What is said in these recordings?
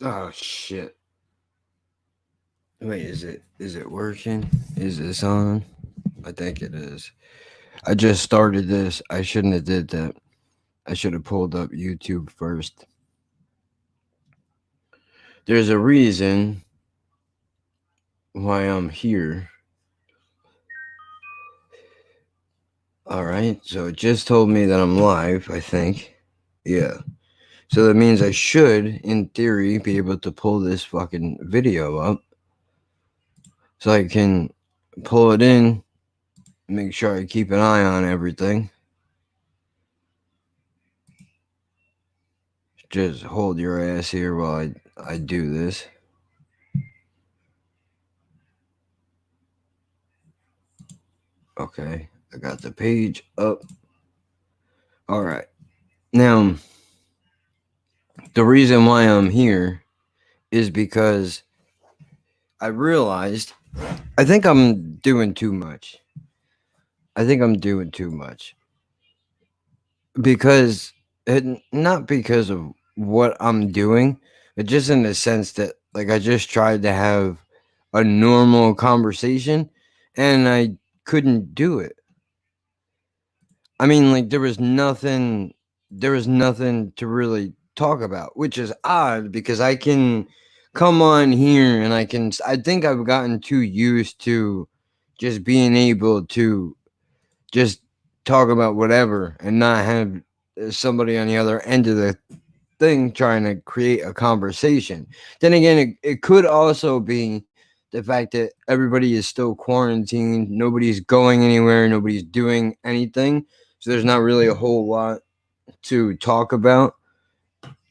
Oh shit. Wait, is it working? Is this on? I think it is. I just started this. I shouldn't have did that. I should have pulled up YouTube first. There's a reason why I'm here. All right. So it just told me that I'm live, I think. Yeah. So that means I should, in theory, be able to pull this fucking video up so I can pull it in, make sure I keep an eye on everything. Just hold your ass here while I do this. Okay, I got the page up. All right. Now, the reason why I'm here is because I realized I think I'm doing too much. I think I'm doing too much because not because of what I'm doing, but just in the sense that like I just tried to have a normal conversation and I couldn't do it. I mean, like there was nothing to really talk about, which is odd because I can come on here and I think I've gotten too used to just being able to just talk about whatever and not have somebody on the other end of the thing trying to create a conversation. Then again, it could also be the fact that everybody is still quarantined, nobody's going anywhere, nobody's doing anything. So there's not really a whole lot to talk about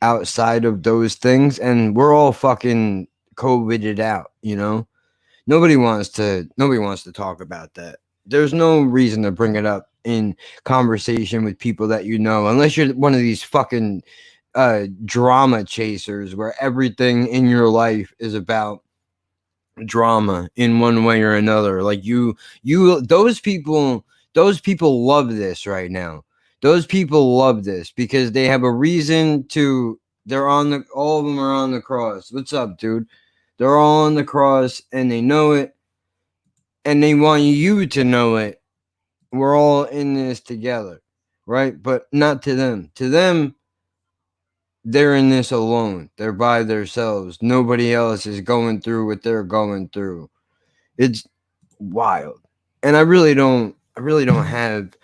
outside of those things. And we're all fucking COVIDed out, you know? Nobody wants to talk about that. There's no reason to bring it up in conversation with people that you know, unless you're one of these fucking drama chasers where everything in your life is about drama in one way or another. Like those people love this right now. Those people love this because they have a reason to. They're on the. All of them are on the cross. What's up, dude? They're all on the cross and they know it, and they want you to know it. We're all in this together, right? But not to them. To them, they're in this alone. They're by themselves. Nobody else is going through what they're going through. It's wild. And I really don't have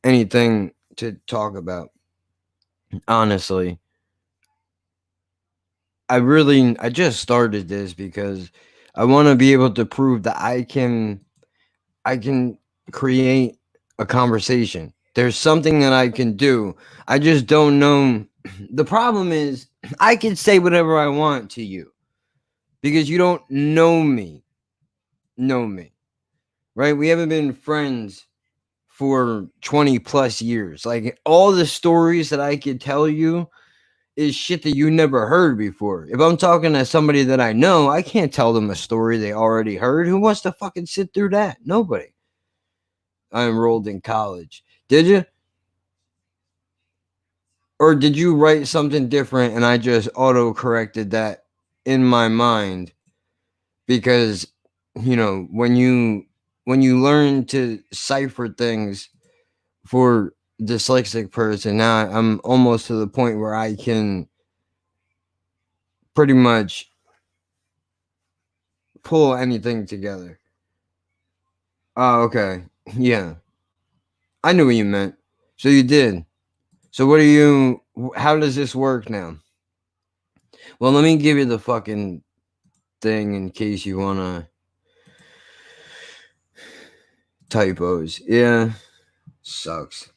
anything to talk about. Honestly. I just started this because I want to be able to prove that I can create a conversation. There's something that I can do. I just don't know. The problem is I can say whatever I want to you because you don't know me, right? We haven't been friends for 20 plus years. Like all the stories that I could tell you is shit that you never heard before. If I'm talking to somebody that I know, I can't tell them a story they already heard. Who wants to fucking sit through that? Nobody. I enrolled in college. Did you? Or did you write something different and I just auto corrected that in my mind? Because when you learn to cipher things for dyslexic person, now I'm almost to the point where I can pretty much pull anything together. Oh, okay. Yeah. I knew what you meant. So you did. So how does this work now? Well, let me give you the fucking thing in case you want to typos. Yeah. Sucks.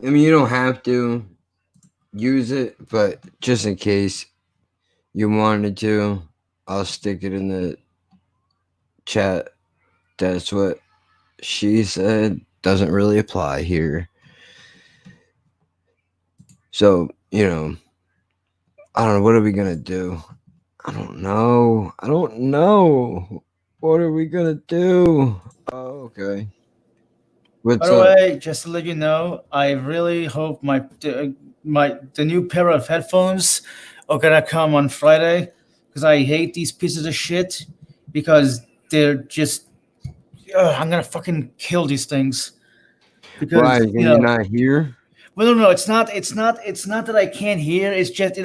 I mean, you don't have to use it, but just in case you wanted to, I'll stick it in the chat. That's what she said. Doesn't really apply here. So, I don't know. What are we going to do? I don't know. I don't know. What are we going to do? Oh, okay. By What's the up? way, just to let you know, I really hope the new pair of headphones are gonna come on Friday because I hate these pieces of shit because they're just I'm gonna fucking kill these things Why because can you not hear? well, no, no, it's not that I can't hear. It's just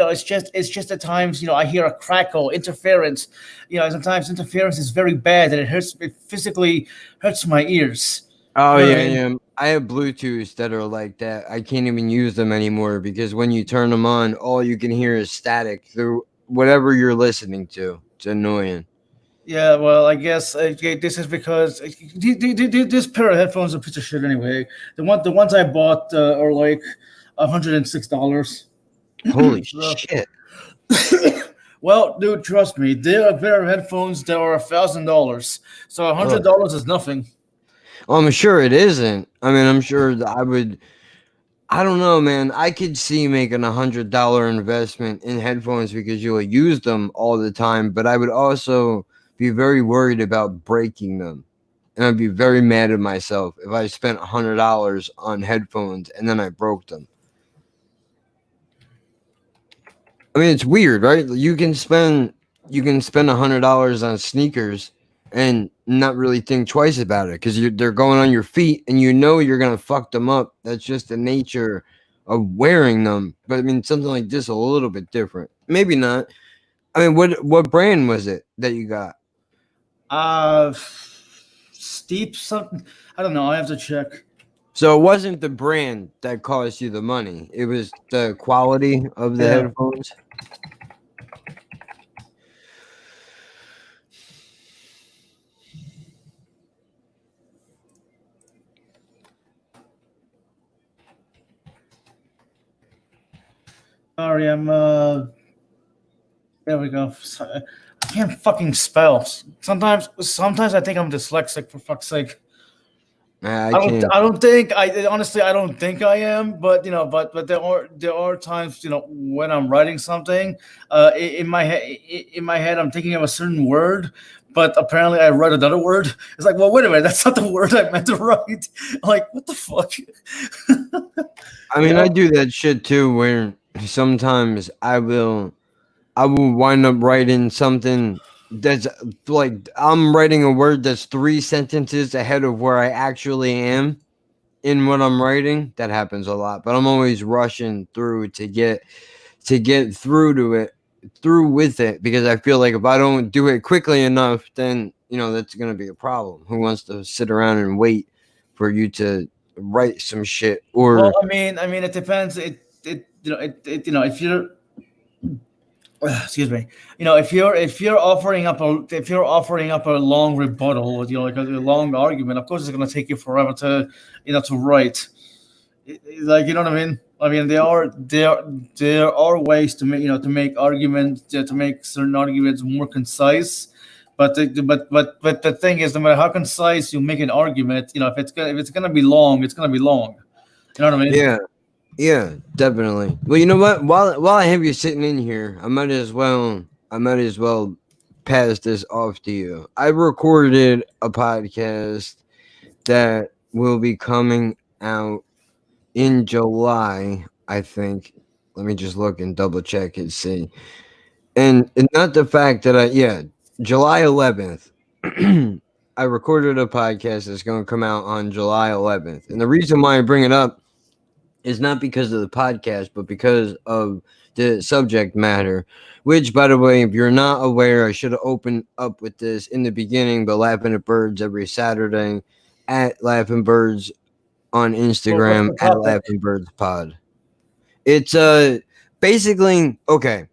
it's just at times I hear a crackle, interference. Sometimes interference is very bad and it hurts. It physically hurts my ears. Oh You know what I yeah, mean? yeah. I have Bluetooths that are like that. I can't even use them anymore because when you turn them on, all you can hear is static through whatever you're listening to. It's annoying. Yeah. Well, I guess this is because this pair of headphones are a piece of shit anyway. The ones I bought are like $106. Holy So, shit. well, dude, trust me, there are a pair of headphones that are $1,000. So a hundred Ugh. dollars is nothing. I'm sure it isn't. I mean, I'm sure that I would. I don't know, man. I could see making $100 investment in headphones because you'll use them all the time, but I would also be very worried about breaking them. And I'd be very mad at myself if I spent $100 on headphones and then I broke them. I mean, it's weird, right? You can spend $100 on sneakers and not really think twice about it because they're going on your feet and you know you're gonna fuck them up. That's just the nature of wearing them. But I mean, something like this a little bit different. Maybe not. I mean, what brand was it that you got? Uh, steep something. I don't know. I have to check. So it wasn't the brand that cost you the money. It was the quality of the Yeah. headphones. Sorry, I'm. There we go. I can't fucking spell. Sometimes I think I'm dyslexic. For fuck's sake. I I don't. can't. I don't think. I honestly. I don't think I am. But But there are times. When I'm writing something, in my head. In my head, I'm thinking of a certain word, but apparently I wrote another word. It's like, well, wait a minute. That's not the word I meant to write. Like, what the fuck? I you mean, I know? do that shit too, where sometimes I will wind up writing something that's like I'm writing a word that's 3 sentences ahead of where I actually am in what I'm writing. That happens a lot, but I'm always rushing through to get through with it because I feel like if I don't do it quickly enough, then that's gonna be a problem. Who wants to sit around and wait for you to write some shit Well, or I mean, it depends. If you're excuse me, if you're offering up a long rebuttal, like a long argument, of course it's going to take you forever to write. Like, you know what I mean? I mean, there are ways to make arguments, to make certain arguments more concise. But the thing is, no matter how concise you make an argument, if it's gonna be long, it's gonna be long. You know what I mean? yeah. Yeah, definitely. Well, you know what? While I have you sitting in here, I might as well pass this off to you. I recorded a podcast that will be coming out in July, I think. Let me just look and double check and see. And not the fact that July 11th. I recorded a podcast that's going to come out on July 11th. And the reason why I bring it up is not because of the podcast, but because of the subject matter. Which, by the way, if you're not aware, I should have opened up with this in the beginning, but Laughing at Birds every Saturday at Laughing Birds on What's Instagram the at topic? Laughing Birds Pod. It's basically okay.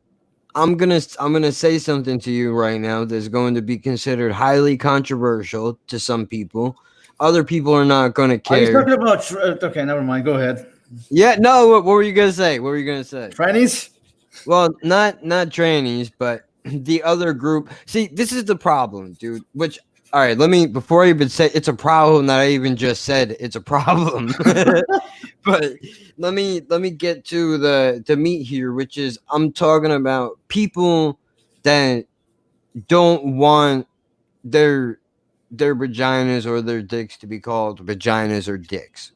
I'm gonna say something to you right now that's going to be considered highly controversial to some people. Other people are not gonna Are you care. talking about? Okay, never mind. Go ahead. Yeah, no. What were you gonna say? What were you gonna say? Chinese? Well, not trannies, but the other group. See, this is the problem, dude. Which, all right, let me before I even say it's a problem that I even just said it's a problem. But let me get to the meat here, which is I'm talking about people that don't want their their vaginas or their dicks to be called vaginas or dicks.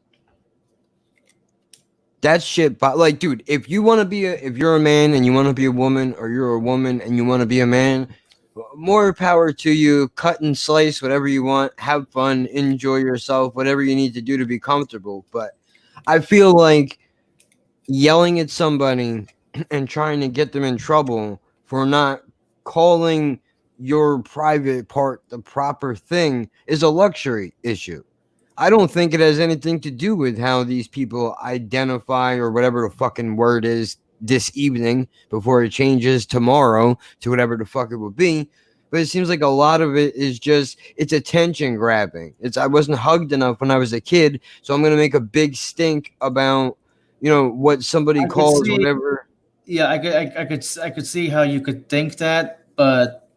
That shit, but like, dude, if you're a man and you want to be a woman, or you're a woman and you want to be a man, more power to you. Cut and slice whatever you want. Have fun, enjoy yourself, whatever you need to do to be comfortable. But I feel like yelling at somebody and trying to get them in trouble for not calling your private part the proper thing is a luxury issue. I don't think it has anything to do with how these people identify or whatever the fucking word is this evening before it changes tomorrow to whatever the fuck it will be. But it seems like a lot of it is just it's attention grabbing. It's I wasn't hugged enough when I was a kid, so I'm gonna make a big stink about what somebody I could calls see, whatever. yeah, I could see how you could think that, but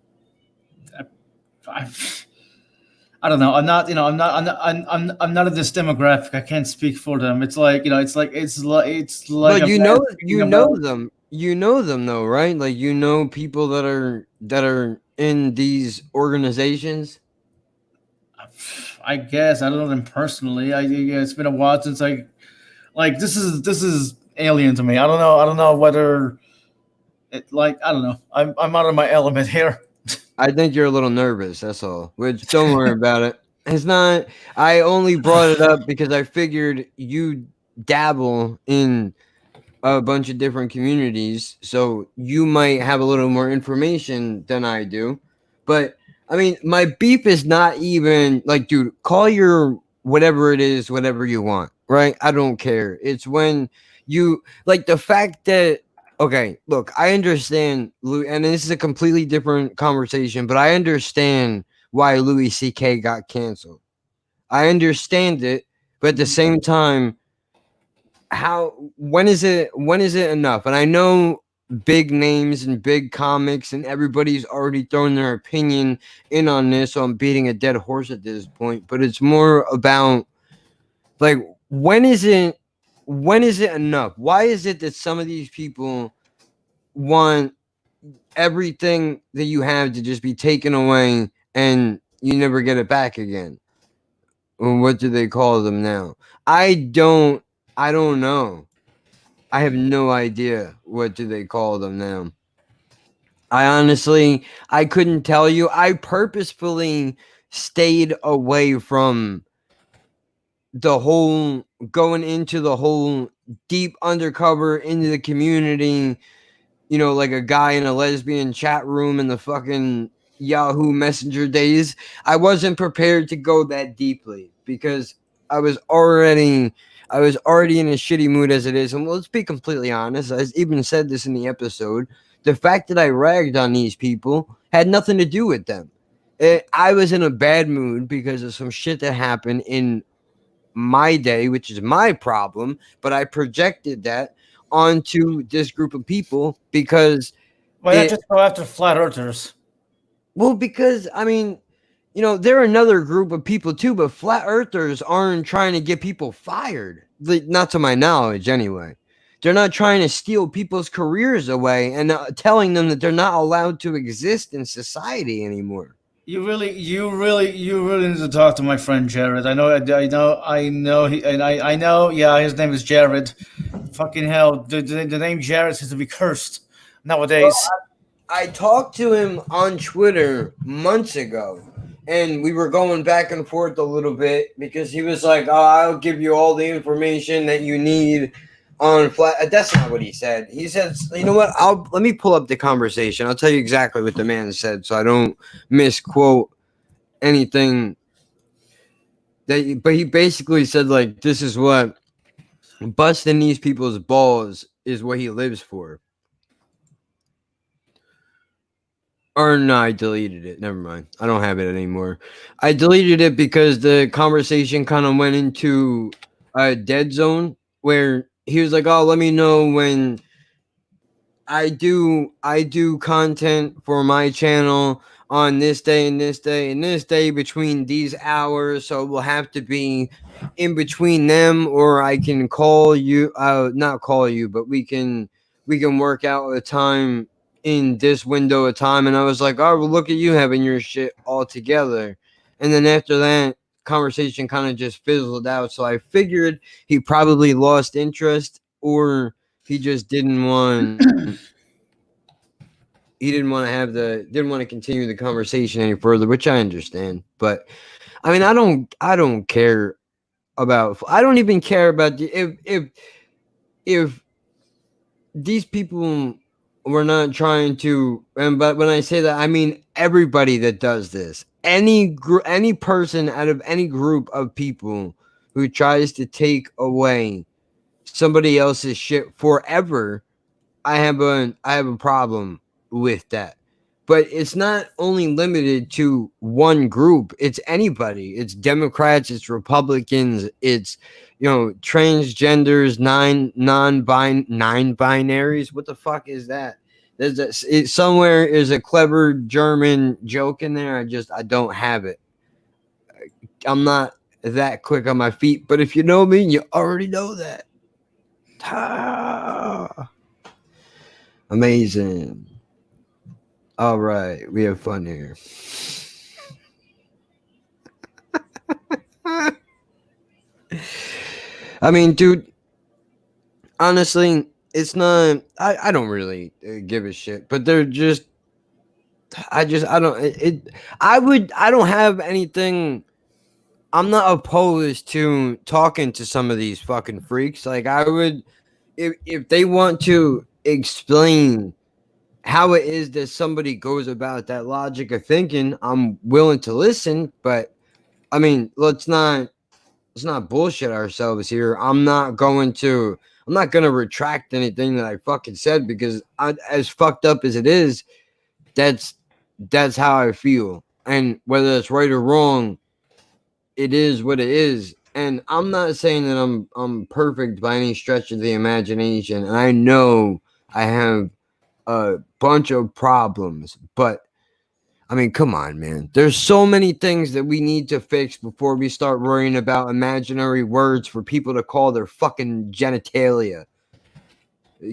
I, I don't know. I'm not, I'm not in this demographic. I can't speak for them. It's like, it's like But a you man know speaking you about. know them. You know them though, right? Like people that are in these organizations. I guess I don't know them personally. Yeah, it's been a while since I like this is alien to me. I don't know whether I don't know. I'm out of my element here. I think you're a little nervous, that's all. Which don't worry about it. It's not I only brought it up because I figured you dabble in a bunch of different communities, so you might have a little more information than I do. But I mean, my beef is not even like, dude, call your whatever it is, whatever you want, right? I don't care. It's when you like the fact that okay, look, I understand, and this is a completely different conversation, but I understand why Louis C.K. got canceled. I understand it, but at the same time, how when is it enough? And I know big names and big comics and everybody's already thrown their opinion in on this, so I'm beating a dead horse at this point, but it's more about like when is it enough? Why is it that some of these people want everything that you have to just be taken away and you never get it back again? Or what do they call them now? I don't know. I have no idea what do they call them now. I couldn't tell you. I purposefully stayed away from the whole going into the whole deep undercover into the community, like a guy in a lesbian chat room in the fucking Yahoo Messenger days. I wasn't prepared to go that deeply because I was already I was already in a shitty mood as it is. And let's be completely honest, I even said this in the episode. The fact that I ragged on these people had nothing to do with them. I was in a bad mood because of some shit that happened in my day, which is my problem, but I projected that onto this group of people because Why not it just go after flat earthers? because I mean, they're another group of people too, but flat earthers aren't trying to get people fired. Not to my knowledge anyway. They're not trying to steal people's careers away and telling them that they're not allowed to exist in society anymore. You really need to talk to my friend Jared. I know. I know. Yeah, his name is Jared. Fucking hell, the name Jared seems to be cursed Well, nowadays. I talked to him on Twitter months ago, and we were going back and forth a little bit because he was like, "Oh, I'll give you all the information that you need on flat." That's not what he said. He said, "You know what? Let me pull up the conversation. I'll tell you exactly what the man said, so I don't misquote anything." But he basically said like, "This is what busting these people's balls is what he lives for." Or no, I deleted it. Never mind. I don't have it anymore. I deleted it because the conversation kind of went into a dead zone where he was like, "Oh, let me know when I do content for my channel on this day and this day and this day between these hours, so it will have to be in between them, or I can call you not call you, but we can work out a time in this window of time." And I was like, "Oh, well, look at you having your shit all together." And then after that, conversation kind of just fizzled out. So I figured he probably lost interest, or he just didn't want didn't want to continue the conversation any further, which I understand. But I mean, I don't care about, I don't even care about if these people were not trying to, but when I say that, I mean everybody that does this, any person out of any group of people who tries to take away somebody else's shit forever, I have a problem with that. But it's not only limited to one group. It's anybody. It's Democrats, it's Republicans, it's, you know, transgenders, nine binaries. What the fuck is that? Somewhere is a clever German joke in there. I don't have it. I'm not that quick on my feet, but if you know me, you already know that. Amazing. All right, we have fun here. I mean, dude, honestly, it's not, I don't really give a shit, but they're just, I don't have anything. I'm not opposed to talking to some of these fucking freaks. Like, I would, if they want to explain how it is that somebody goes about that logic of thinking, I'm willing to listen. But I mean, let's not bullshit ourselves here. I'm not gonna retract anything that I fucking said, because as fucked up as it is, that's how I feel. And whether it's right or wrong, it is what it is. And I'm not saying that I'm perfect by any stretch of the imagination. And I know I have a bunch of problems, but I mean, come on, man. There's so many things that we need to fix before we start worrying about imaginary words for people to call their fucking genitalia.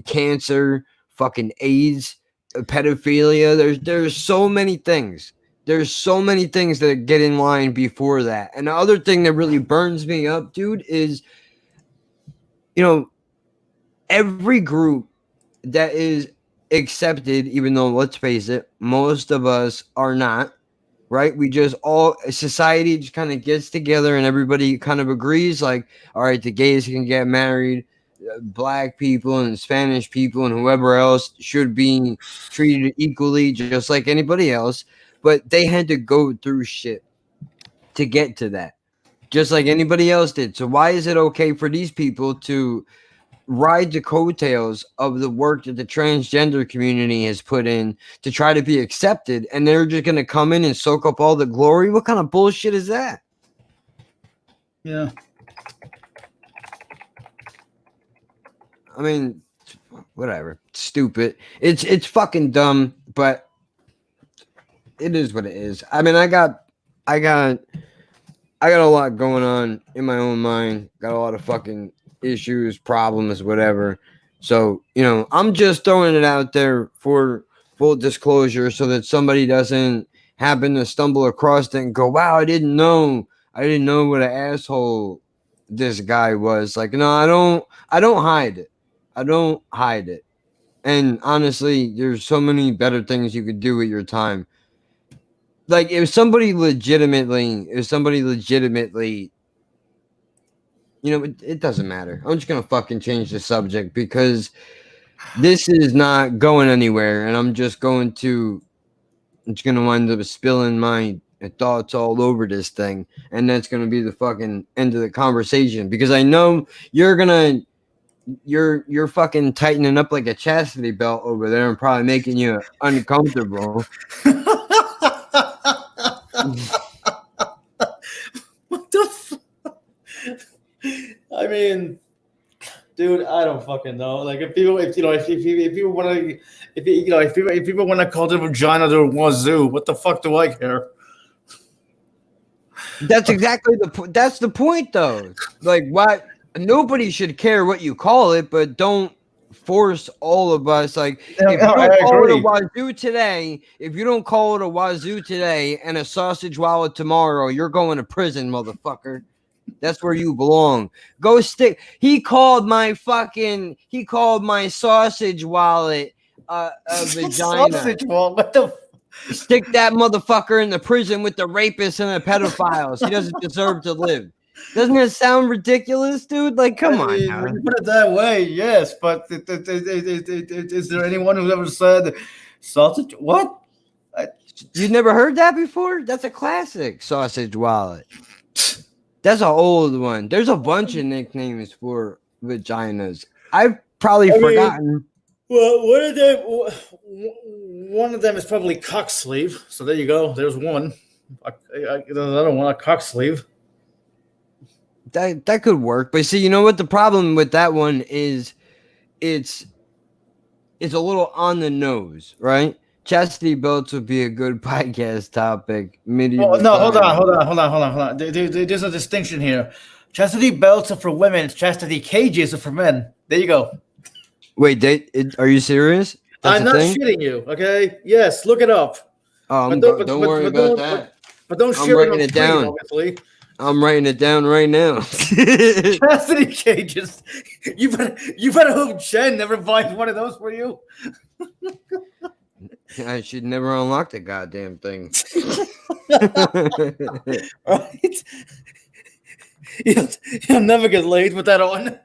Cancer, fucking AIDS, pedophilia. There's so many things. There's so many things that get in line before that. And the other thing that really burns me up, dude, is, you know, every group that is accepted, even though, let's face it, most of us are not, right? We just society just kind of gets together and everybody kind of agrees, like, all right, the gays can get married, black people and Spanish people and whoever else should be treated equally, just like anybody else. But they had to go through shit to get to that, just like anybody else did. So why is it okay for these people to ride the coattails of the work that the transgender community has put in to try to be accepted, and they're just going to come in and soak up all the glory? What kind of bullshit is that? Yeah. I mean, whatever. Stupid. It's fucking dumb, but it is what it is. I mean, I got a lot going on in my own mind. Got a lot of fucking issues, problems, whatever. So, you know, I'm just throwing it out there for full disclosure so that somebody doesn't happen to stumble across it and go, wow, I didn't know what an asshole this guy was. Like, no, I don't hide it. I don't hide it. And honestly, there's so many better things you could do with your time. Like, if somebody legitimately, you know, it doesn't matter. I'm just going to fucking change the subject, because this is not going anywhere. And I'm just going to wind up spilling my thoughts all over this thing. And that's going to be the fucking end of the conversation, because I know you're fucking tightening up like a chastity belt over there and probably making you uncomfortable. What the fuck? I mean, dude, I don't fucking know. Like, if people want to call their vagina their wazoo, what the fuck do I care? That's exactly that's the point, though. Like, why nobody should care what you call it, but don't force all of us. Like, Yeah, if you I don't call it a agree. wazoo today, if you don't call it a wazoo today and a sausage wallet tomorrow, you're going to prison, motherfucker. That's where you belong. Go stick. He called my sausage wallet a vagina. Sausage wall. What the? Stick that motherfucker in the prison with the rapists and the pedophiles. He doesn't deserve to live. Doesn't it sound ridiculous, dude? Like, come on now. When you put it that way, yes. But is there anyone who's ever said sausage? What? You never heard that before? That's a classic, sausage wallet. That's an old one. There's a bunch of nicknames for vaginas. I've probably forgotten. Well, one of them is probably cock sleeve. So there you go. There's one. There's another one, a cock sleeve. That could work. But see, you know what the problem with that one is? It's a little on the nose, right? Chastity belts would be a good podcast topic. Oh, no, hold on. There's a distinction here. Chastity belts are for women. Chastity cages are for men. There you go. Wait, are you serious? I'm not shitting you. Okay. Yes, look it up. Oh, don't worry about that. But don't share it down. Obviously. I'm writing it down right now. Chastity cages. You better hope Jen never buys one of those for you. I should never unlock the goddamn thing. Right? You'll never get laid with that on.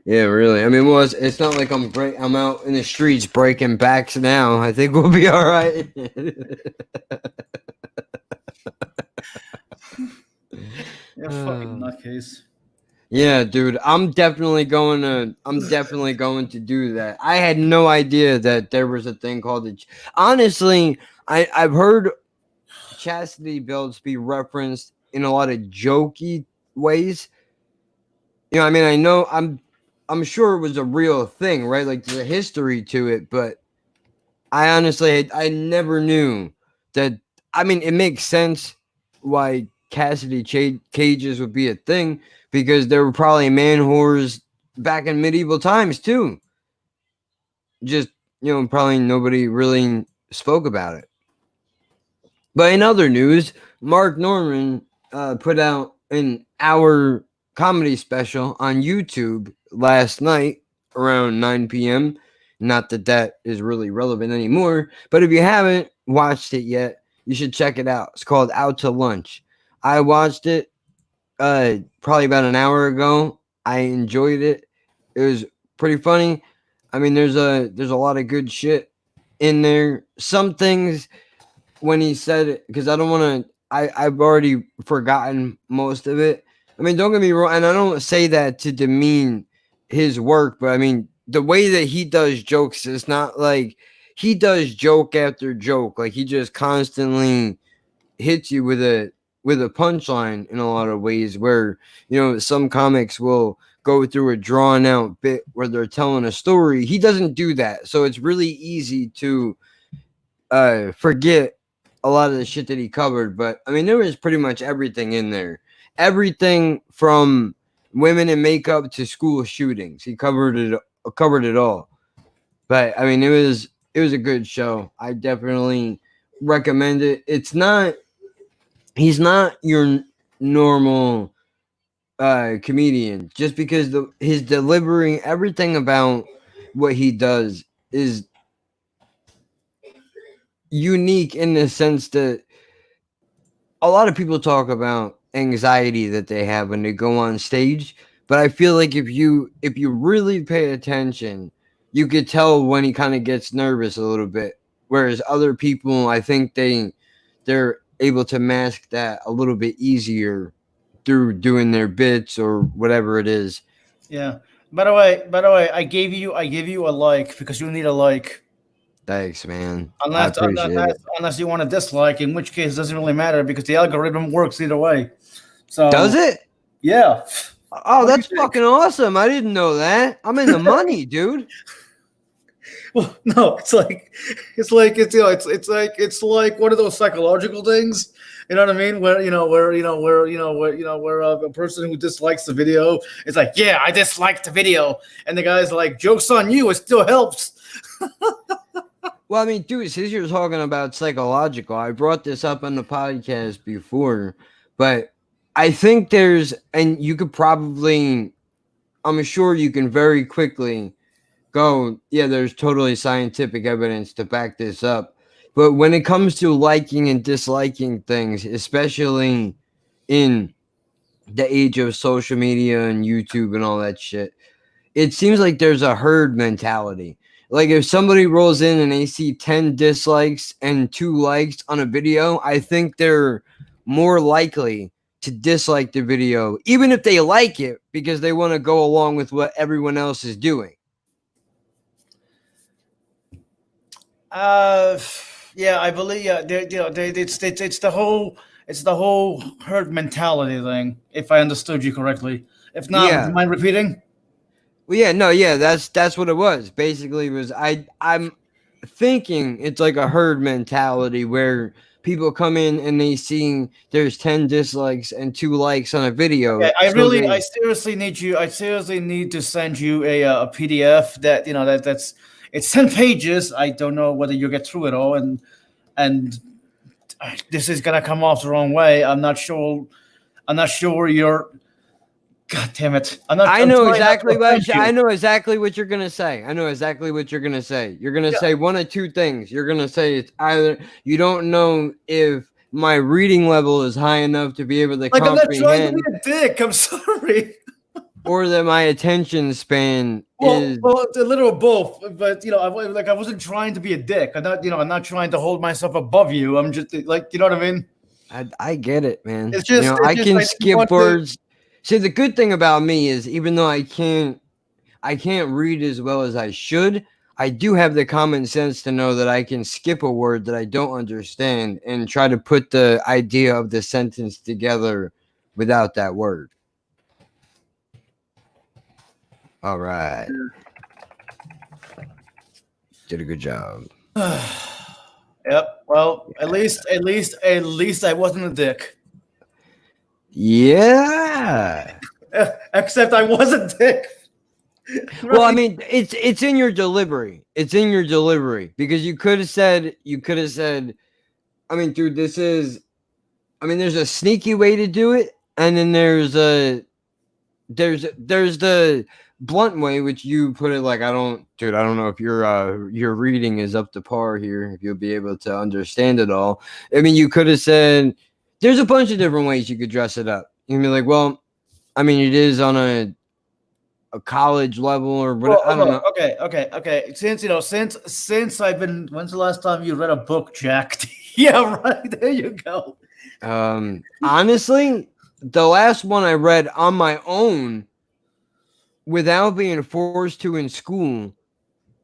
Yeah, really. I mean, well, it's not like I'm out in the streets breaking backs now. I think we'll be all right. You're fucking nutcase. Yeah, dude. I'm definitely going to do that. I had no idea that there was a thing called honestly, I've heard chastity belts be referenced in a lot of jokey ways. You know, I mean, I know I'm sure it was a real thing, right? Like, there's a history to it, but I honestly I never knew that. I mean, it makes sense why Cassidy cages would be a thing, because there were probably man whores back in medieval times too. Just, you know, probably nobody really spoke about it. But in other news, Mark Norman put out an hour comedy special on YouTube last night around 9 p.m. Not that is really relevant anymore, but if you haven't watched it yet, you should check it out. It's called Out to Lunch. I watched it probably about an hour ago. I enjoyed it. It was pretty funny. I mean, there's a lot of good shit in there. Some things when he said it, because I don't want to. I've already forgotten most of it. I mean, don't get me wrong, and I don't say that to demean his work, but I mean, the way that he does jokes is not like he does joke after joke. Like, he just constantly hits you with a punchline in a lot of ways, where, you know, some comics will go through a drawn out bit where they're telling a story. He doesn't do that. So it's really easy to forget a lot of the shit that he covered. But I mean, there was pretty much everything in there. Everything from women in makeup to school shootings. He covered it all. But I mean, it was a good show. I definitely recommend it. He's not your normal comedian, just because his delivery, everything about what he does is unique in the sense that a lot of people talk about anxiety that they have when they go on stage, but I feel like if you really pay attention, you could tell when he kind of gets nervous a little bit, whereas other people, I think they're able to mask that a little bit easier through doing their bits or whatever it is. Yeah. By the way, I gave you a like because you need a like. Thanks, man. Unless you want a dislike, in which case it doesn't really matter because the algorithm works either way. So does it? Yeah. Oh, that's fucking awesome. I didn't know that. I'm in the money, dude. Well, no, it's like one of those psychological things. You know what I mean? Where a person who dislikes the video is like, yeah, I disliked the video, and the guy's like, joke's on you, it still helps. Well, I mean, dude, since you're talking about psychological, I brought this up on the podcast before, but I think and you could probably, I'm sure you can very quickly go, yeah, there's totally scientific evidence to back this up. But when it comes to liking and disliking things, especially in the age of social media and YouTube and all that shit, it seems like there's a herd mentality. Like if somebody rolls in and they see 10 dislikes and 2 likes on a video, I think they're more likely to dislike the video, even if they like it, because they want to go along with what everyone else is doing. Yeah, I believe. Yeah, it's the whole herd mentality thing. If I understood you correctly. If not, Yeah. would you mind repeating? Well, yeah, no, yeah, that's what it was. Basically, it was I'm thinking it's like a herd mentality where people come in and they see there's 10 dislikes and 2 likes on a video. Okay, so I seriously need to send you a PDF that it's 10 pages. I don't know whether you get through it all, and this is gonna come off the wrong way. I'm not sure you're. God damn it! I know exactly what you're gonna say. You're gonna say one of 2 things. You're gonna say it's either you don't know if my reading level is high enough to be able to comprehend. I'm not trying to be a dick. I'm sorry. Or that my attention span is. Well, it's a little both. But I wasn't trying to be a dick. I'm not trying to hold myself above you. I'm just you know what I mean. I get it, man. It's just I can skip words. See, the good thing about me is even though I can't read as well as I should, I do have the common sense to know that I can skip a word that I don't understand and try to put the idea of the sentence together without that word. All right. Did a good job. Yep. Well, at least I wasn't a dick. Yeah. Except I was a dick. Well, I mean, it's in your delivery. It's in your delivery because you could have said, I mean, dude, there's a sneaky way to do it, and then there's the blunt way, which you put it like, I don't know if your reading is up to par here, if you'll be able to understand it all. I mean, you could have said, there's a bunch of different ways you could dress it up. You can be like, well, I mean, it is on a college level or whatever. I don't know. Okay. Since I've been, when's the last time you read a book, Jack? Yeah, right. There you go. Honestly, the last one I read on my own without being forced to in school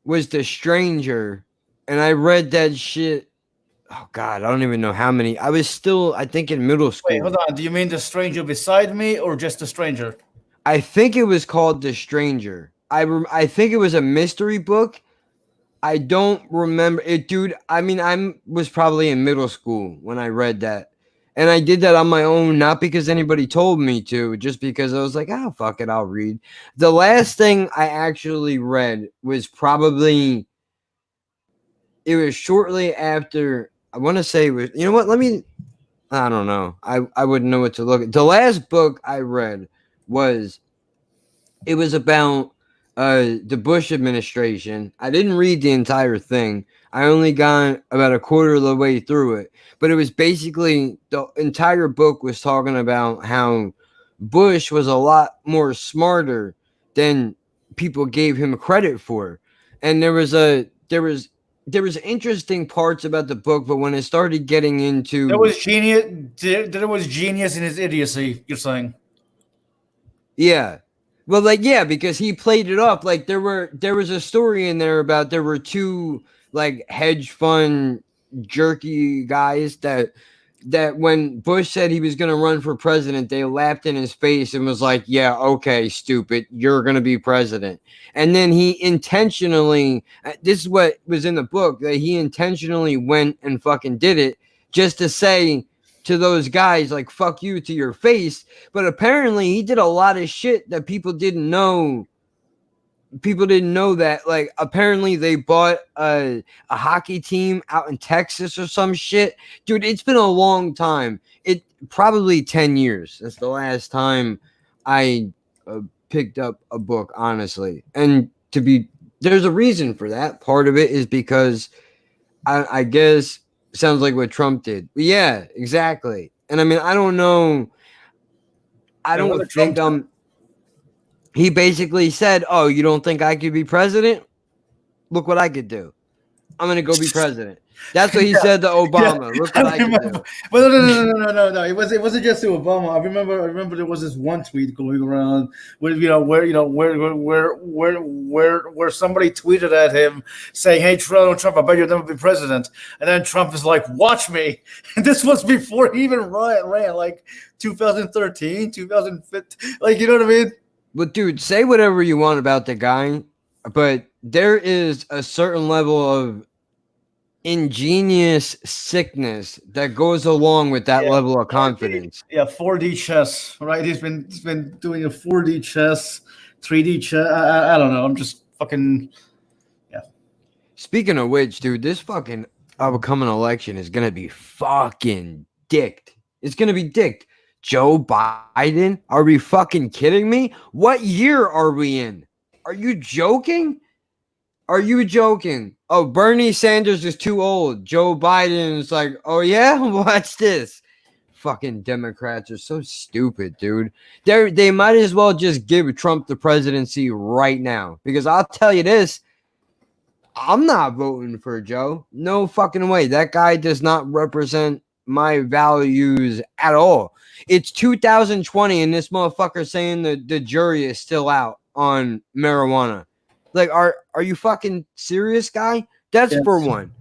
was The Stranger. And I read that shit. Oh, God, I don't even know how many. I was still, I think, in middle school. Wait, hold on. Do you mean The Stranger Beside Me or just The Stranger? I think it was called The Stranger. I think it was a mystery book. I don't remember it, dude. I mean, I was probably in middle school when I read that. And I did that on my own, not because anybody told me to, just because I was like, oh, fuck it, I'll read. The last thing I actually read was probably, it was shortly after, I want to say it was, you know what, I don't know. I wouldn't know what to look at. The last book I read was about the Bush administration. I didn't read the entire thing. I only got about a quarter of the way through it. But it was basically, the entire book was talking about how Bush was a lot more smarter than people gave him credit for. And there was interesting parts about the book, but when it started getting into, there was genius in his idiocy, you're saying. Yeah. Well, because he played it off like there was a story in there about there were 2 like hedge fund jerky guys that when Bush said he was going to run for president, they laughed in his face and was like, yeah, okay, stupid, you're going to be president. And then he intentionally, this is what was in the book, that he intentionally went and fucking did it just to say, to those guys like fuck you to your face, but apparently he did a lot of shit that people didn't know. People didn't know that, like, apparently they bought a hockey team out in Texas or some shit. Dude, it's been a long time. It probably 10 years since the last time I picked up a book, honestly. And there's a reason for that. Part of it is because I guess sounds like what Trump did. But yeah, exactly. And I mean, I don't know. I don't think he basically said, "Oh, you don't think I could be president? Look what I could do. I'm gonna go be president." That's what he said to Obama. Look what I can do. Well, no. It wasn't just to Obama. I remember there was this one tweet going around where somebody tweeted at him saying, "Hey, Donald Trump, I bet you'll never be president." And then Trump is like, "Watch me." And this was before he even ran, like 2013, 2015. Like, you know what I mean? But dude, say whatever you want about the guy, but there is a certain level of ingenious sickness that goes along with that level of confidence. 4D chess, right? He's been doing a 4D chess, 3D chess. I don't know. I'm just fucking Speaking of which, dude, this fucking upcoming election is gonna be fucking dicked. It's gonna be dicked. Joe Biden? Are we fucking kidding me? What year are we in? Are you joking? Are you joking? Oh, Bernie Sanders is too old. Joe Biden is like, oh yeah? Watch this. Fucking Democrats are so stupid, dude. They might as well just give Trump the presidency right now. Because I'll tell you this, I'm not voting for Joe. No fucking way. That guy does not represent my values at all. It's 2020 and this motherfucker saying the jury is still out on marijuana. Like, are you fucking serious, guy? That's for one.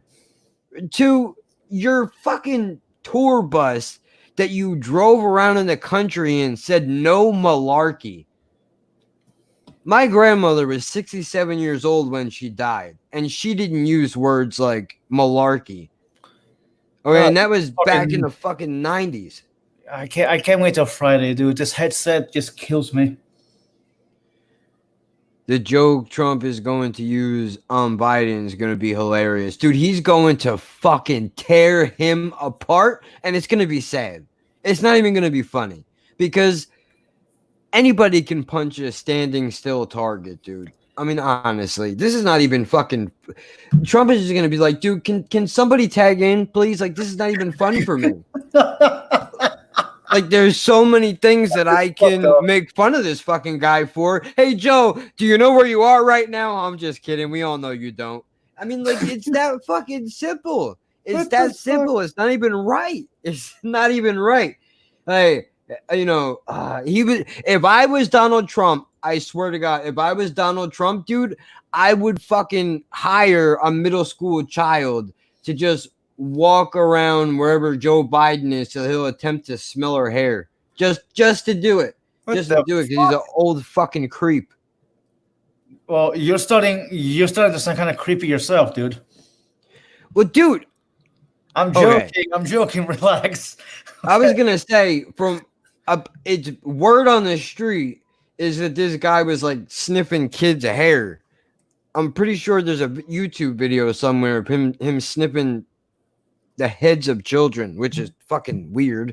Two, your fucking tour bus that you drove around in the country and said no malarkey. My grandmother was 67 years old when she died, and she didn't use words like malarkey. Okay, and that was back in the fucking 90s. I can't wait till Friday, dude. This headset just kills me. The joke Trump is going to use on Biden is going to be hilarious. Dude, he's going to fucking tear him apart, and it's going to be sad. It's not even going to be funny, because anybody can punch a standing still target, dude. I mean, honestly, this is not even fucking... Trump is just going to be like, dude, can somebody tag in, please? Like, this is not even funny for me. Like, there's so many things that I can make fun of this fucking guy for. Hey, Joe, do you know where you are right now? I'm just kidding. We all know you don't. I mean, like, it's that fucking simple. It's that simple. It's not even right. It's not even right. Hey, you know, if I was Donald Trump, I swear to God, if I was Donald Trump, dude, I would fucking hire a middle school child to just walk around wherever Joe Biden is till he'll attempt to smell her hair. Just to do it. Just to do it, because he's an old fucking creep. Well, you're starting to sound kind of creepy yourself, dude. Well, dude, I'm joking. Okay. I'm joking. Relax. I was gonna say, it's word on the street is that this guy was like sniffing kids' hair. I'm pretty sure there's a YouTube video somewhere of him sniffing the heads of children, which is fucking weird.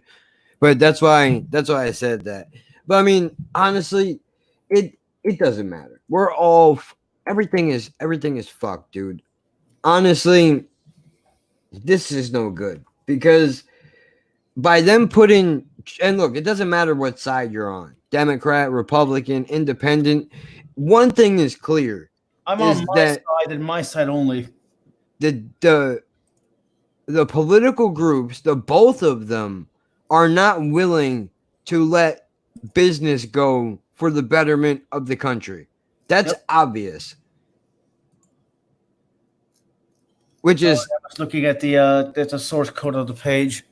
But that's why I said that. But I mean, honestly, it doesn't matter. We're all everything is fucked, dude. Honestly, this is no good, because by them putting, and look, it doesn't matter what side you're on, Democrat, Republican, Independent. One thing is clear. I'm on my side and my side only. The political groups, the both of them, are not willing to let business go for the betterment of the country. That's obvious. Which is, I was looking at the source code of the page,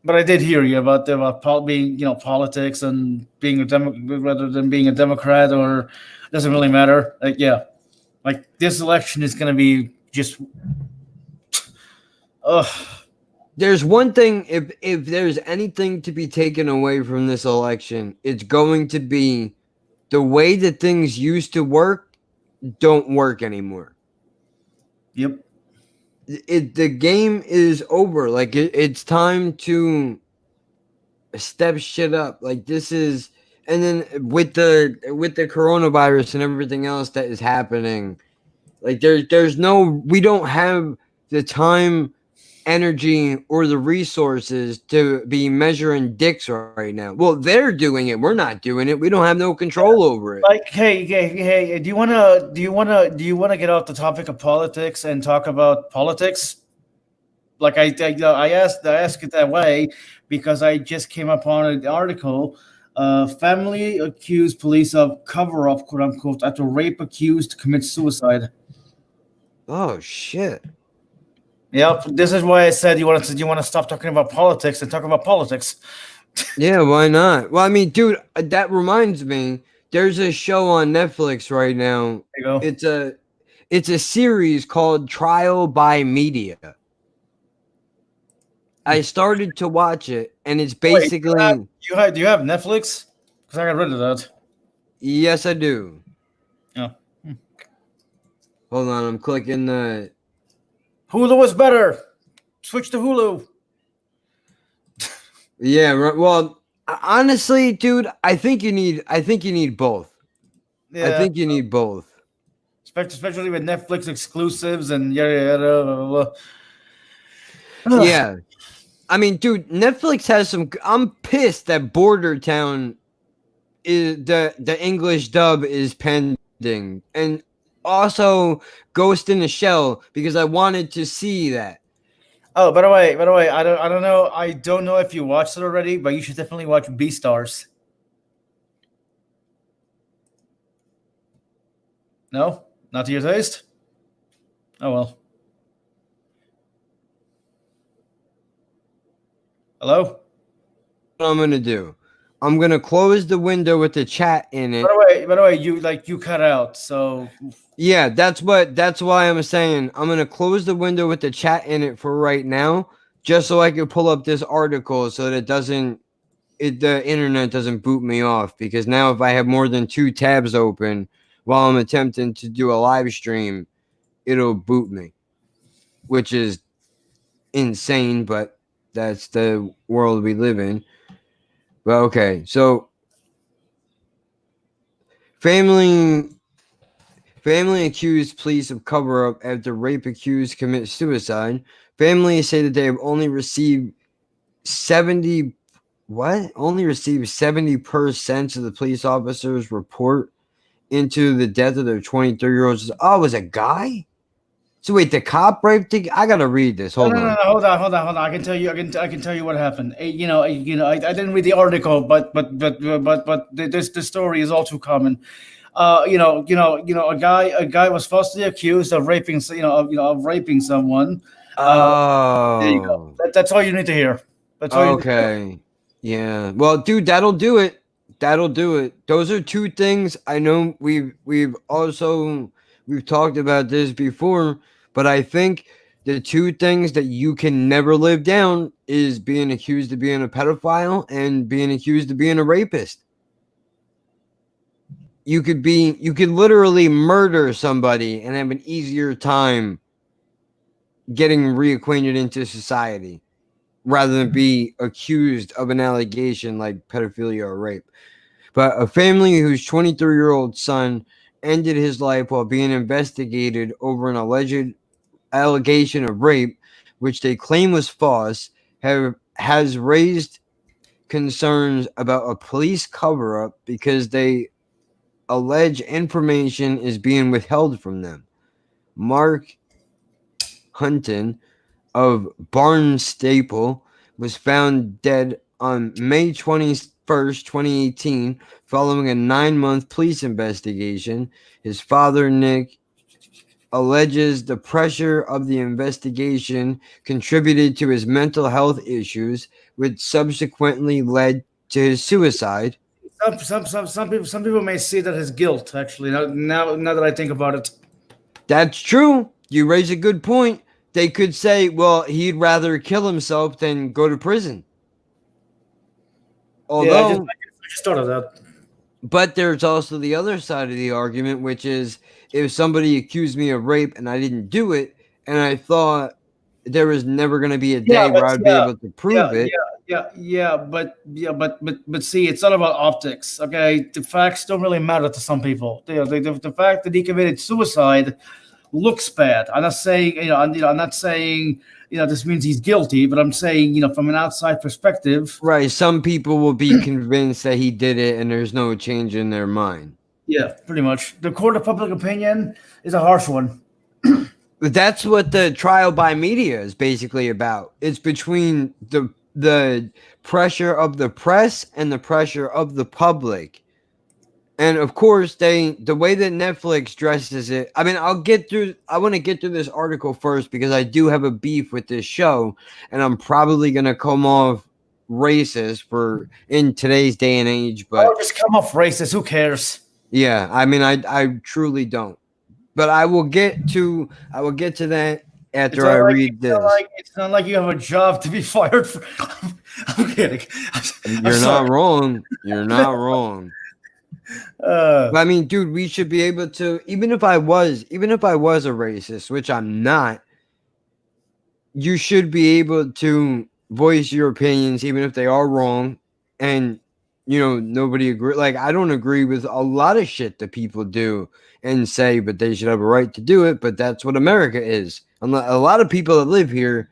but I did hear you about being, politics and being rather than being a Democrat, or it doesn't really matter. Like this election is going to be just, there's one thing, if there's anything to be taken away from this election, it's going to be the way that things used to work don't work anymore. Yep. The game is over. Like it's time to step shit up. Like this is, and then with the coronavirus and everything else that is happening, like there's no, we don't have the time, energy, or the resources to be measuring dicks right now. Well, they're doing it. We're not doing it. We don't have no control over it. Like, hey, do you wanna get off the topic of politics and talk about politics? Like I asked it that way because I just came upon an article. Family accused police of cover up, quote unquote, after rape accused commits suicide. Oh shit. Yep, this is why I said you want to stop talking about politics and talk about politics. Yeah, why not? Well, I mean, dude, that reminds me. There's a show on Netflix right now. There you go. It's a series called Trial by Media. I started to watch it, and it's basically. Do you have Netflix? Because I got rid of that. Yes, I do. Yeah. Hold on, I'm clicking the. Hulu is better. Switch to Hulu. Yeah, well, honestly, dude, I think you need both. Yeah. I think you need both. Especially with Netflix exclusives and yada blah, blah. Yeah. I mean, dude, Netflix has some. I'm pissed that Border Town is the English dub is pending, and also Ghost in the Shell, because I wanted to see that. Oh, by the way, I don't know if you watched it already, but you should definitely watch Beastars. No, not to your taste. Oh well. Hello? What I'm gonna do? I'm gonna close the window with the chat in it. By the way, you cut out, so yeah, that's why I'm saying I'm gonna close the window with the chat in it for right now, just so I can pull up this article so that the internet doesn't boot me off, because now if I have more than 2 tabs open while I'm attempting to do a live stream, it'll boot me, which is insane, but that's the world we live in. But okay, so family accused police of cover up after rape accused commit suicide. Families say that they have only received 70% of the police officers report into the death of their 23-year-old. Oh, it was a guy? So wait, the cop raped the. I gotta read this. Hold on. Hold on. I can tell you what happened. I didn't read the article, but the story is all too common. A guy was falsely accused of raping, of raping someone. Oh, there you go. That's all you need to hear. That's all. Okay. Yeah. Well, dude, that'll do it. Those are 2 things. I know we've talked about this before, but I think the 2 things that you can never live down is being accused of being a pedophile and being accused of being a rapist. You could literally murder somebody and have an easier time getting reacquainted into society rather than be accused of an allegation like pedophilia or rape. But a family whose 23-year-old son ended his life while being investigated over an alleged allegation of rape, which they claim was false, has raised concerns about a police cover-up because they allege information is being withheld from them. Mark Hunton of Barnstaple was found dead on May 21st, 2018, following a 9-month police investigation. His father, Nick, alleges the pressure of the investigation contributed to his mental health issues, which subsequently led to his suicide. Some people may see that as guilt. Actually, now that I think about it, that's true. You raise a good point. they could say, well, he'd rather kill himself than go to prison. Yeah, Although, I just thought of that. but there's also the other side of the argument, which is if somebody accused me of rape and I didn't do it, and I thought there was never going to be a day where I'd be able to prove it. But see, it's all about optics. Okay, the facts don't really matter to some people. The fact that he committed suicide looks bad. I'm not saying I'm not saying this means he's guilty, but I'm saying from an outside perspective. Right. Some people will be convinced that he did it and there's no change in their mind. Yeah, pretty much. The court of public opinion is a harsh one. But that's what the trial by media is basically about. It's between the pressure of the press and the pressure of the public. And of course, the way that Netflix dresses it. I mean, I want to get through this article first because I do have a beef with this show, and I'm probably gonna come off racist in today's day and age. But just come off racist. Who cares? Yeah, I mean, I truly don't. But I will get to that after I read this. It's not like you have a job to be fired for. I'm kidding. You're not wrong. You're not wrong. I mean, dude, we should be able to, even if I was a racist, which I'm not, you should be able to voice your opinions, even if they are wrong. And, nobody agree. Like, I don't agree with a lot of shit that people do and say, but they should have a right to do it. But that's what America is. A lot of people that live here,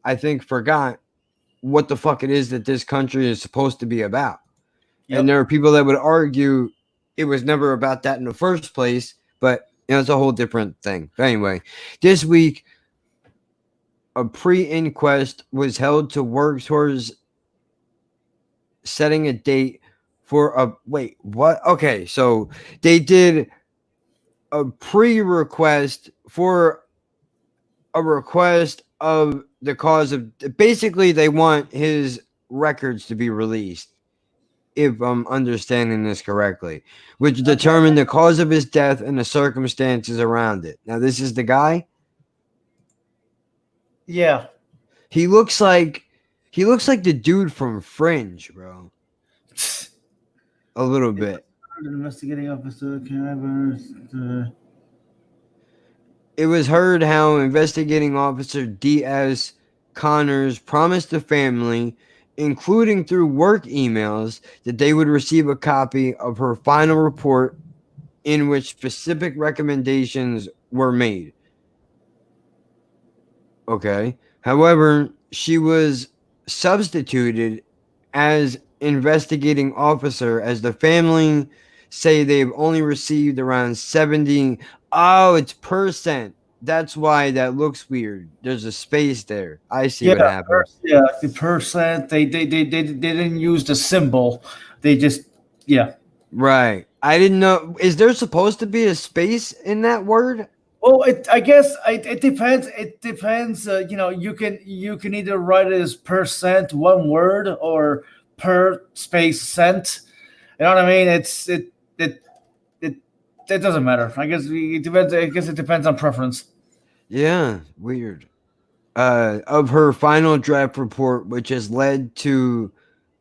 I think, forgot what the fuck it is that this country is supposed to be about. Yep. And there are people that would argue it was never about that in the first place, but it's a whole different thing. But anyway, this week, a pre-inquest was held to work towards setting a date for wait, what? Okay, so they did a pre-request for a request of the cause of, basically they want his records to be released, if I'm understanding this correctly, which determined the cause of his death and the circumstances around it. Now, this is the guy? Yeah. He looks like the dude from Fringe, bro. A little bit. Investigating officer. It was heard how investigating officer D.S. Connors promised the family, including through work emails, that they would receive a copy of her final report in which specific recommendations were made. Okay. However, she was substituted as investigating officer, as the family say they've only received around 70. Oh, it's percent. That's why that looks weird. There's a space there. I see what happened. The percent. They didn't use the symbol. They just Right. I didn't know. Is there supposed to be a space in that word? Well, I guess it depends. It depends. You can either write it as percent, one word, or per space cent. You know what I mean? It doesn't matter. I guess it depends. I guess it depends on preference. Yeah, weird. Of her final draft report, which has led to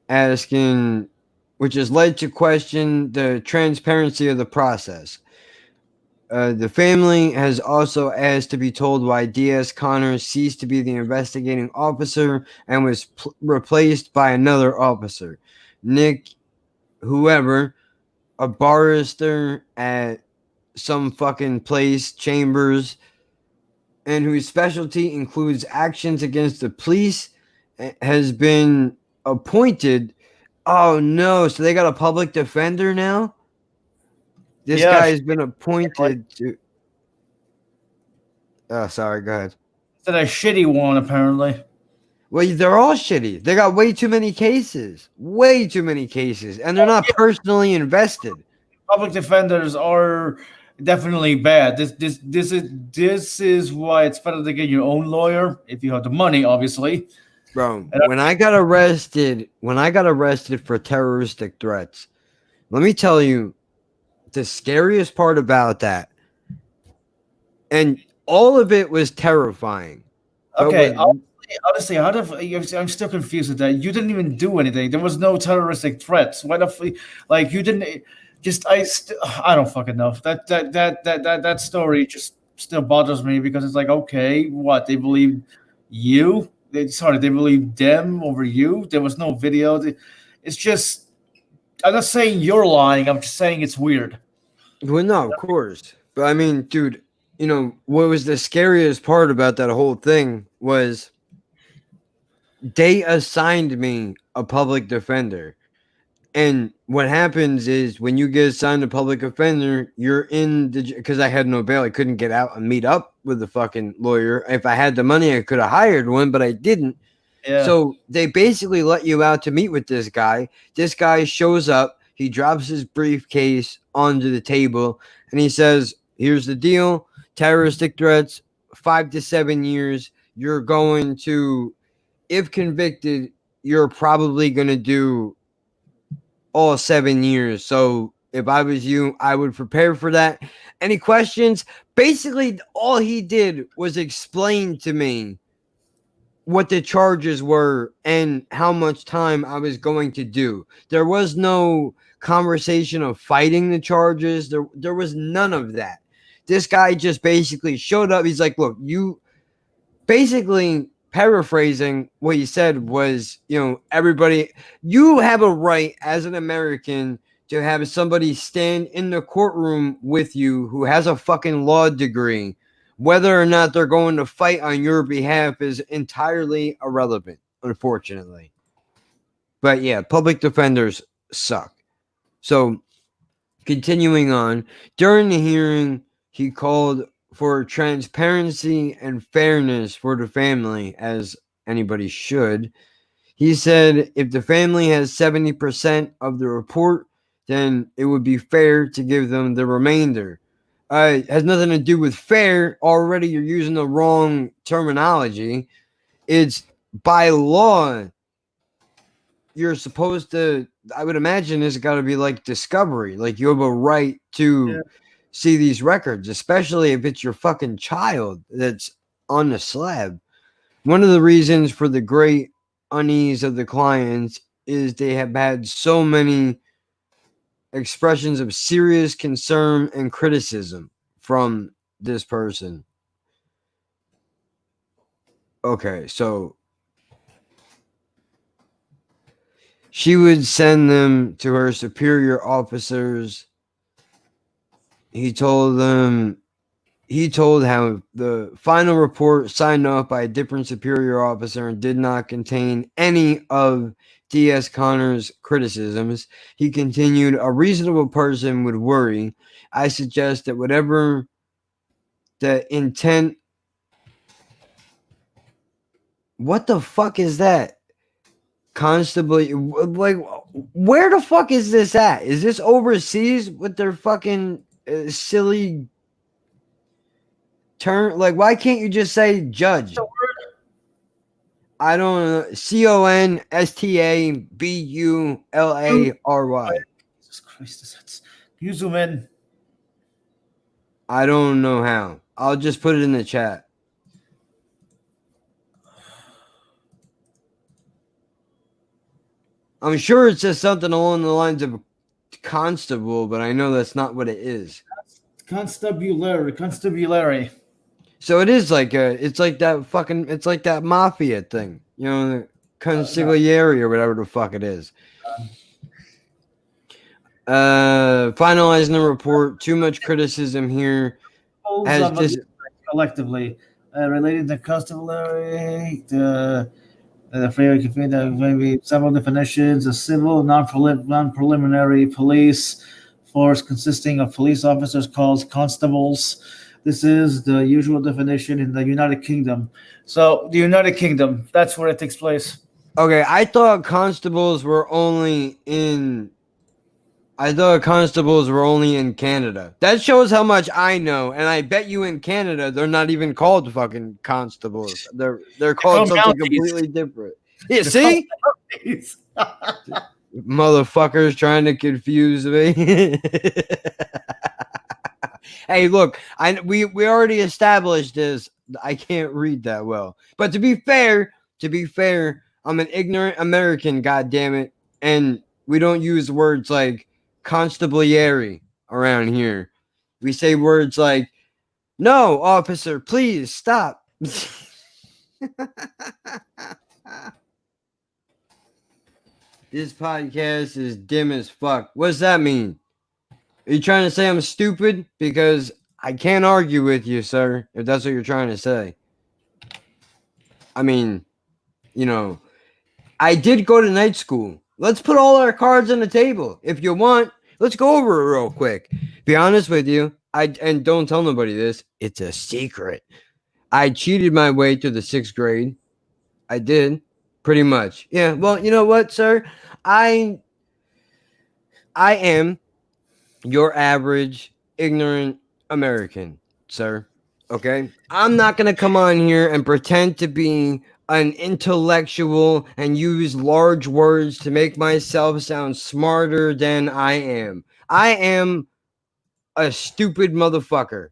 question the transparency of the process. The family has also asked to be told why D.S. Connors ceased to be the investigating officer and was replaced by another officer, Nick, whoever, a barrister at some fucking place, Chambers, and whose specialty includes actions against the police, has been appointed. Oh no, so they got a public defender now? This guy has been appointed to. Oh, sorry, go ahead. It's a shitty one, apparently. Well, they're all shitty. They got way too many cases. Way too many cases. And they're not personally invested. Public defenders are definitely bad. This is why it's better to get your own lawyer if you have the money, obviously. Bro, when I got arrested for terroristic threats, let me tell you the scariest part about that, and all of it was terrifying. But Okay, with honestly, I'm still confused with that. You didn't even do anything. There was no terroristic threats. Why the like you didn't just I don't fucking know. That story just still bothers me because it's like, okay, what they believe you? They believe them over you. There was no video. It's just I'm not saying you're lying. I'm just saying it's weird. well, no, of course. But I mean, dude, what was the scariest part about that whole thing was they assigned me a public defender. And what happens is when you get assigned a public offender, you're in the because I had no bail, I couldn't get out and meet up with the fucking lawyer. If I had the money, I could have hired one, but I didn't. Yeah. So they basically let you out to meet with this guy. This guy shows up, he drops his briefcase onto the table, and he says, "Here's the deal: terroristic threats, 5 to 7 years. You're going to, if convicted, you're probably going to do all 7 years. So if I was you, I would prepare for that." Any questions? Basically, all he did was explain to me what the charges were and how much time I was going to do. There was no conversation of fighting the charges. There was none of that. This guy just basically showed up. He's like, "Look, you," basically paraphrasing what he said was, everybody, you have a right as an American to have somebody stand in the courtroom with you who has a fucking law degree. Whether or not they're going to fight on your behalf is entirely irrelevant, unfortunately. But yeah, public defenders suck. So, continuing on, during the hearing, he called for transparency and fairness for the family, as anybody should. He said if the family has 70% of the report, then it would be fair to give them the remainder. It has nothing to do with fair. Already you're using the wrong terminology. It's by law. You're supposed to, I would imagine it's got to be like discovery. Like you have a right to see these records, especially if it's your fucking child that's on the slab. One of the reasons for the great unease of the clients is they have had so many expressions of serious concern and criticism from this person. Okay, so she would send them to her superior officers. He told how the final report signed off by a different superior officer and did not contain any of D.S. Connor's criticisms. He continued, "A reasonable person would worry. I suggest that whatever the intent..." What the fuck is that? Constable, like, where the fuck is this at? Is this overseas with their fucking silly term? Like, why can't you just say judge? I don't know. CONSTABULARY. Jesus Christ, can you zoom in? I don't know how. I'll just put it in the chat. I'm sure it says something along the lines of constable, but I know that's not what it is. Constabulary. So it is like it's like that mafia thing, the consigliere or whatever the fuck it is. Finalizing the report. Too much criticism here. Collectively related to constabulary, the framework maybe several definitions: a civil, non-preliminary police force consisting of police officers called constables. This is the usual definition in the United Kingdom. So the United Kingdom, that's where it takes place. Okay, I thought constables were only in Canada. That shows how much I know, and I bet you in Canada they're not even called fucking constables. They're called something completely different. Yeah, see? Motherfuckers trying to confuse me. Hey, look, we already established this. I can't read that well. But to be fair, I'm an ignorant American, god damn it. And we don't use words like constabliere around here. We say words like, no, officer, please stop. This podcast is dim as fuck. What does that mean? Are you trying to say I'm stupid? Because I can't argue with you, sir, if that's what you're trying to say. I mean, you know, I did go to night school. Let's put all our cards on the table. If you want, let's go over it real quick. Be honest with you, and don't tell nobody this. It's a secret. I cheated my way to the 6th grade. I did, pretty much. Yeah. Well, you know what, sir? I am your average ignorant American, sir. Okay? I'm not going to come on here and pretend to be an intellectual and use large words to make myself sound smarter than I am. I am a stupid motherfucker.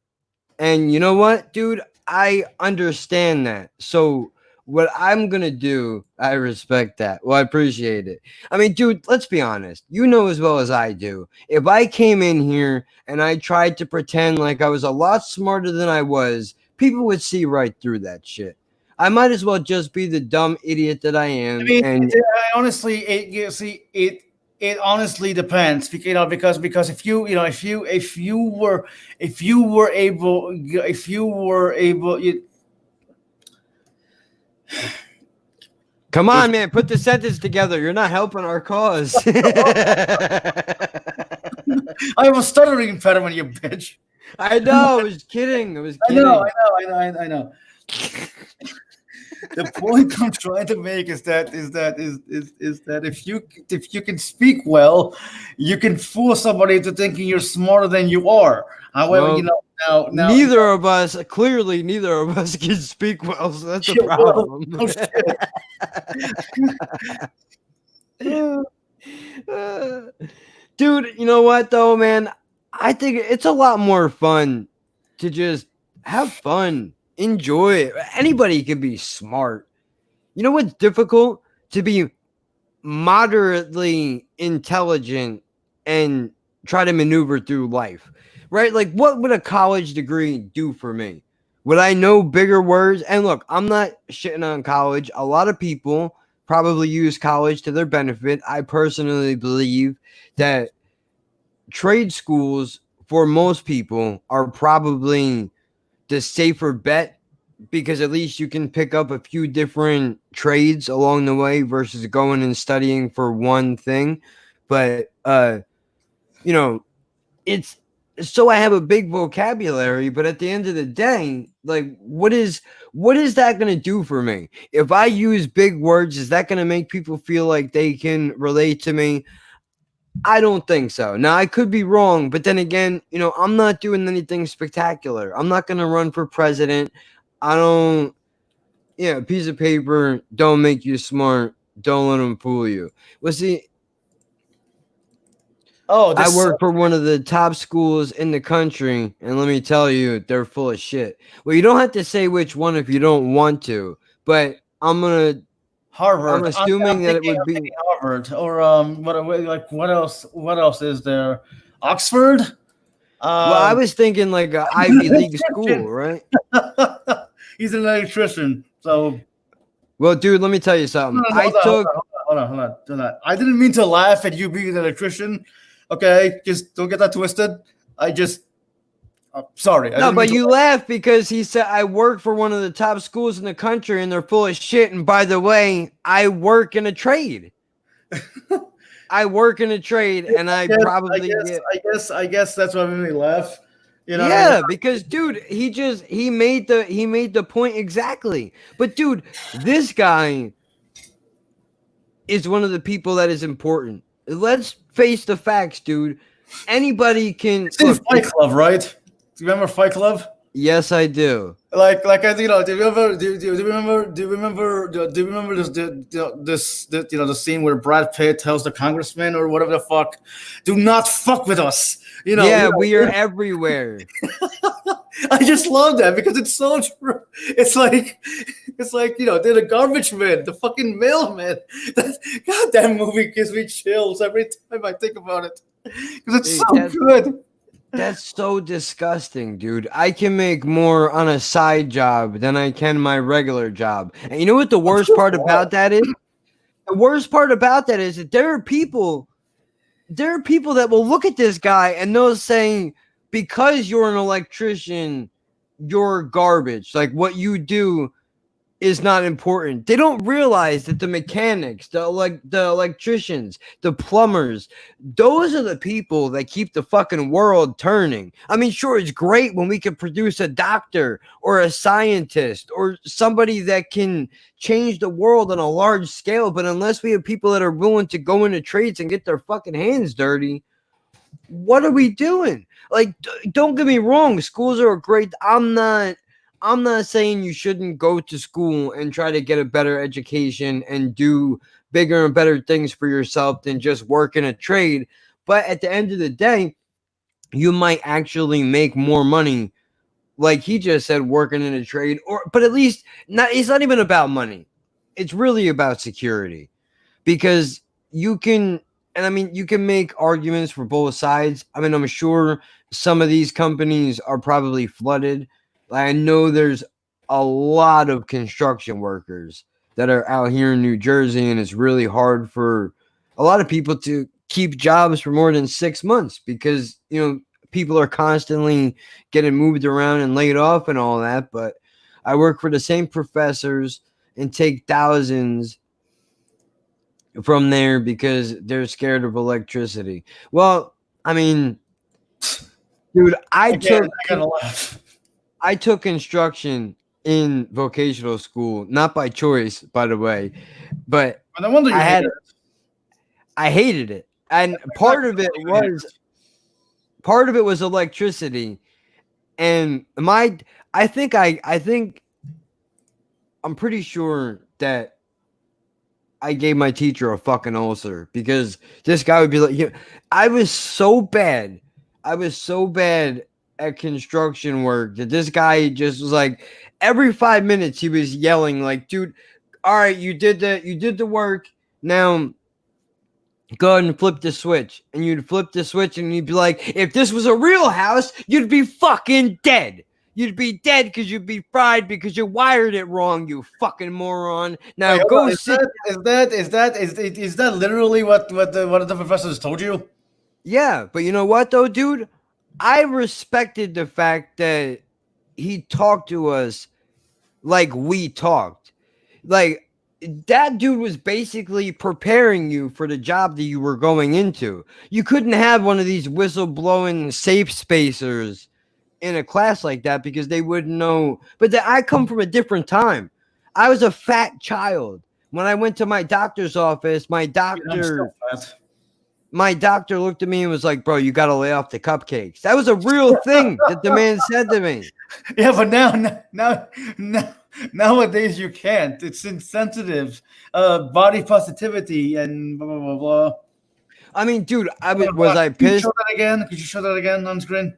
And you know what, dude? I understand that. So what I'm going to do, I respect that. Well, I appreciate it. I mean, dude, let's be honest. You know as well as I do. If I came in here and I tried to pretend like I was a lot smarter than I was, people would see right through that shit. I might as well just be the dumb idiot that I am. I mean, and honestly, it honestly depends, because if you were able come on, man, put the sentence together. You're not helping our cause. I was stuttering impediment, you bitch. I know. I was kidding. I know. The point I'm trying to make is that if you can speak well, you can fool somebody into thinking you're smarter than you are. However, well, now neither of us can speak well, so that's a problem. Dude, you know what though, man? I think it's a lot more fun to just have fun, enjoy it. Anybody can be smart. You know what's difficult? To be moderately intelligent and try to maneuver through life, right? Like, what would a college degree do for me? Would I know bigger words? And look, I'm not shitting on college. A lot of people probably use college to their benefit. I personally believe that trade schools for most people are probably the safer bet, because at least you can pick up a few different trades along the way versus going and studying for one thing. But it's so I have a big vocabulary, but at the end of the day, like, what is that going to do for me? If I use big words, is that going to make people feel like they can relate to me? I don't think so. Now, I could be wrong, but then again, I'm not doing anything spectacular. I'm not going to run for president. A piece of paper don't make you smart. Don't let them fool you. Well, see, I work for one of the top schools in the country, and let me tell you, they're full of shit. Well, you don't have to say which one if you don't want to, but Harvard. I'm assuming that it would be Harvard, or what else? What else is there? Oxford. Well, I was thinking like an Ivy League school, right? He's an electrician, so. Well, dude, let me tell you something. Hold on. I didn't mean to laugh at you being an electrician. Okay, just don't get that twisted. Sorry. No, but you laugh because he said I work for one of the top schools in the country and they're full of shit. And by the way, I work in a trade. I work in a trade, and I guess that's what made me laugh. Because dude, he made the point exactly. But dude, this guy is one of the people that is important. Let's face the facts, dude. Anybody can. Fight Club, right? Do you remember Fight Club? Yes, I do. Do you ever do you remember the scene where Brad Pitt tells the congressman or whatever the fuck, do not fuck with us. Yeah, we are everywhere. I just love that because it's so true. It's like they're the garbage man, the fucking mailman. That movie gives me chills every time I think about it because it's Dude, so good. that's so disgusting, dude. I can make more on a side job than I can my regular job. And you know what the worst part about that is? The worst part about that is that there are people that will look at this guy and they'll say, because you're an electrician, you're garbage. Like what you do is not important. They don't realize that the mechanics, the electricians, the plumbers, those are the people that keep the fucking world turning. I mean, sure, it's great when we can produce a doctor or a scientist or somebody that can change the world on a large scale, but unless we have people that are willing to go into trades and get their fucking hands dirty, what are we doing? Like, don't get me wrong, schools are great. I'm not saying you shouldn't go to school and try to get a better education and do bigger and better things for yourself than just work in a trade. But at the end of the day, you might actually make more money, like he just said, working in a trade, but at least not. It's not even about money. It's really about security, because you can, and I mean, you can make arguments for both sides. I mean, I'm sure some of these companies are probably flooded. Like, I know there's a lot of construction workers that are out here in New Jersey, and it's really hard for a lot of people to keep jobs for more than 6 months because, people are constantly getting moved around and laid off and all that. But I work for the same professors and take thousands from there because they're scared of electricity. Well, I mean, dude, I gotta laugh. I took construction in vocational school, not by choice, by the way, but But no wonder you I hate had it. I hated it. And part of it was electricity. And I think I'm pretty sure that I gave my teacher a fucking ulcer because this guy would be like, I was so bad. I was so bad at construction work that this guy just was like, every 5 minutes he was yelling like, dude, all right, you did the work. Now go ahead and flip the switch. And you'd flip the switch and you'd be like, if this was a real house, you'd be fucking dead. You'd be dead because you'd be fried because you wired it wrong, you fucking moron. Now Wait, hold go on. sit. Is that literally what the professors told you? Yeah, but you know what though, dude? I respected the fact that he talked to us like we talked. Like, that dude was basically preparing you for the job that you were going into. You couldn't have one of these whistleblowing safe spacers in a class like that because they wouldn't know. But I come from a different time. I was a fat child. When I went to my doctor's office, my Yeah, I'm doctor still fat. my doctor looked at me and was like, bro, you got to lay off the cupcakes. That was a real thing that the man said to me. Yeah, but now nowadays you can't. It's insensitive. Body positivity and blah blah blah blah. I mean, dude, Hold was on, I Could you pissed? show that again? Could you show that again on screen?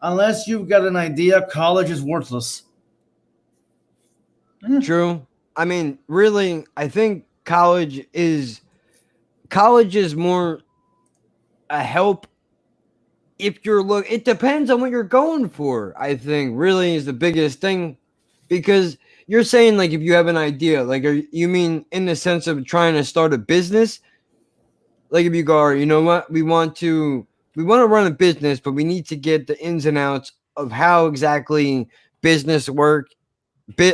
Unless you've got an idea, college is worthless. True. I mean, really, I think college is more a help if it depends on what you're going for. I think really is the biggest thing, because you're saying, like, if you have an idea, like, you mean in the sense of trying to start a business? Like, if you go, all right, you know what, we want to run a business, but we need to get the ins and outs of how exactly business work.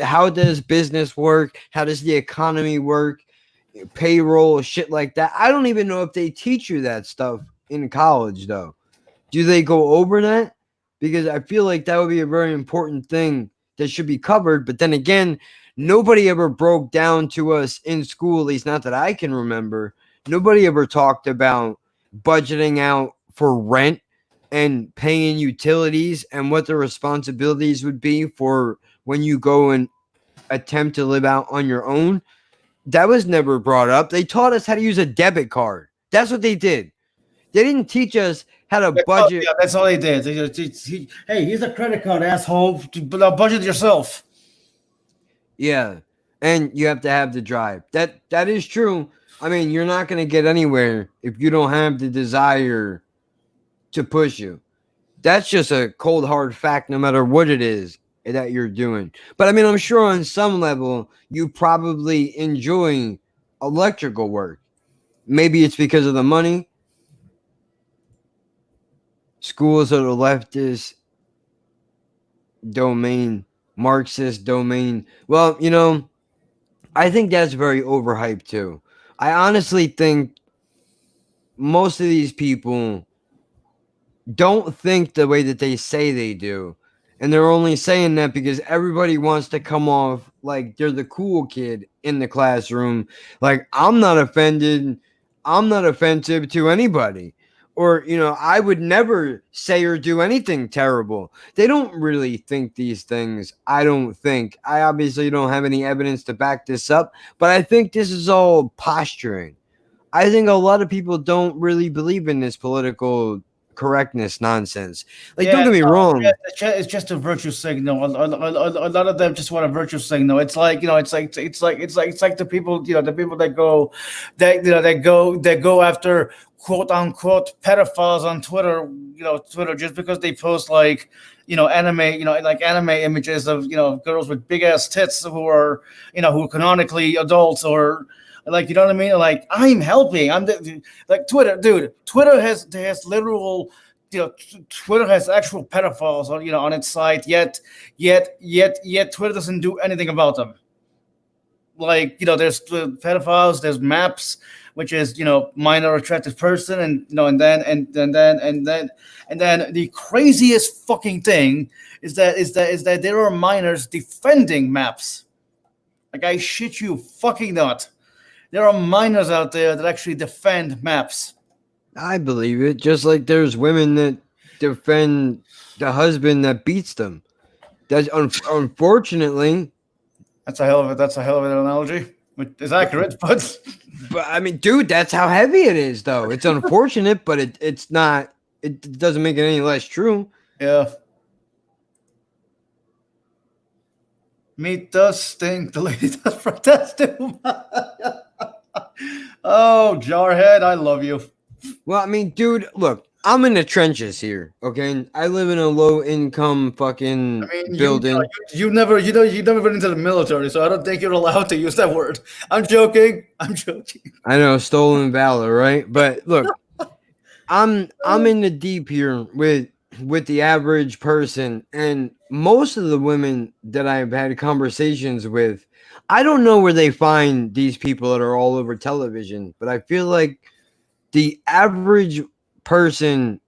How does business work? How does the economy work? Payroll, shit like that. I don't even know if they teach you that stuff in college, though. Do they go over that? Because I feel like that would be a very important thing that should be covered. But then again, nobody ever broke down to us in school, at least not that I can remember. Nobody ever talked about budgeting out for rent, and paying utilities and what the responsibilities would be for when you go and attempt to live out on your own, that was never brought up. They taught us how to use a debit card. That's what they did. They didn't teach us how to budget. Yeah, that's all they did. Hey, here's a credit card, asshole. Budget yourself. Yeah. And you have to have the drive. That is true. I mean, you're not going to get anywhere if you don't have the desire to push you. That's just a cold hard fact no matter what it is that you're doing. But I mean, I'm sure on some level you probably enjoy electrical work. Maybe it's because of the money. Schools are the leftist domain, Marxist domain. Well, I think that's very overhyped too. I honestly think most of these people don't think the way that they say they do. And they're only saying that because everybody wants to come off like they're the cool kid in the classroom. Like, I'm not offended. I'm not offensive to anybody. Or, I would never say or do anything terrible. They don't really think these things. I don't think. I obviously don't have any evidence to back this up, but I think this is all posturing. I think a lot of people don't really believe in this political correctness nonsense. Like, Yeah, don't get me wrong. it's just a virtue signal. A lot of them just want a virtue signal. It's like it's like the people the people that go that go after quote unquote pedophiles on Twitter. Twitter just because they post like anime like anime images of girls with big ass tits who are who are canonically adults or. Like what I mean? Like I'm helping. Like Twitter, dude. Twitter has literal, Twitter has actual pedophiles on its site. Yet Twitter doesn't do anything about them. Like there's pedophiles. There's maps, which is minor attractive person, and and then the craziest fucking thing is that there are minors defending maps. Like I shit you fucking not. There are minors out there that actually defend maps. I believe it. Just like there's women that defend the husband that beats them. That's unfortunately. That's a hell of an analogy. It's accurate, but But I mean, dude, that's how heavy it is, though. It's unfortunate, but it's not. It doesn't make it any less true. yeah. Meat does stink. The lady does protest too. Oh, Jarhead, I love you. Well, I mean, dude, look, I'm in the trenches here. Okay, I live in a low income fucking I mean, building. you never been into the military, so I don't think you're allowed to use that word. I'm joking. I'm joking. I know, stolen valor, right? But look, I'm in the deep here with the average person, and most of the women that I've had conversations with, I don't know where they find these people that are all over television, but I feel like the average person,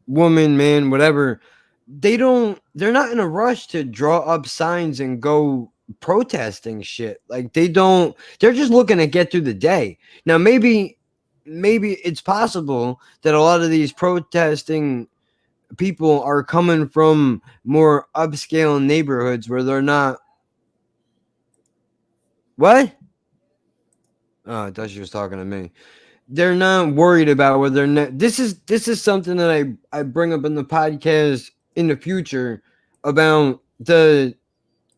woman, man, whatever, they're not in a rush to draw up signs and go protesting shit. Like they're just looking to get through the day. Now maybe it's possible that a lot of these protesting people are coming from more upscale neighborhoods where they're not. What? Oh, I thought she was talking to me. They're not worried about whether this is something that I bring up in the podcast in the future about the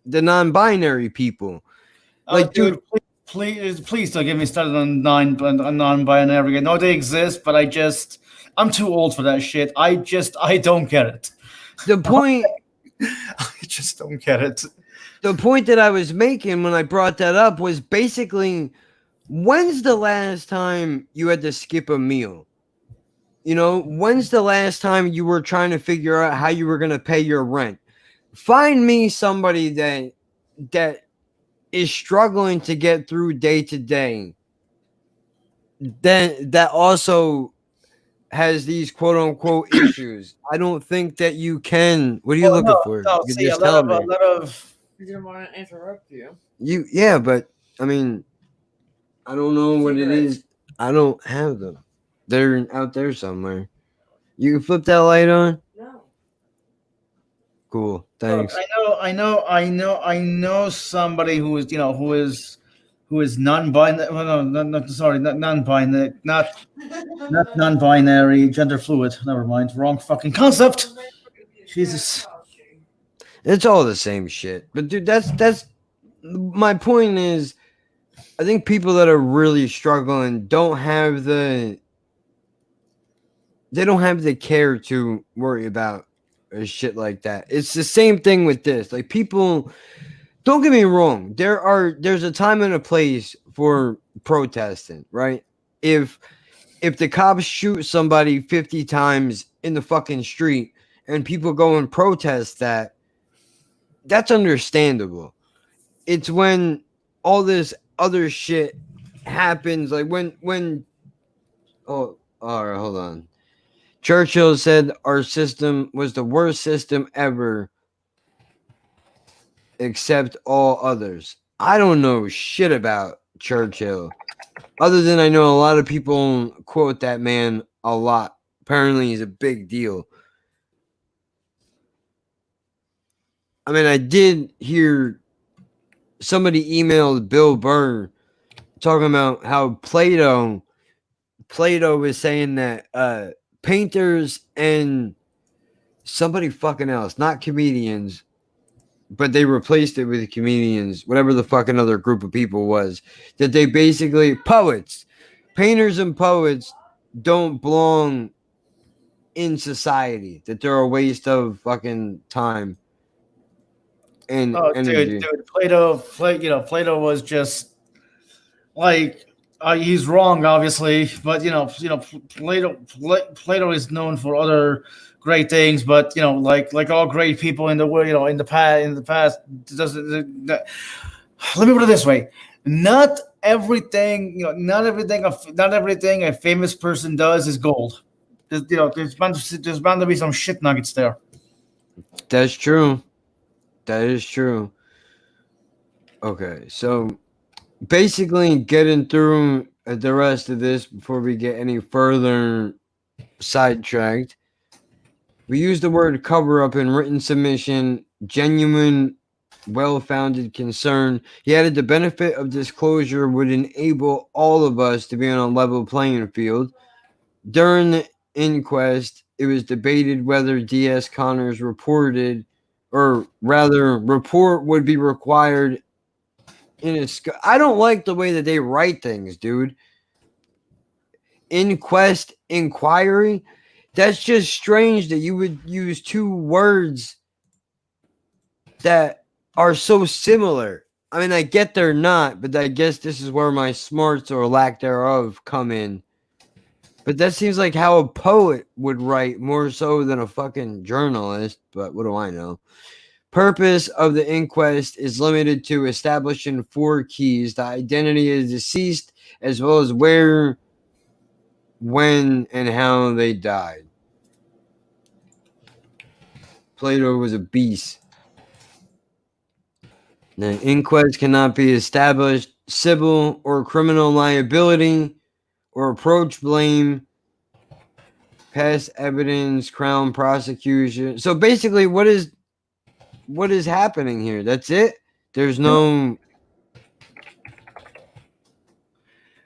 non-binary people. Like, dude, please don't get me started on non-binary again. No, they exist, but I'm too old for that shit. I don't get it. the point I just don't get it. the point that I was making when I brought that up was basically, when's the last time you had to skip a meal? When's the last time you were trying to figure out how you were going to pay your rent? Find me somebody that is struggling to get through day to day, that also has these quote unquote issues. I don't think that you can. What are you looking for? No, You see, just tell me. a lot of. I didn't want to interrupt you. Yeah, but I mean, I don't know what it is. I don't have them. They're out there somewhere. You can flip that light on. No. Cool. Look, Thanks. I know somebody who is, who is non-binary. Well, no, not sorry, not non-binary, not non-binary, gender fluid. Never mind, wrong fucking concept. Jesus. It's all the same shit. But dude, that's my point is I think people that are really struggling don't have the care to worry about shit like that. It's the same thing with this. Like people, don't get me wrong. There's a time and a place for protesting, right? If the cops shoot somebody 50 times in the fucking street and people go and protest that, that's understandable. It's when all this other shit happens, like when oh, all right, hold on. Churchill said our system was the worst system ever, except all others. I don't know shit about Churchill, other than I know a lot of people quote that man a lot. Apparently, he's a big deal. I mean, I did hear somebody emailed Bill Burr talking about how Plato was saying that painters and somebody fucking else, not comedians, but they replaced it with comedians, whatever the fucking other group of people was, that they basically, painters and poets don't belong in society, that they're a waste of fucking time and energy. Dude, Plato was just like he's wrong, obviously, but Plato is known for other great things, but like all great people in the world, in the past, doesn't. Let me put it this way: not everything, not everything a famous person does is gold. There's bound to be some shit nuggets there. That's true. That is true. Okay, so basically getting through the rest of this before we get any further sidetracked, we use the word cover up in written submission, genuine, well-founded concern. He added the benefit of disclosure would enable all of us to be on a level playing field. During the inquest, it was debated whether D.S. Connors report would be required in a. I don't like the way that they write things, dude. Inquest, inquiry. That's just strange that you would use two words that are so similar. I mean, I get they're not, but I guess this is where my smarts or lack thereof come in. But that seems like how a poet would write more so than a fucking journalist, but what do I know? Purpose of the inquest is limited to establishing 4 keys: the identity of the deceased, as well as where, when, and how they died. Plato was a beast. The inquest cannot be established civil or criminal liability or approach blame, past evidence, crown prosecution. So basically, what is happening here? That's it. There's no.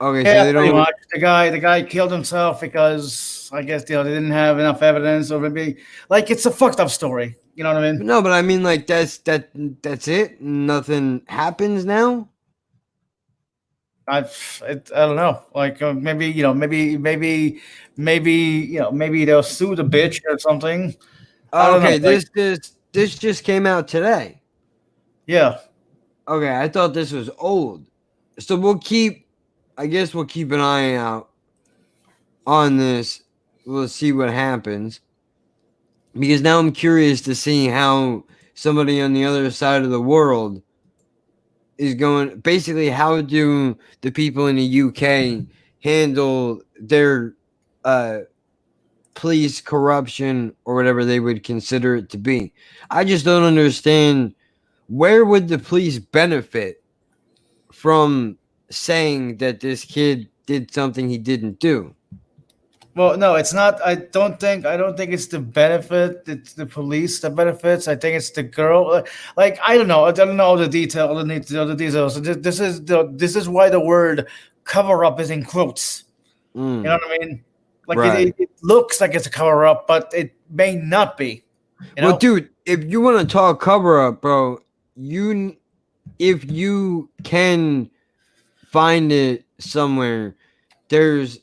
Okay, Yeah, so they pretty don't. much. The guy killed himself because I guess they didn't have enough evidence, or maybe like it's a fucked up story. You know what I mean? No, but I mean, like that's it. Nothing happens now. I don't know. Like maybe they'll sue the bitch or something. I don't Okay, know. this just came out today. Yeah. Okay, I thought this was old. So I guess we'll keep an eye out on this. We'll see what happens. Because now I'm curious to see how somebody on the other side of the world is going. Basically, how do the people in the UK handle their police corruption or whatever they would consider it to be? I just don't understand. Where would the police benefit from saying that this kid did something he didn't do? Well, no, it's not. I don't think it's the benefit. It's the police that benefits. I think it's the girl. Like I don't know. I don't know all the detail, all the details. So this is why the word cover up is in quotes. You know Mm, what I mean? Like right. it looks like it's a cover up, but it may not be. You Well, know? dude, if you want to talk cover up, bro, you if you can find it somewhere, there's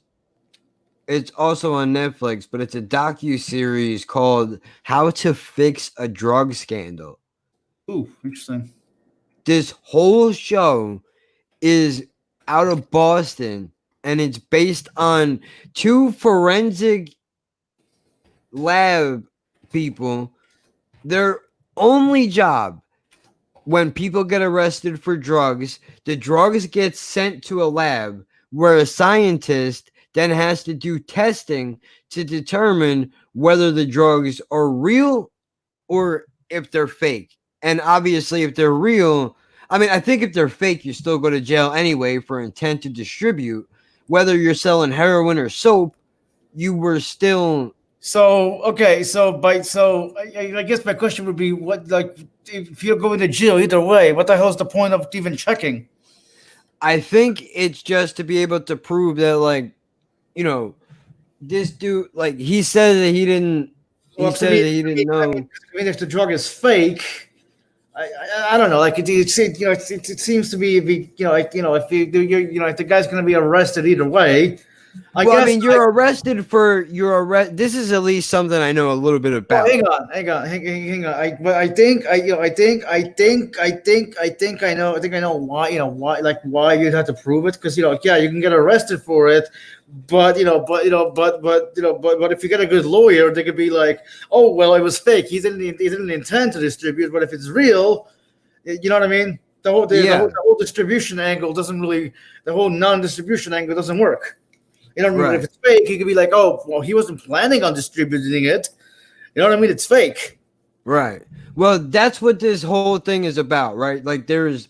it's also on Netflix, but it's a docu series called "How to Fix a Drug Scandal." Ooh, interesting. This whole show is out of Boston, and it's based on two forensic lab people. Their only job when people get arrested for drugs, the drugs get sent to a lab where a scientist then has to do testing to determine whether the drugs are real or if they're fake. And obviously, if they're real, I mean, I think if they're fake, you still go to jail anyway for intent to distribute. Whether you're selling heroin or soap, you were still. So okay, I guess my question would be, what like if you're going to jail either way, what the hell's the point of even checking? I think it's just to be able to prove that, like, you know, this dude, like, he said that he didn't. He Well, said that he didn't know. if the drug is fake, I don't know. Like it seems to be if if the guy's going to be arrested either way, I Well, I guess. mean, you're arrested for your arrest. This is at least something I know a little bit Well, about. hang on. I think I know why. Why you'd have to prove it because yeah, you can get arrested for it, but if you get a good lawyer, they could be like, oh well, it was fake. He didn't intend to distribute, but if it's real, you know what I mean. Yeah, The whole distribution angle doesn't really. The whole non-distribution angle doesn't work. You know what I mean? But if right, it's fake, he could be like, oh well, he wasn't planning on distributing it. You know what I mean? It's fake. right. Well, that's what this whole thing is about, right? Like, there's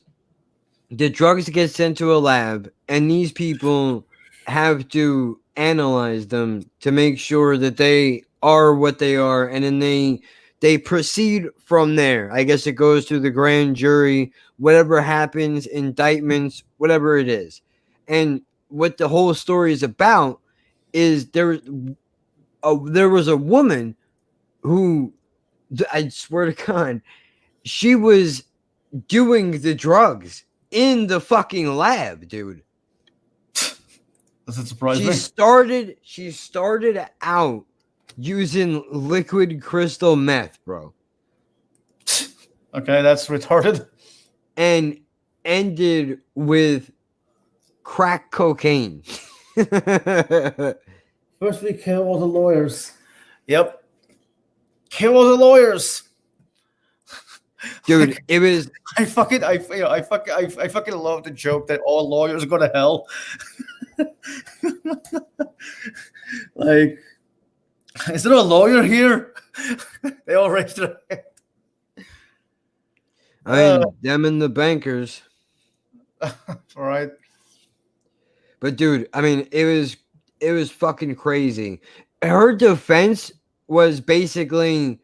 the drugs get sent to a lab, and these people have to analyze them to make sure that they are what they are, and then they proceed from there. I guess it goes to the grand jury, whatever happens, indictments, whatever it is. And what the whole story is about is there was a woman who, I swear to God, she was doing the drugs in the fucking lab, dude. Does it surprise She me? started out using liquid crystal meth, bro, Okay, that's retarded. and ended with crack cocaine. First, we kill all the lawyers. Yep, kill all the lawyers. Dude, it was I fucking love the joke that all lawyers go to hell. Like, is there a lawyer here? They all raise their hand. I mean, them and the bankers. All right. But dude, I mean, it was fucking crazy. Her defense was basically,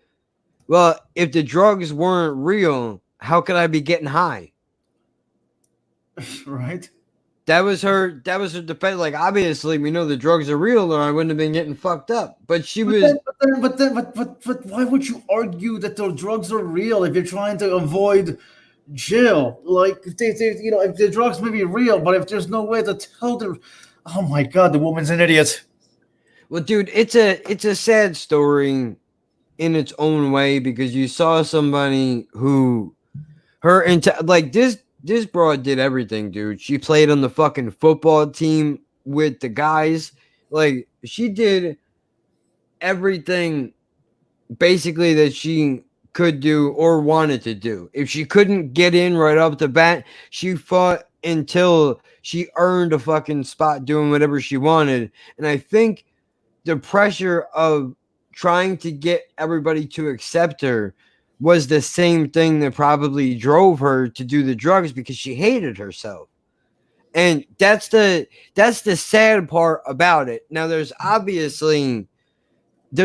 well, if the drugs weren't real, how could I be getting high? Right. That was her defense. Like, obviously we know the drugs are real or I wouldn't have been getting fucked up. But she was But why would you argue that the drugs are real if you're trying to avoid jail? Like, if if the drugs may be real, but if there's no way to tell the, oh my god, the woman's an idiot. well, dude, it's a sad story in its own way because you saw somebody who like this broad did everything, dude. She played on the fucking football team with the guys. Like, she did everything basically that she could do or wanted to do. If she couldn't get in right off the bat, she fought until she earned a fucking spot doing whatever she wanted. And I think the pressure of trying to get everybody to accept her was the same thing that probably drove her to do the drugs because she hated herself. And that's the sad part about it. Now there's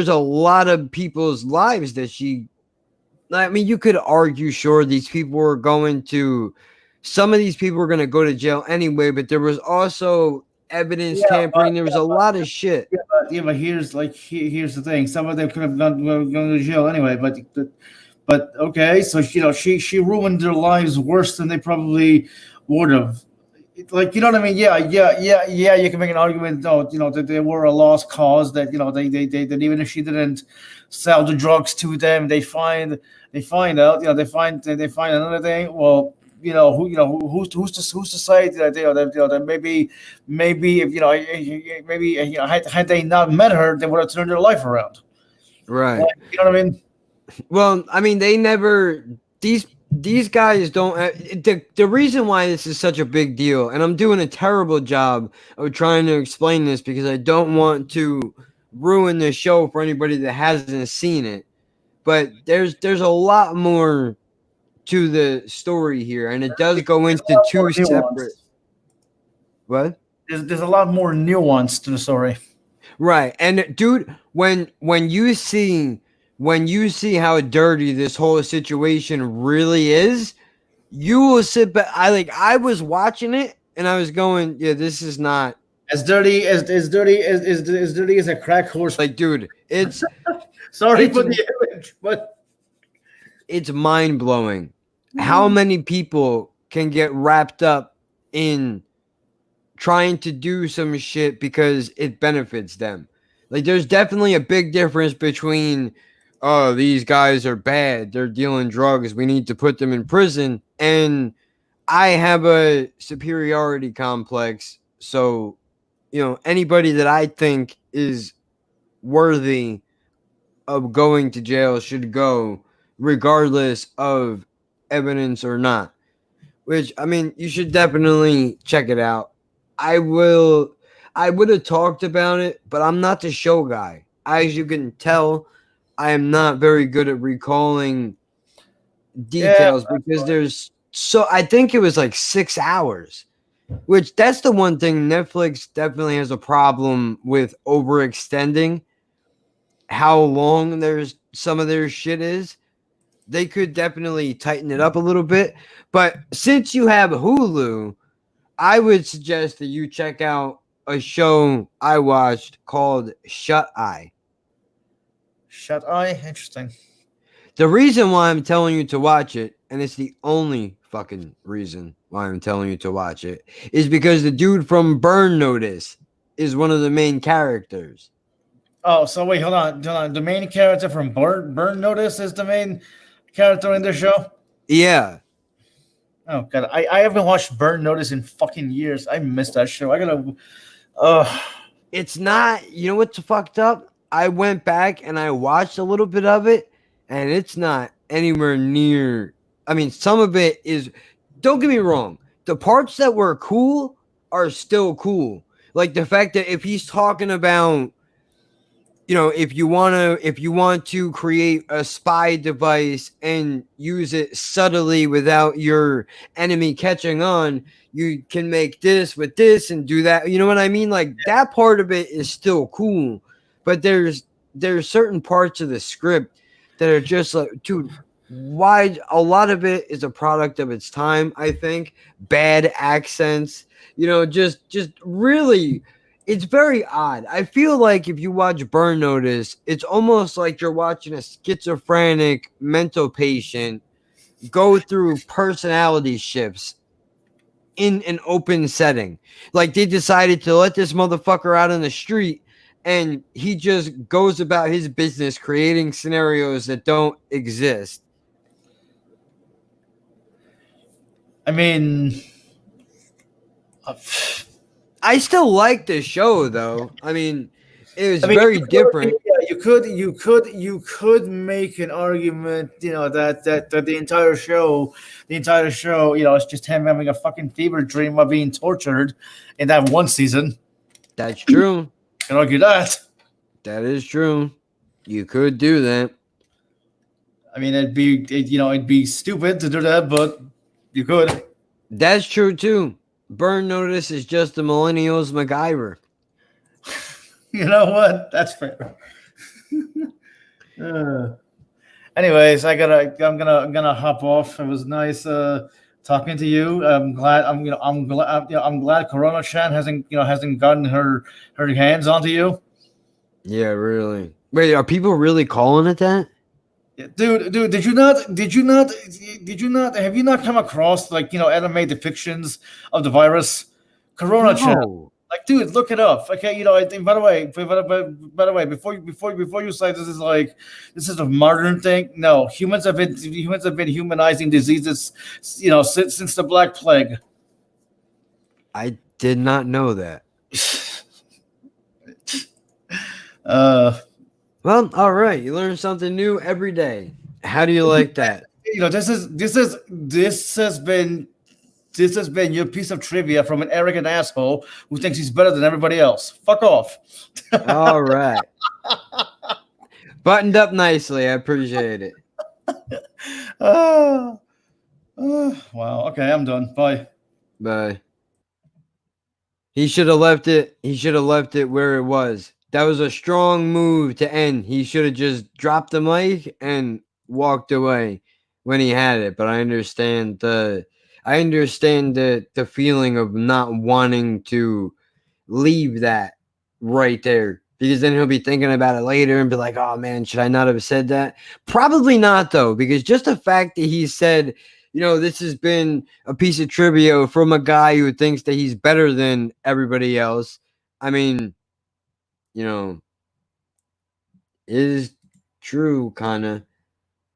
a lot of people's lives that she, I mean, you could argue, sure, these people were going to, some of these people were going to go to jail anyway, but there was also evidence tampering. There was a lot of shit. But here's here's the thing. Some of them could have gone to jail anyway. But okay, so she ruined their lives worse than they probably would have. Like, you know what I mean? Yeah. You can make an argument, that they were a lost cause. That that even if she didn't sell the drugs to them, they find out. They find another thing. Well, who's to say that that maybe if maybe had they not met her, they would have turned their life around. Right. Like, you know what I mean? Well, I mean, they never, these guys don't, the reason why this is such a big deal, and I'm doing a terrible job of trying to explain this because I don't want to ruin the show for anybody that hasn't seen it, but there's a lot more to the story here, and it does go into two separate. What? There's a lot more nuance to the story. Right. And dude, when you see how dirty this whole situation really is, you will sit back. I was watching it and I was going, yeah, this is not as dirty as a crack horse. Like, dude, it's sorry for the image, but it's mind blowing how many people can get wrapped up in trying to do some shit because it benefits them. Like, there's definitely a big difference between, oh, these guys are bad, they're dealing drugs, we need to put them in prison, and I have a superiority complex, so anybody that I think is worthy of going to jail should go, regardless of evidence or not. Which, I mean, you should definitely check it out. I would have talked about it, but I'm not the show guy. As you can tell, I am not very good at recalling details because I think it was like 6 hours, which that's the one thing Netflix definitely has a problem with, overextending how long some of their shit is. They could definitely tighten it up a little bit, but since you have Hulu, I would suggest that you check out a show I watched called Shut Eye. Shut Eye? Interesting. The reason why I'm telling you to watch it, and it's the only fucking reason why I'm telling you to watch it, is because the dude from Burn Notice is one of the main characters. Oh, so wait, hold on. The main character from Burn Notice is the main character in the show? Yeah. Oh god, I haven't watched Burn Notice in fucking years. I missed that show. I gotta. It's not. You know what's fucked up? I went back and I watched a little bit of it, and it's not anywhere near. I mean, some of it is. Don't get me wrong. The parts that were cool are still cool. Like the fact that if he's talking about, if you want to create a spy device and use it subtly without your enemy catching on, you can make this with this and do that. You know what I mean? Like, that part of it is still cool, but there's certain parts of the script that are just like, dude, why? A lot of it is a product of its time, I think. Bad accents, just really. It's very odd. I feel like if you watch Burn Notice, it's almost like you're watching a schizophrenic mental patient go through personality shifts in an open setting. Like, they decided to let this motherfucker out on the street and he just goes about his business creating scenarios that don't exist. I mean, I still like this show, though. I mean, it was very different. Yeah, you could make an argument, that the entire show, it's just him having a fucking fever dream of being tortured in that one season. That's true. You can argue that. That is true. You could do that. I mean, it'd be stupid to do that, but you could. That's true too. Burn Notice is just the millennials MacGyver. You know what? That's fair. Uh, anyways, I'm gonna hop off. It was nice talking to you. I'm glad Corona Chan hasn't gotten her hands onto you. Yeah, really. Wait, are people really calling it that? Yeah, dude, did you not have you not come across anime depictions of the virus? Corona Chan. No. Like, dude, look it up. Okay, I think. By the way, before you say this is a modern thing. No, humans have been humanizing diseases, since the Black Plague. I did not know that. Uh, Well, all right. You learn something new every day. How do you like that? this has been your piece of trivia from an arrogant asshole who thinks he's better than everybody else. Fuck off. All right. Buttoned up nicely. I appreciate it. Wow. Okay, I'm done. Bye. Bye. He should have left it. He should have left it where it was. That was a strong move to end. He should have just dropped the mic and walked away when he had it. But I understand the feeling of not wanting to leave that right there, because then he'll be thinking about it later and be like, oh man, should I not have said that? Probably not, though, because just the fact that he said, this has been a piece of trivia from a guy who thinks that he's better than everybody else. I mean, is true, kind of.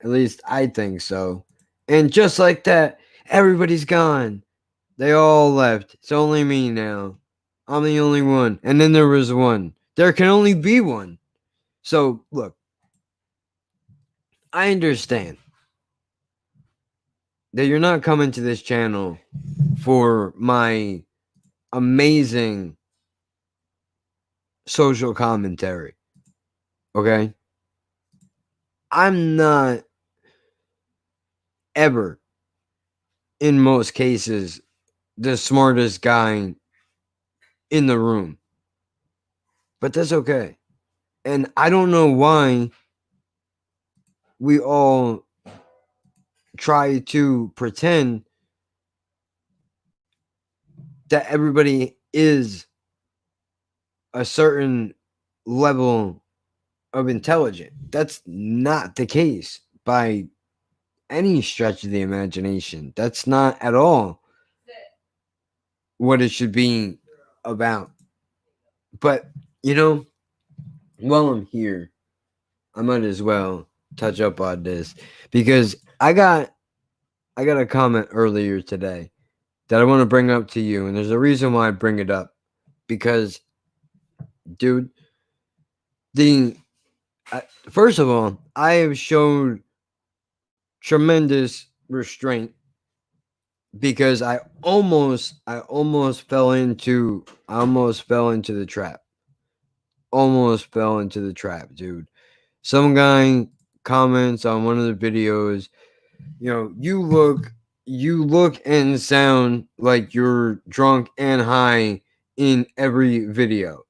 At least I think so. And just like that, everybody's gone. They all left. It's only me now. I'm the only one. And then there was one. There can only be one. So, look, I understand that you're not coming to this channel for my amazing social commentary. Okay? I'm not ever, in most cases, the smartest guy in the room. But that's okay. And I don't know why we all try to pretend that everybody is a certain level of intelligence. That's not the case by any stretch of the imagination. That's not at all what it should be about. But, while I'm here, I might as well touch up on this, because I got a comment earlier today that I want to bring up to you, and there's a reason why I bring it up, because, dude, first of all, I have shown tremendous restraint, because I almost fell into the trap. Almost fell into the trap, dude. Some guy comments on one of the videos, you look and sound like you're drunk and high in every video.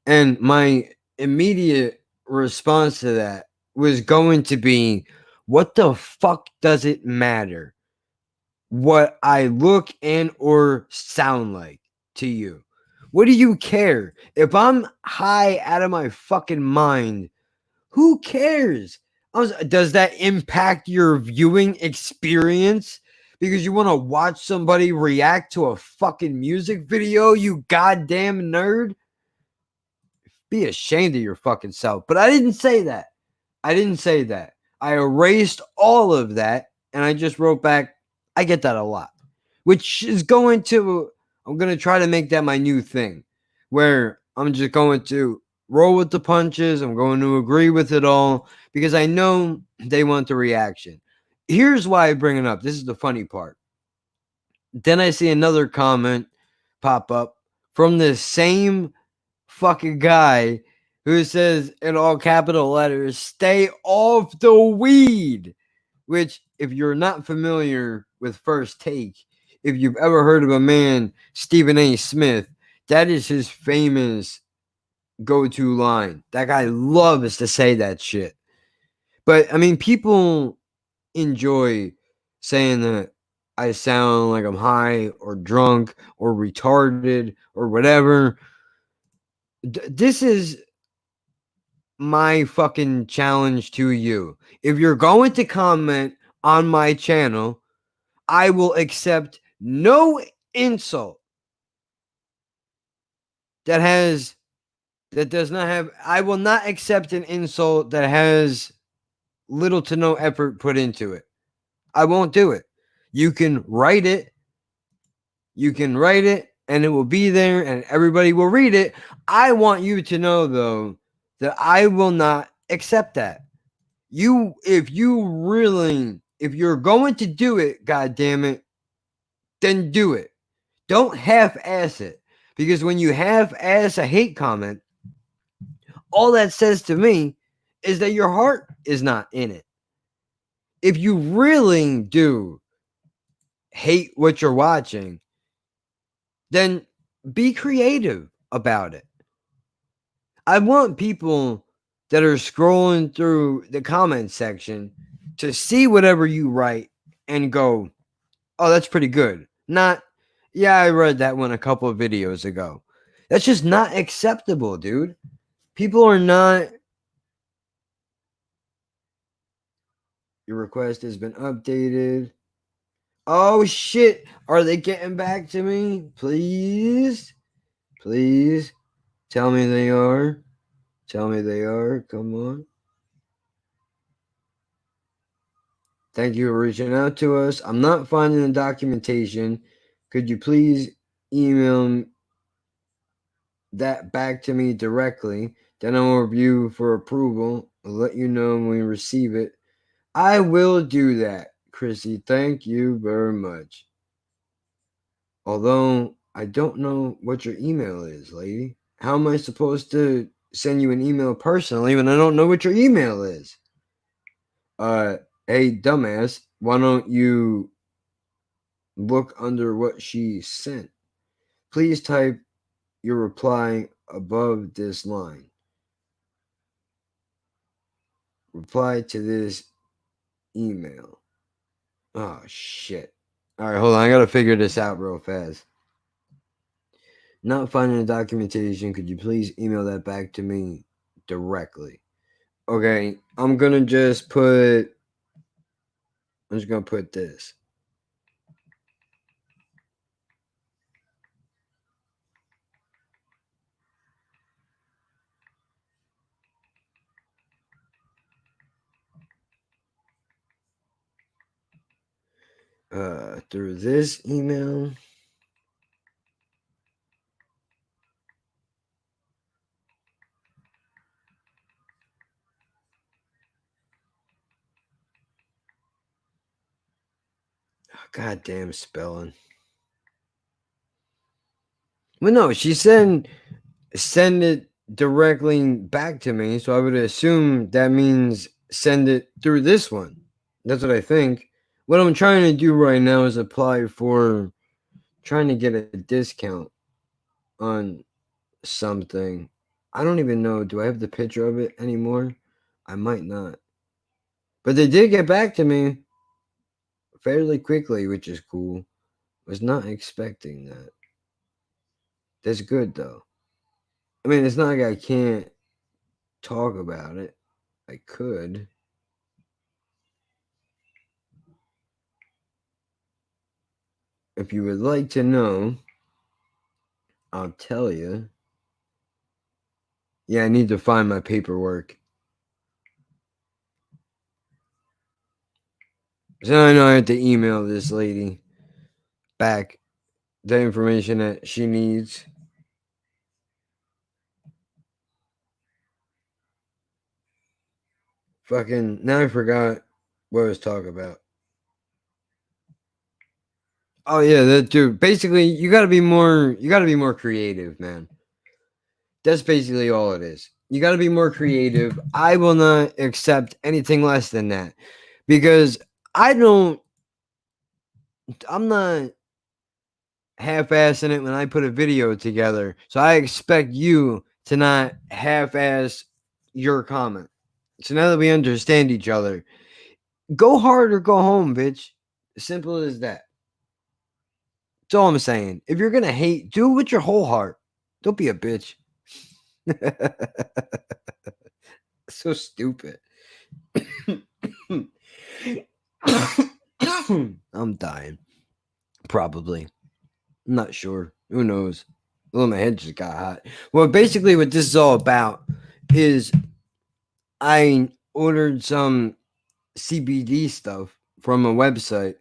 And my immediate response to that was going to be, what the fuck does it matter what I look and or sound like to you? What do you care? If I'm high out of my fucking mind, who cares? Does that impact your viewing experience? Because you want to watch somebody react to a fucking music video, you goddamn nerd? Be ashamed of your fucking self. But I didn't say that. I erased all of that, and I just wrote back, I get that a lot. Which is I'm going to try to make that my new thing, where I'm just going to roll with the punches. I'm going to agree with it all, because I know they want the reaction. Here's why I bring it up. This is the funny part. Then I see another comment pop up from the same fucking guy who says in all capital letters, stay off the weed. Which, if you're not familiar with First Take, if you've ever heard of a man, Stephen A. Smith, that is his famous go-to line. That guy loves to say that shit. But I mean, people enjoy saying that I sound like I'm high or drunk or retarded or whatever. This is my fucking challenge to you. If you're going to comment on my channel, I will accept no insult that does not have, I will not accept an insult that has little to no effort put into it. I won't do it. You can write it. And it will be there and everybody will read it. I want you to know though that I will not accept that. If you're going to do it, god damn it, then do it. Don't half-ass it. Because when you half-ass a hate comment, all that says to me is that your heart is not in it. If you really do hate what you're watching, then be creative about it. I want people that are scrolling through the comment section to see whatever you write and go, oh, that's pretty good. Not, yeah, I read that one a couple of videos ago. That's just not acceptable, dude. People are not. Your request has been updated. Oh, shit. Are they getting back to me? Please? Please? Tell me they are. Tell me they are. Come on. Thank you for reaching out to us. I'm not finding the documentation. Could you please email that back to me directly? Then I will review for approval. I'll let you know when we receive it. I will do that, Chrissy. Thank you very much. Although I don't know what your email is, lady. How am I supposed to send you an email personally when I don't know what your email is? Hey, dumbass, why don't you look under what she sent? Please type your reply above this line. Reply to this email. Oh, shit. All right, hold on. I got to figure this out real fast. Not finding the documentation. Could you please email that back to me directly? Okay, I'm just going to put this. Through this email. Goddamn spelling. Well, no, she said send it directly back to me, so I would assume that means send it through this one. That's what I think. What I'm trying to do right now is apply for trying to get a discount on something. I don't even know. Do I have the picture of it anymore? I might not. But they did get back to me fairly quickly, which is cool. Was not expecting that. That's good though. I mean, it's not like I can't talk about it. I could. If you would like to know, I'll tell you. Yeah, I need to find my paperwork. So I know I have to email this lady back the information that she needs. Fucking, now I forgot what I was talking about. Oh yeah, that dude. Basically, you gotta be more creative, man. That's basically all it is. You gotta be more creative. I will not accept anything less than that. Because I'm not half-assing it when I put a video together. So I expect you to not half-ass your comment. So now that we understand each other, go hard or go home, bitch. Simple as that. That's all I'm saying. If you're gonna hate, do it with your whole heart. Don't be a bitch. So stupid. I'm dying. Probably. I'm not sure. Who knows? Oh, my head just got hot. Well, basically, what this is all about is I ordered some CBD stuff from a website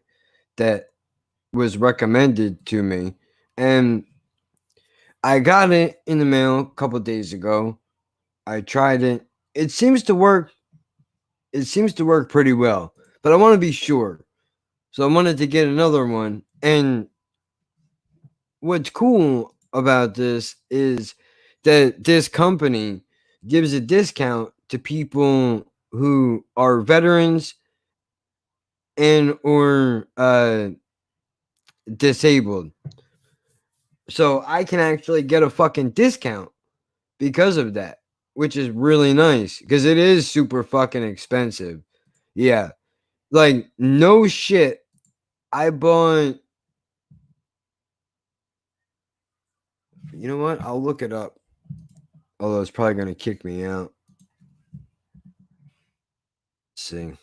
that was recommended to me, and I got it in the mail a couple days ago. I tried it. It seems to work. It seems to work pretty well, but I want to be sure. So I wanted to get another one. And what's cool about this is that this company gives a discount to people who are veterans and or disabled. So I can actually get a fucking discount because of that, which is really nice because it is super fucking expensive. Yeah. Like, no shit. I bought. You know what? I'll look it up. Although it's probably going to kick me out. Let's see. I'm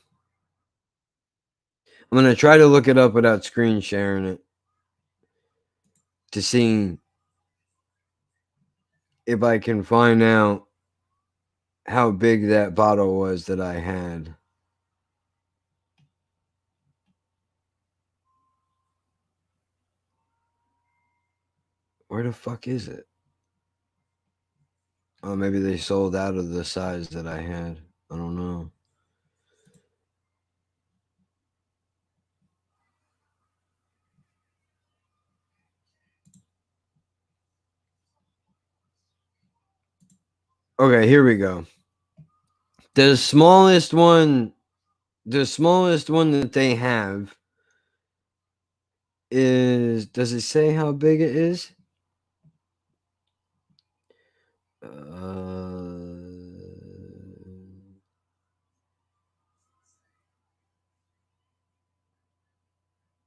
going to try to look it up without screen sharing it to see if I can find out how big that bottle was that I had. Where the fuck is it? Oh, maybe they sold out of the size that I had. I don't know. Okay, here we go. The smallest one that they have is, does it say how big it is?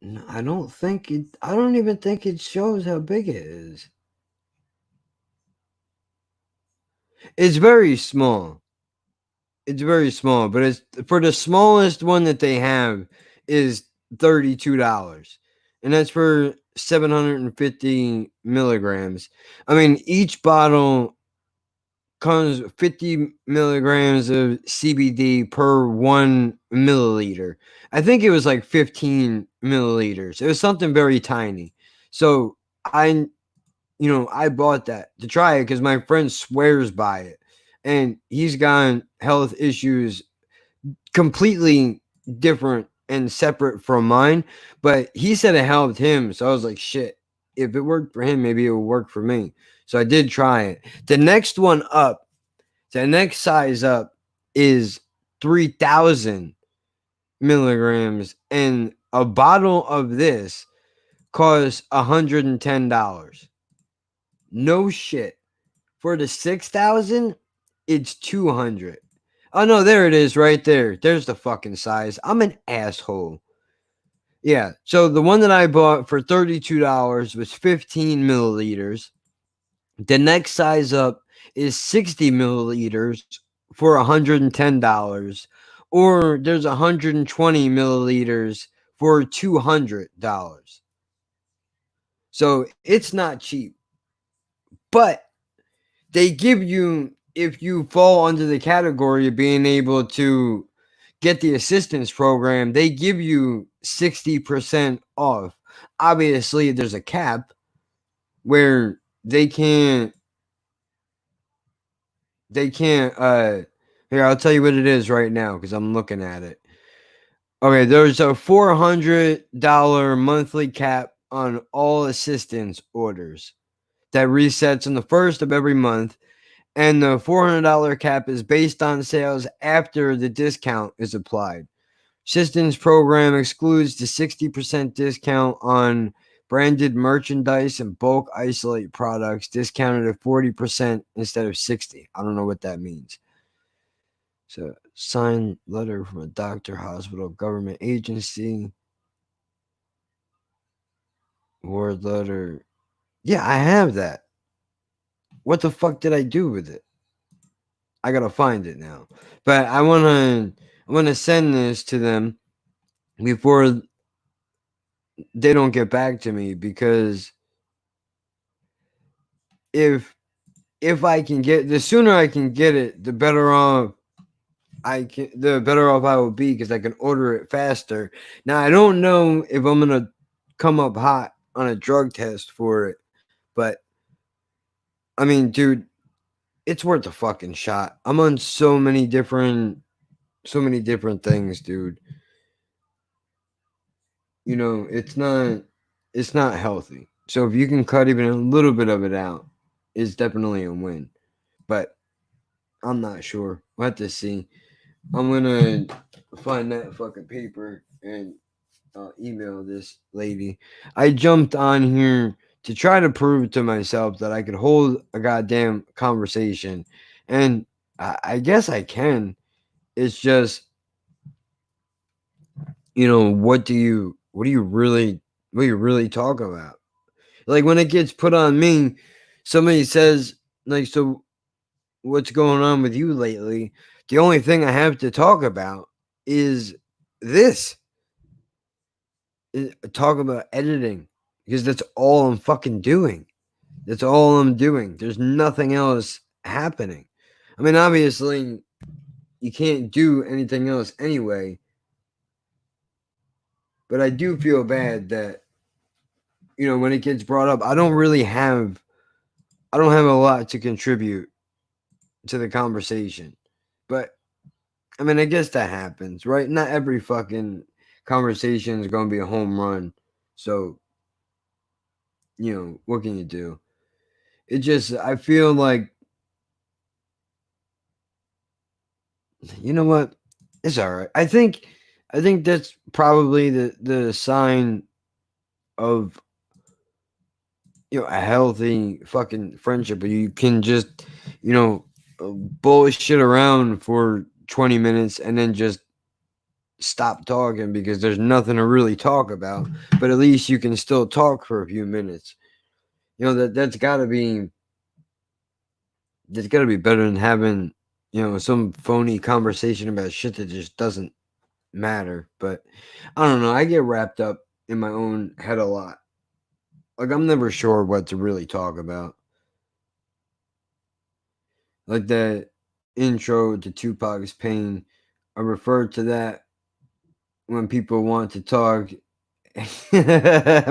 No, I don't even think it shows how big it is. It's very small. It's very small, but it's for the smallest one that they have is $32. And that's for 750 milligrams. I mean, each bottle comes 50 milligrams of CBD per 1 milliliter. I think it was like 15 milliliters. It was something very tiny. So I bought that to try it because my friend swears by it. And he's got health issues completely different and separate from mine. But he said it helped him. So I was like, shit, if it worked for him, maybe it will work for me. So I did try it. The next size up is 3,000 milligrams. And a bottle of this costs $110. No shit. For the 6,000, it's 200. Oh no, there it is right there. There's the fucking size. I'm an asshole. Yeah, so the one that I bought for $32 was 15 milliliters. The next size up is 60 milliliters for $110. Or there's 120 milliliters for $200. So it's not cheap. But they give you, if you fall under the category of being able to get the assistance program, they give you 60% off. Obviously, there's a cap where they can't here, I'll tell you what it is right now because I'm looking at it. Okay, there's a $400 monthly cap on all assistance orders that resets on the first of every month. And the $400 cap is based on sales after the discount is applied. Assistance program excludes the 60% discount on branded merchandise and bulk isolate products discounted at 40% instead of 60. I don't know what that means. So, signed letter from a doctor, hospital, government agency. Word letter. Yeah, I have that. What the fuck did I do with it? I gotta find it now. But I wanna send this to them before they don't get back to me, because if I can get, the sooner I can get it, the better off I will be, because I can order it faster. Now I don't know if I'm gonna come up hot on a drug test for it, but I mean, dude, it's worth a fucking shot. I'm on so many different things, dude. You know, it's not healthy. So if you can cut even a little bit of it out, it's definitely a win. But I'm not sure. We'll have to see. I'm gonna find that fucking paper and email this lady. I jumped on here to try to prove to myself that I could hold a goddamn conversation, and I guess I can. It's just, what do you really talk about? Like, when it gets put on me, somebody says, like, so what's going on with you lately? The only thing I have to talk about is this. Talk about editing, because that's all I'm fucking doing. That's all I'm doing. There's nothing else happening. I mean, obviously, you can't do anything else anyway. But I do feel bad that, when it gets brought up, I don't have a lot to contribute to the conversation. But I mean, I guess that happens, right? Not every fucking conversation is going to be a home run. So, what can you do? It just, I feel like, you know what? It's all right. I think that's probably the sign of, a healthy fucking friendship, where you can just, bullshit around for 20 minutes and then just stop talking, because there's nothing to really talk about, but at least you can still talk for a few minutes. That's got to be better than having, some phony conversation about shit that just doesn't matter. But I don't know, I get wrapped up in my own head a lot. Like, I'm never sure what to really talk about. Like that intro to Tupac's Pain, I refer to that when people want to talk.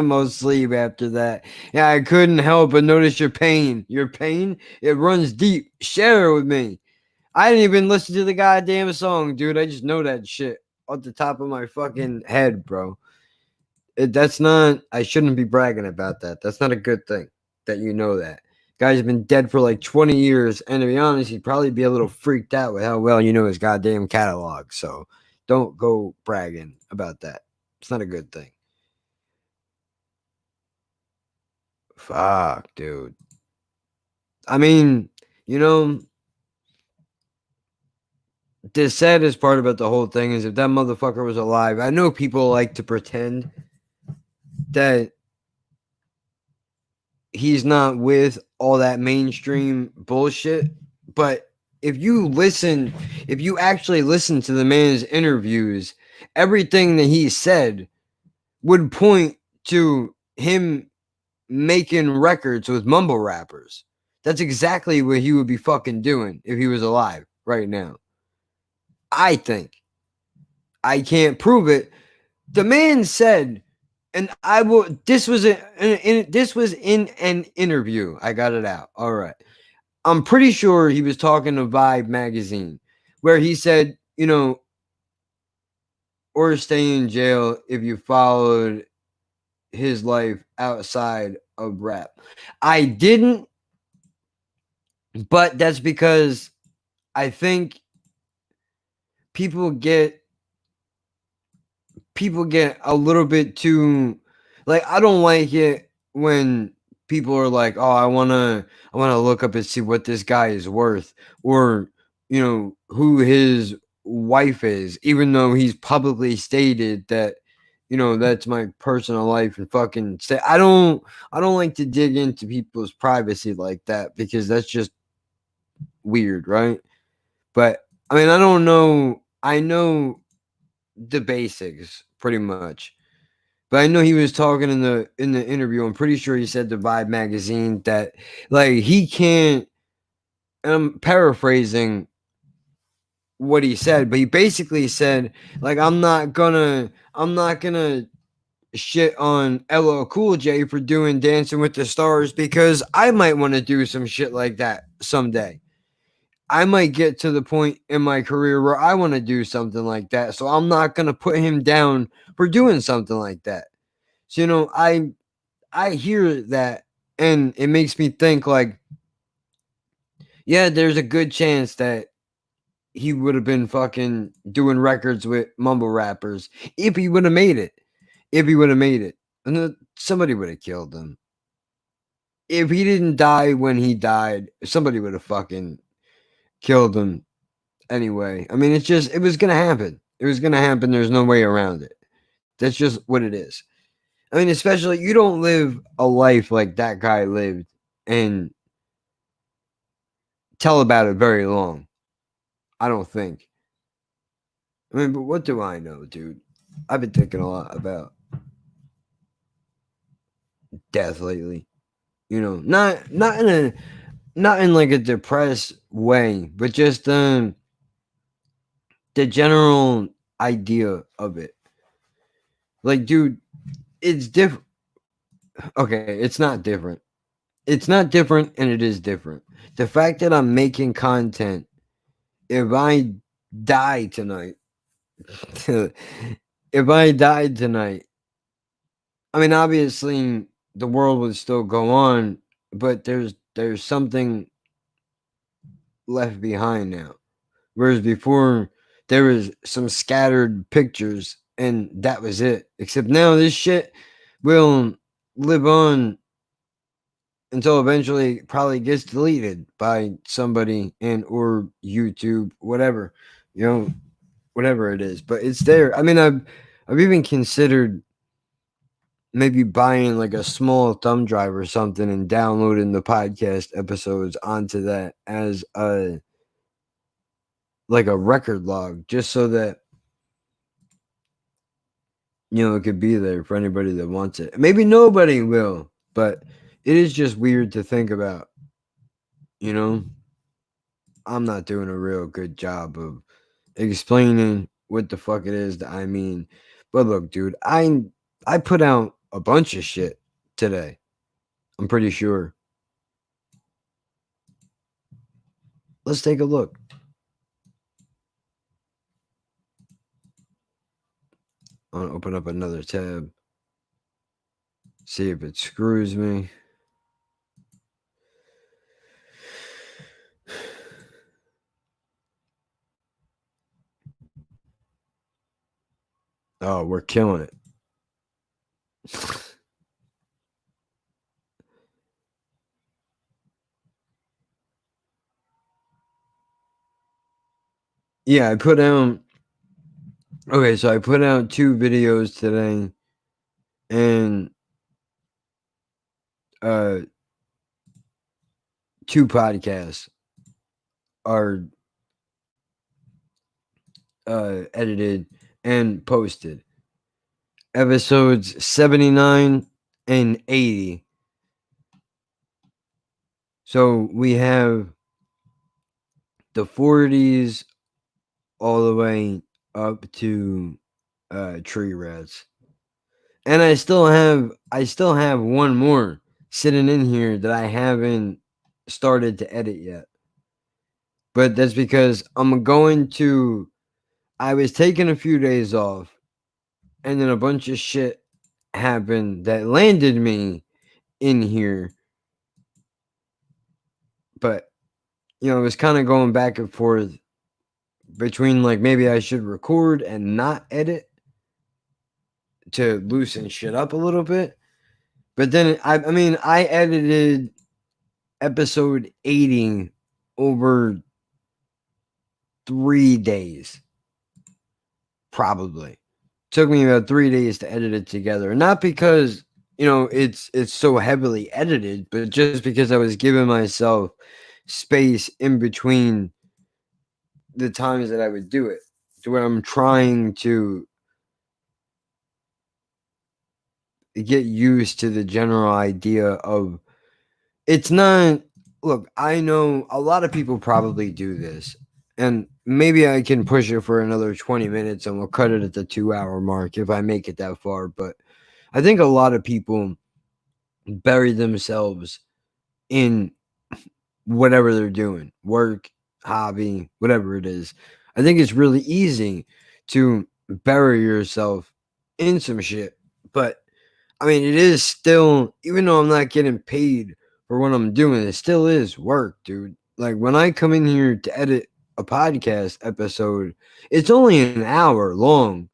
Most sleep after that. Yeah, I couldn't help but notice your pain. Your pain, it runs deep. Share it with me. I didn't even listen to the goddamn song, dude. I just know that shit off the top of my fucking head, bro. That's not, I shouldn't be bragging about that. That's not a good thing that you know that. Guy's been dead for like 20 years, and to be honest, he'd probably be a little freaked out with how well you know his goddamn catalog. So don't go bragging about that. It's not a good thing. Fuck, dude. I mean, the saddest part about the whole thing is, if that motherfucker was alive, I know people like to pretend that he's not with all that mainstream bullshit, but if you actually listen to the man's interviews, everything that he said would point to him making records with mumble rappers. That's exactly what he would be fucking doing if he was alive right now. I think. I can't prove it. The man said, and I will. This was in an interview. I got it out. All right. I'm pretty sure he was talking to Vibe magazine, where he said, or stay in jail if you followed his life outside of rap. I didn't, but that's because I think people get a little bit too Like, I don't like it when people are like, "Oh, I wanna look up and see what this guy is worth," or, who his wife is, even though he's publicly stated that, that's my personal life and fucking say I don't like to dig into people's privacy like that because that's just weird, right? But I mean, I don't know. I know the basics pretty much. But I know he was talking in the interview. I'm pretty sure he said to Vibe magazine that like he can't. And I'm paraphrasing what he said, but he basically said like I'm not gonna shit on LL Cool J for doing Dancing with the Stars because I might want to do some shit like that someday. I might get to the point in my career where I want to do something like that. So I'm not gonna put him down for doing something like that. So I hear that and it makes me think like, yeah, there's a good chance that he would have been fucking doing records with mumble rappers if he would have made it. If he would have made it. And then somebody would have killed him. If he didn't die when he died, somebody would have fucking killed him anyway. I mean, it was gonna happen. It was gonna happen. There's no way around it. That's just what it is. I mean, especially you don't live a life like that guy lived and tell about it very long. I don't think. I mean, but what do I know, dude? I've been thinking a lot about death lately. Not in like a depressed way, but just the general idea of it. Like, dude, it's different. Okay, it's not different. It's not different, and it is different. The fact that I'm making content, if I die tonight, if I died tonight, I mean, obviously the world would still go on, but there's something left behind now. Whereas before there was some scattered pictures and that was it. Except now this shit will live on until eventually it probably gets deleted by somebody and or YouTube, whatever, you know, whatever it is. But it's there. I mean, I've even considered maybe buying like a small thumb drive or something and downloading the podcast episodes onto that as a like a record log just so that it could be there for anybody that wants it. Maybe nobody will, but it is just weird to think about, you know. I'm not doing a real good job of explaining what the fuck it is that I mean. But look, dude, I put out a bunch of shit today. I'm pretty sure. Let's take a look. I'm gonna open up another tab. See if it screws me. Oh, we're killing it. Yeah, I put out. Okay, so I put out 2 videos today, and 2 podcasts are edited and posted. Episodes 79 and 80. So we have the 40s all the way up to Tree Rats. And I still have one more sitting in here that I haven't started to edit yet. But that's because I was taking a few days off and then a bunch of shit happened that landed me in here. But it was kind of going back and forth between like maybe I should record and not edit to loosen shit up a little bit. But then I mean I edited episode 80 over 3 days, probably. Took me about 3 days to edit it together. Not because it's so heavily edited, but just because I was giving myself space in between the times that I would do it, to where I'm trying to get used to the general idea of it's not. Look, I know a lot of people probably do this, and maybe I can push it for another 20 minutes and we'll cut it at the 2 hour mark if I make it that far. But I think a lot of people bury themselves in whatever they're doing, work, hobby, whatever it is. I think it's really easy to bury yourself in some shit. But I mean, it is still, even though I'm not getting paid for what I'm doing, it still is work, dude. Like when I come in here to edit a podcast episode, it's only an hour long,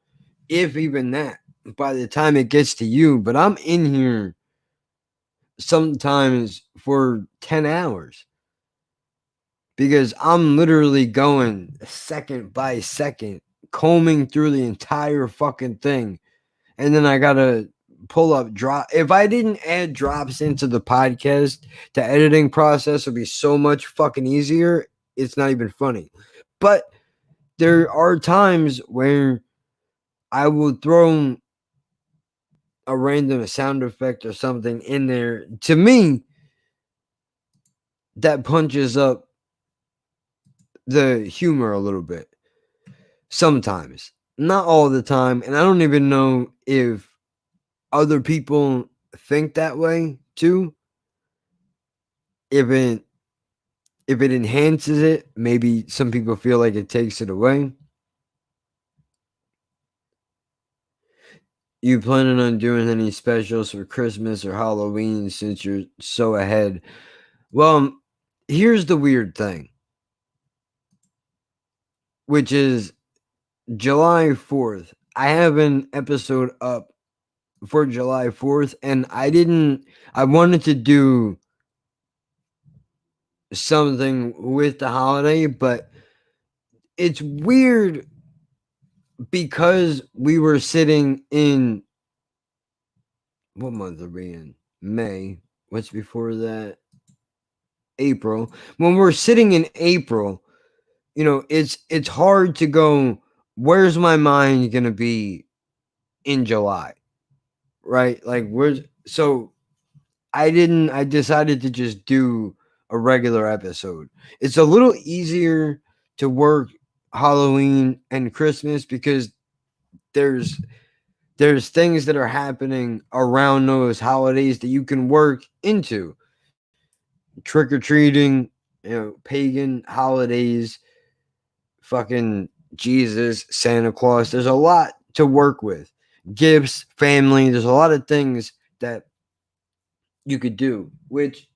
if even that, by the time it gets to you. But I'm in here sometimes for 10 hours because I'm literally going second by second, combing through the entire fucking thing. And then I gotta pull up drop. If I didn't add drops into the podcast, the editing process would be so much fucking easier. It's not even funny. But there are times where I will throw a random sound effect or something in there. To me, that punches up the humor a little bit. Sometimes. Not all the time. And I don't even know if other people think that way too. If it enhances it, maybe some people feel like it takes it away. You planning on doing any specials for Christmas or Halloween since you're so ahead? Well, here's the weird thing, which is July 4th. I have an episode up for July 4th, and I wanted to do something with the holiday, but it's weird because we were sitting in what month are we in? May. What's before that? April. When we're sitting in April, it's hard to go, where's my mind gonna be in July? Right? Like I decided to just do a regular episode. It's a little easier to work Halloween and Christmas because there's things that are happening around those holidays that you can work into. Trick or treating, pagan holidays, fucking Jesus, Santa Claus. There's a lot to work with. Gifts, family, there's a lot of things that you could do, which,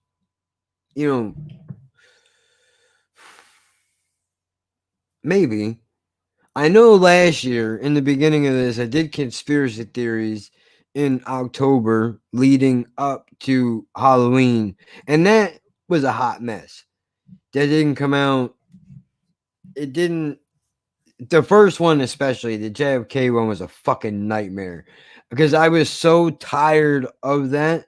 maybe. I know last year in the beginning of this, I did conspiracy theories in October leading up to Halloween, and that was a hot mess. That didn't come out. It didn't. The first one, especially the JFK one, was a fucking nightmare because I was so tired of that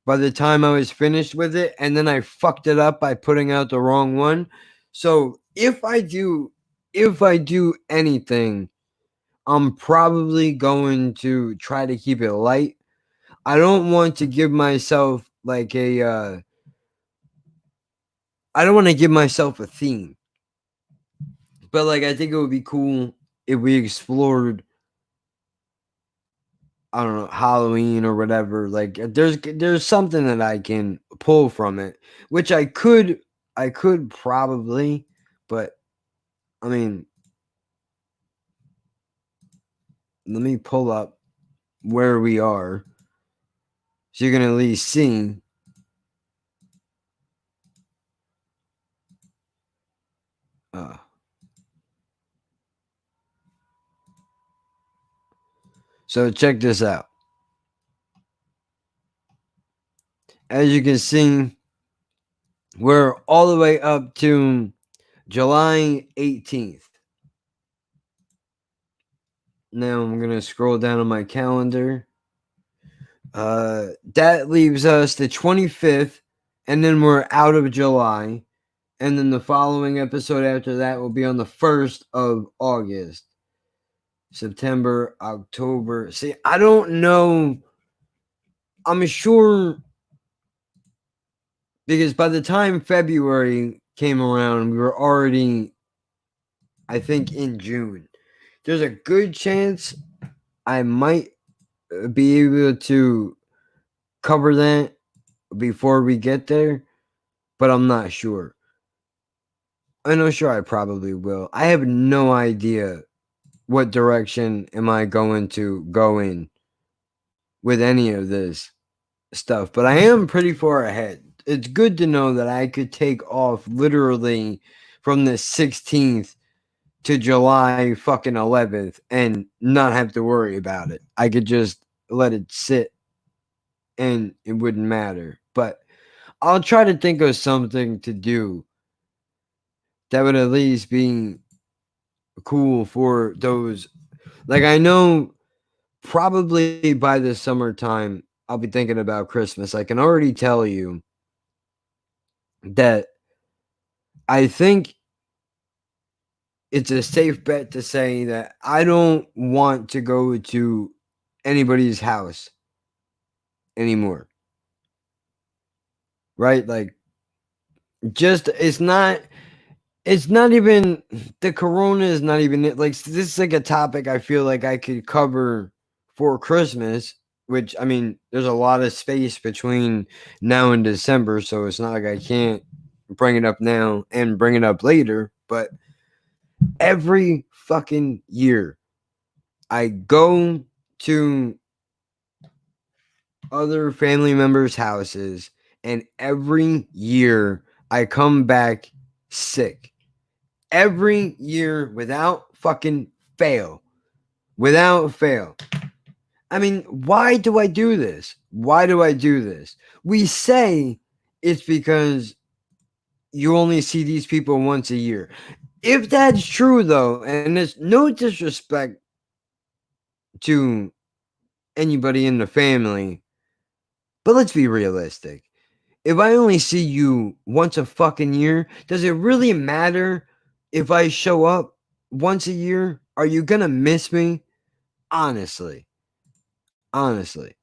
by the time I was finished with it, and then I fucked it up by putting out the wrong one. So if I do anything, I'm probably going to try to keep it light. I don't want to give myself like I don't want to give myself a theme. But like I think it would be cool if we explored, I don't know, Halloween or whatever. Like there's something that I can pull from it, which I could probably, but I mean, let me pull up where we are so you can at least see. So check this out. As you can see, we're all the way up to July 18th. Now I'm going to scroll down on my calendar. That leaves us the 25th, and then we're out of July. And then the following episode after that will be on the 1st of August. September, October. See, I don't know. I'm sure because by the time February came around, we were already, I think, in June. There's a good chance I might be able to cover that before we get there, but I'm not sure. I know, sure, I probably will. I have no idea what direction am I going to go in with any of this stuff, but I am pretty far ahead. It's good to know that I could take off literally from the 16th to July fucking 11th and not have to worry about it. I could just let it sit and it wouldn't matter. But I'll try to think of something to do that would at least be cool for those. Like, I know probably by the summertime, I'll be thinking about Christmas. I can already tell you that I think it's a safe bet to say that I don't want to go to anybody's house anymore. Right? Like, just it's not even the corona is not even it. Like, this is like a topic I feel like I could cover for Christmas, which I mean, there's a lot of space between now and December, so it's not like I can't bring it up now and bring it up later. But every fucking year, I go to other family members' houses, and every year I come back sick. Every year without fucking fail. Without fail. I mean, why do I do this? Why do I do this? We say it's because you only see these people once a year. If that's true, though, and there's no disrespect to anybody in the family, but let's be realistic. If I only see you once a fucking year, does it really matter if I show up once a year? Are you gonna miss me? Honestly. Honestly.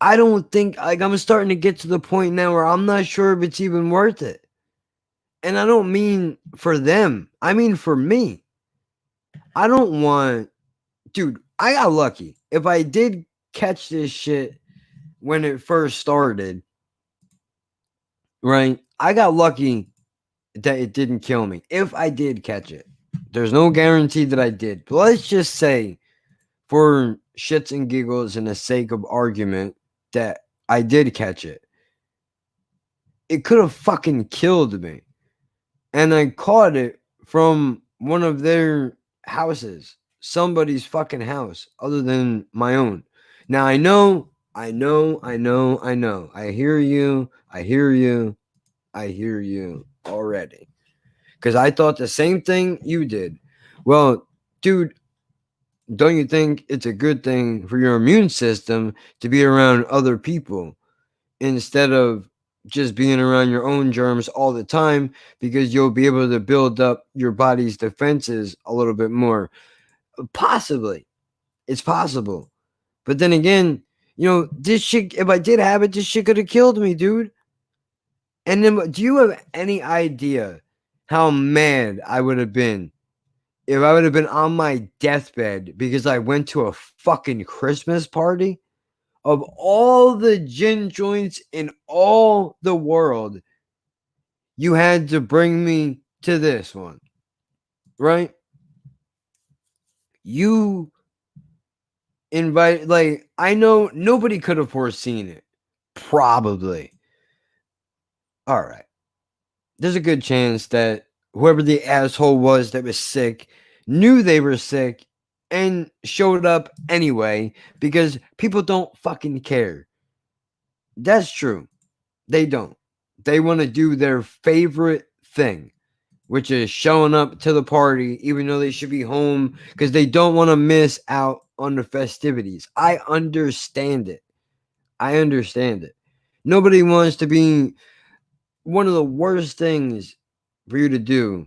I don't think, like, I'm starting to get to the point now where I'm not sure if it's even worth it. And I don't mean for them. I mean for me. I don't want, dude, I got lucky. If I did catch this shit when it first started, right? I got lucky that it didn't kill me. If I did catch it, there's no guarantee that I did. But let's just say, for shits and giggles and the sake of argument, that I did catch it. It could have fucking killed me. And I caught it from one of their houses, somebody's fucking house other than my own. Now I know. I hear you. I hear you already. Because I thought the same thing you did. Well, dude, don't you think it's a good thing for your immune system to be around other people instead of just being around your own germs all the time, because you'll be able to build up your body's defenses a little bit more? Possibly. It's possible. But then again, this shit, if I did have it, this shit could have killed me, dude. And then, do you have any idea how mad I would have been if I would have been on my deathbed because I went to a fucking Christmas party? Of all the gin joints in all the world, you had to bring me to this one, right? You invite, like, I know nobody could have foreseen it. Probably. All right. There's a good chance that whoever the asshole was that was sick knew they were sick and showed up anyway because people don't fucking care. That's true. They don't. They want to do their favorite thing, which is showing up to the party, even though they should be home because they don't want to miss out on the festivities. I understand it. I understand it. Nobody wants to be one of the worst things for you to do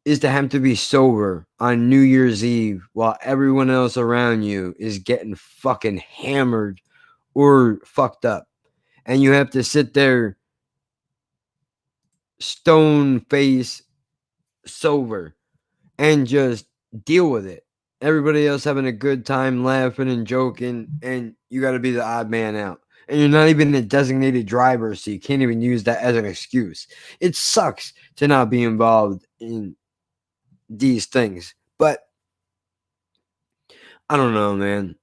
is to have to be sober on New Year's Eve while everyone else around you is getting fucking hammered or fucked up. And you have to sit there stone face sober and just deal with it. Everybody else having a good time, laughing and joking, and you got to be the odd man out. And you're not even a designated driver, so you can't even use that as an excuse. It sucks to not be involved in these things, but I don't know, man.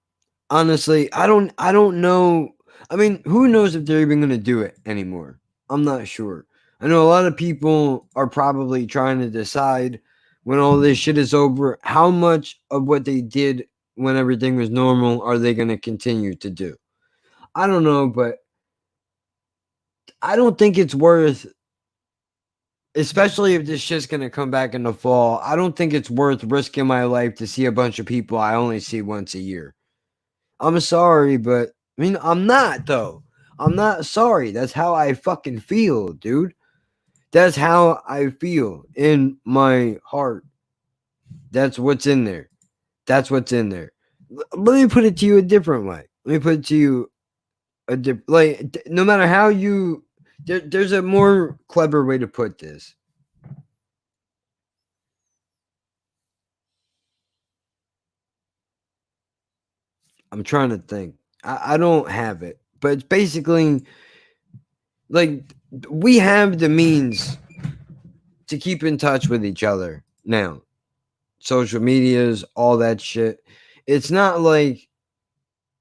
Honestly, I don't know. I mean, who knows if they're even going to do it anymore? I'm not sure. I know a lot of people are probably trying to decide when all this shit is over, how much of what they did when everything was normal are they going to continue to do? I don't know, but I don't think it's worth, especially if this shit's going to come back in the fall. I don't think it's worth risking my life to see a bunch of people I only see once a year. I'm sorry, but I mean, I'm not though. I'm not sorry. That's how I fucking feel, dude. That's how I feel in my heart. That's what's in there. That's what's in there. Let me put it to you a different way. Let me put it to you a different, like, no matter how you, there's a more clever way to put this. I'm trying to think. I don't have it, but it's basically like we have the means to keep in touch with each other now. Social medias, all that shit. It's not like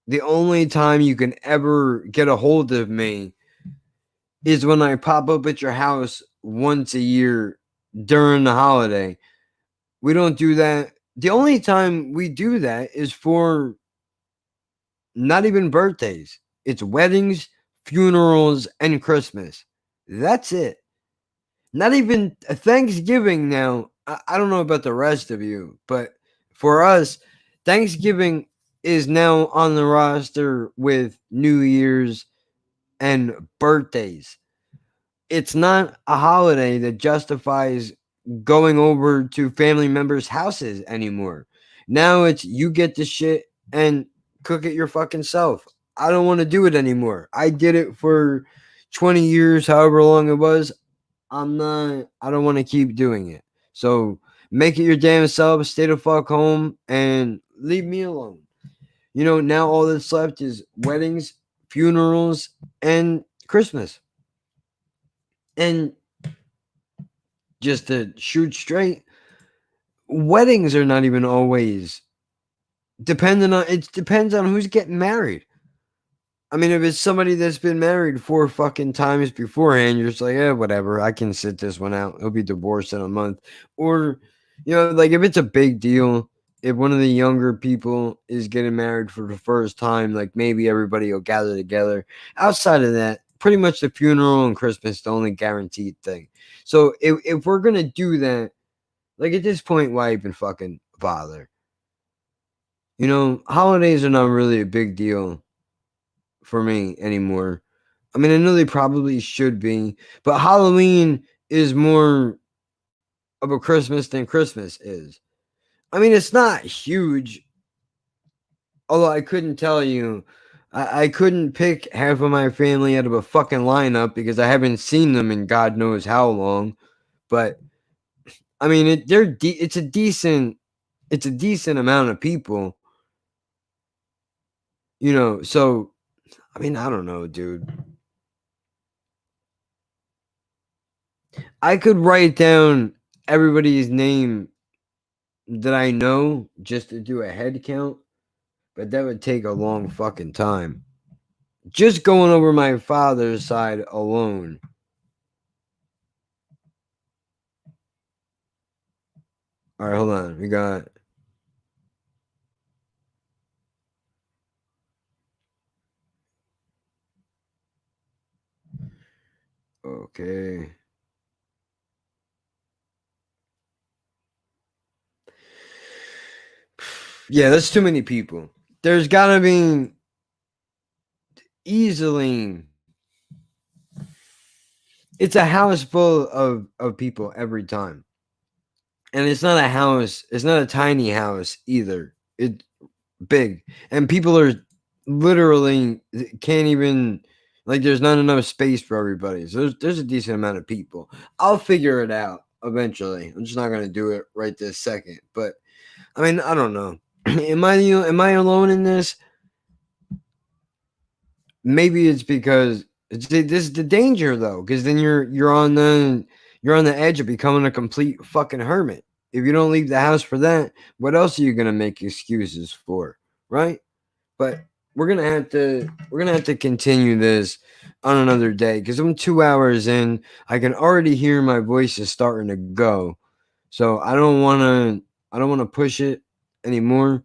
the only time you can ever get a hold of me is when I pop up at your house once a year during the holiday. We don't do that. The only time we do that is for not even birthdays. It's weddings, funerals, and Christmas. That's it. Not even Thanksgiving now. I don't know about the rest of you, but for us, Thanksgiving is now on the roster with New Year's and birthdays. It's not a holiday that justifies going over to family members' houses anymore. Now it's you get the shit and cook it your fucking self. I don't want to do it anymore. I did it for 20 years, however long it was. I don't want to keep doing it. So make it your damn self, stay the fuck home, and leave me alone. You know, now all that's left is weddings, funerals, and Christmas. And just to shoot straight, weddings are not even always depending on it depends on who's getting married. I mean, if it's somebody that's been married 4 fucking times beforehand, you're just like, yeah, whatever. I can sit this one out. He'll be divorced in a month. Or, you know, like if it's a big deal, if one of the younger people is getting married for the first time, like maybe everybody will gather together. Outside of that, pretty much the funeral and Christmas, the only guaranteed thing. So if we're going to do that, like at this point, why even fucking bother? You know, holidays are not really a big deal for me anymore. I mean, I know they probably should be, but Halloween is more of a Christmas than Christmas is. I mean, it's not huge, although I couldn't tell you. I couldn't pick half of my family out of a fucking lineup because I haven't seen them in God knows how long. But I mean, it's a decent amount of people, you know. So I mean, I don't know, dude. I could write down everybody's name that I know just to do a head count, but that would take a long fucking time. Just going over my father's side alone. All right, hold on. We got Okay. Yeah, that's too many people. There's gotta be easily. It's a house full of people every time. And it's not a house, it's not a tiny house either. It's big. And people are literally can't even like there's not enough space for everybody. So there's a decent amount of people. I'll figure it out eventually. I'm just not gonna do it right this second. But I mean, I don't know. Am I alone in this? Maybe it's because this is the danger though, because then you're on the edge of becoming a complete fucking hermit. If you don't leave the house for that, what else are you gonna make excuses for, right? But we're gonna have to continue this on another day because I'm 2 hours in. I can already hear my voice is starting to go, so I don't wanna push it anymore.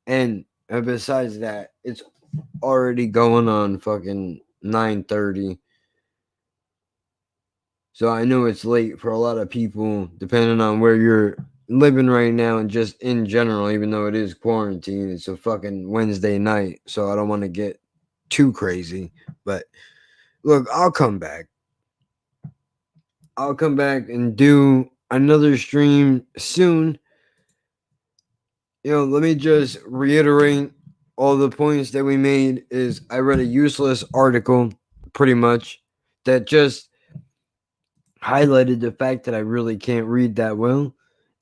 And besides that, it's already going on fucking 9:30. So I know it's late for a lot of people, depending on where you're living right now and just in general, even though it is quarantine. It's a fucking Wednesday night, so I don't want to get too crazy. But look, I'll come back. I'll come back and do another stream soon. Let me just reiterate all the points that we made is I read a useless article pretty much that just highlighted the fact that I really can't read that well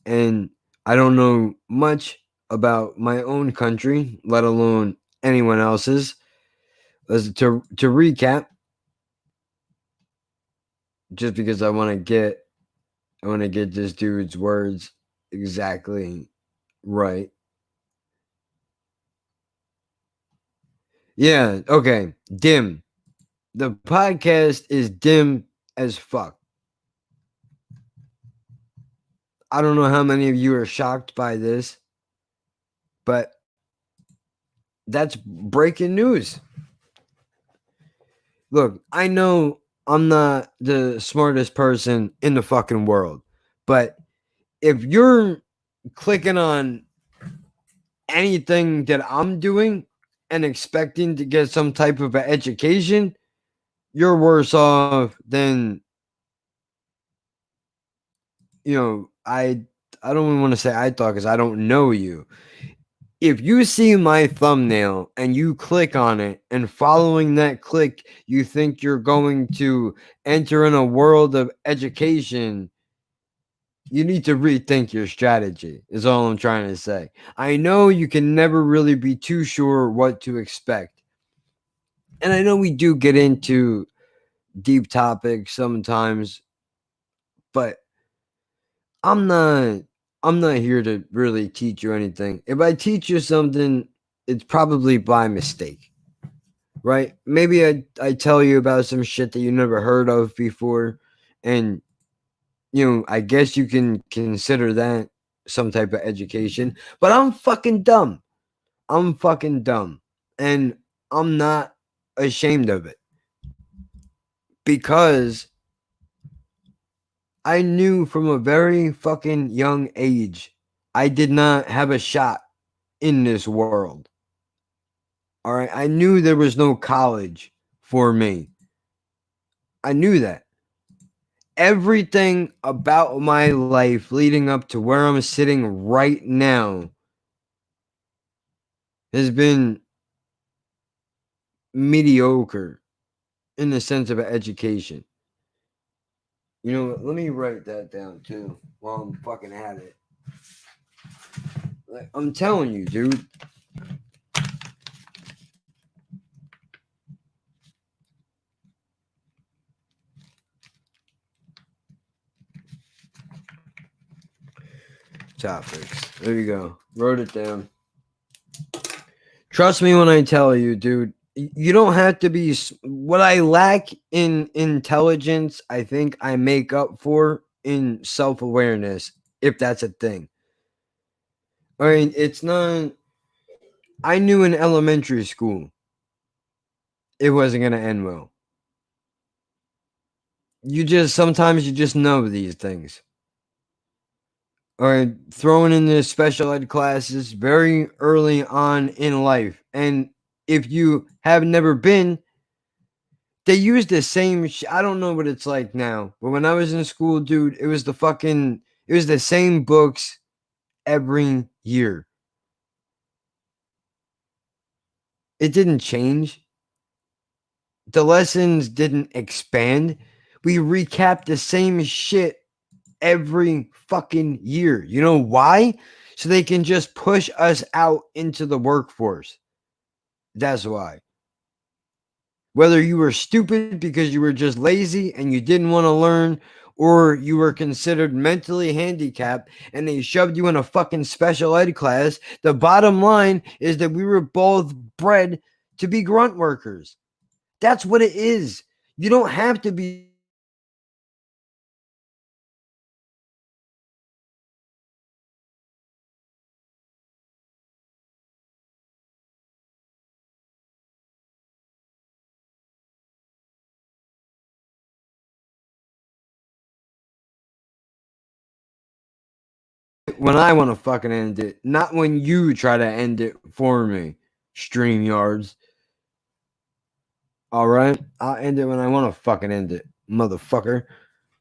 and I don't know much about my own country, let alone anyone else's. To recap, just because I want to get this dude's words exactly right. Yeah, okay. Dim. The podcast is dim as fuck. I don't know how many of you are shocked by this, but that's breaking news. Look, I know I'm not the smartest person in the fucking world, but if you're clicking on anything that I'm doing and expecting to get some type of an education, you're worse off than I don't even want to say I thought because I don't know you. If you see my thumbnail and you click on it and following that click, you think you're going to enter in a world of education, you need to rethink your strategy, is all I'm trying to say. I know you can never really be too sure what to expect. And I know we do get into deep topics sometimes, but I'm not I'm not here to really teach you anything. If I teach you something, it's probably by mistake. Right? Maybe I tell you about some shit that you never heard of before and I guess you can consider that some type of education, but I'm fucking dumb. I'm fucking dumb and I'm not ashamed of it because I knew from a very fucking young age I did not have a shot in this world. All right. I knew there was no college for me. I knew that. Everything about my life leading up to where I'm sitting right now has been mediocre in the sense of education. Let me write that down too while I'm fucking at it. Like, I'm telling you, dude. Topics. There you go. Wrote it down. Trust me when I tell you, dude. You don't have to be. What I lack in intelligence, I think I make up for in self awareness, if that's a thing. I mean, it's not. I knew in elementary school it wasn't going to end well. sometimes you just know these things. Or thrown into special ed classes very early on in life. And if you have never been, they use the same I don't know what it's like now, but when I was in school, dude, it was the same books every year. It didn't change. The lessons didn't expand. We recap the same shit every fucking year. You know why? So they can just push us out into the workforce. That's why. Whether you were stupid because you were just lazy and you didn't want to learn, or you were considered mentally handicapped and they shoved you in a fucking special ed class, the bottom line is that we were both bred to be grunt workers. That's what it is. You don't have to be. When I want to fucking end it, not when you try to end it for me, StreamYards. All right? I'll end it when I want to fucking end it, motherfucker.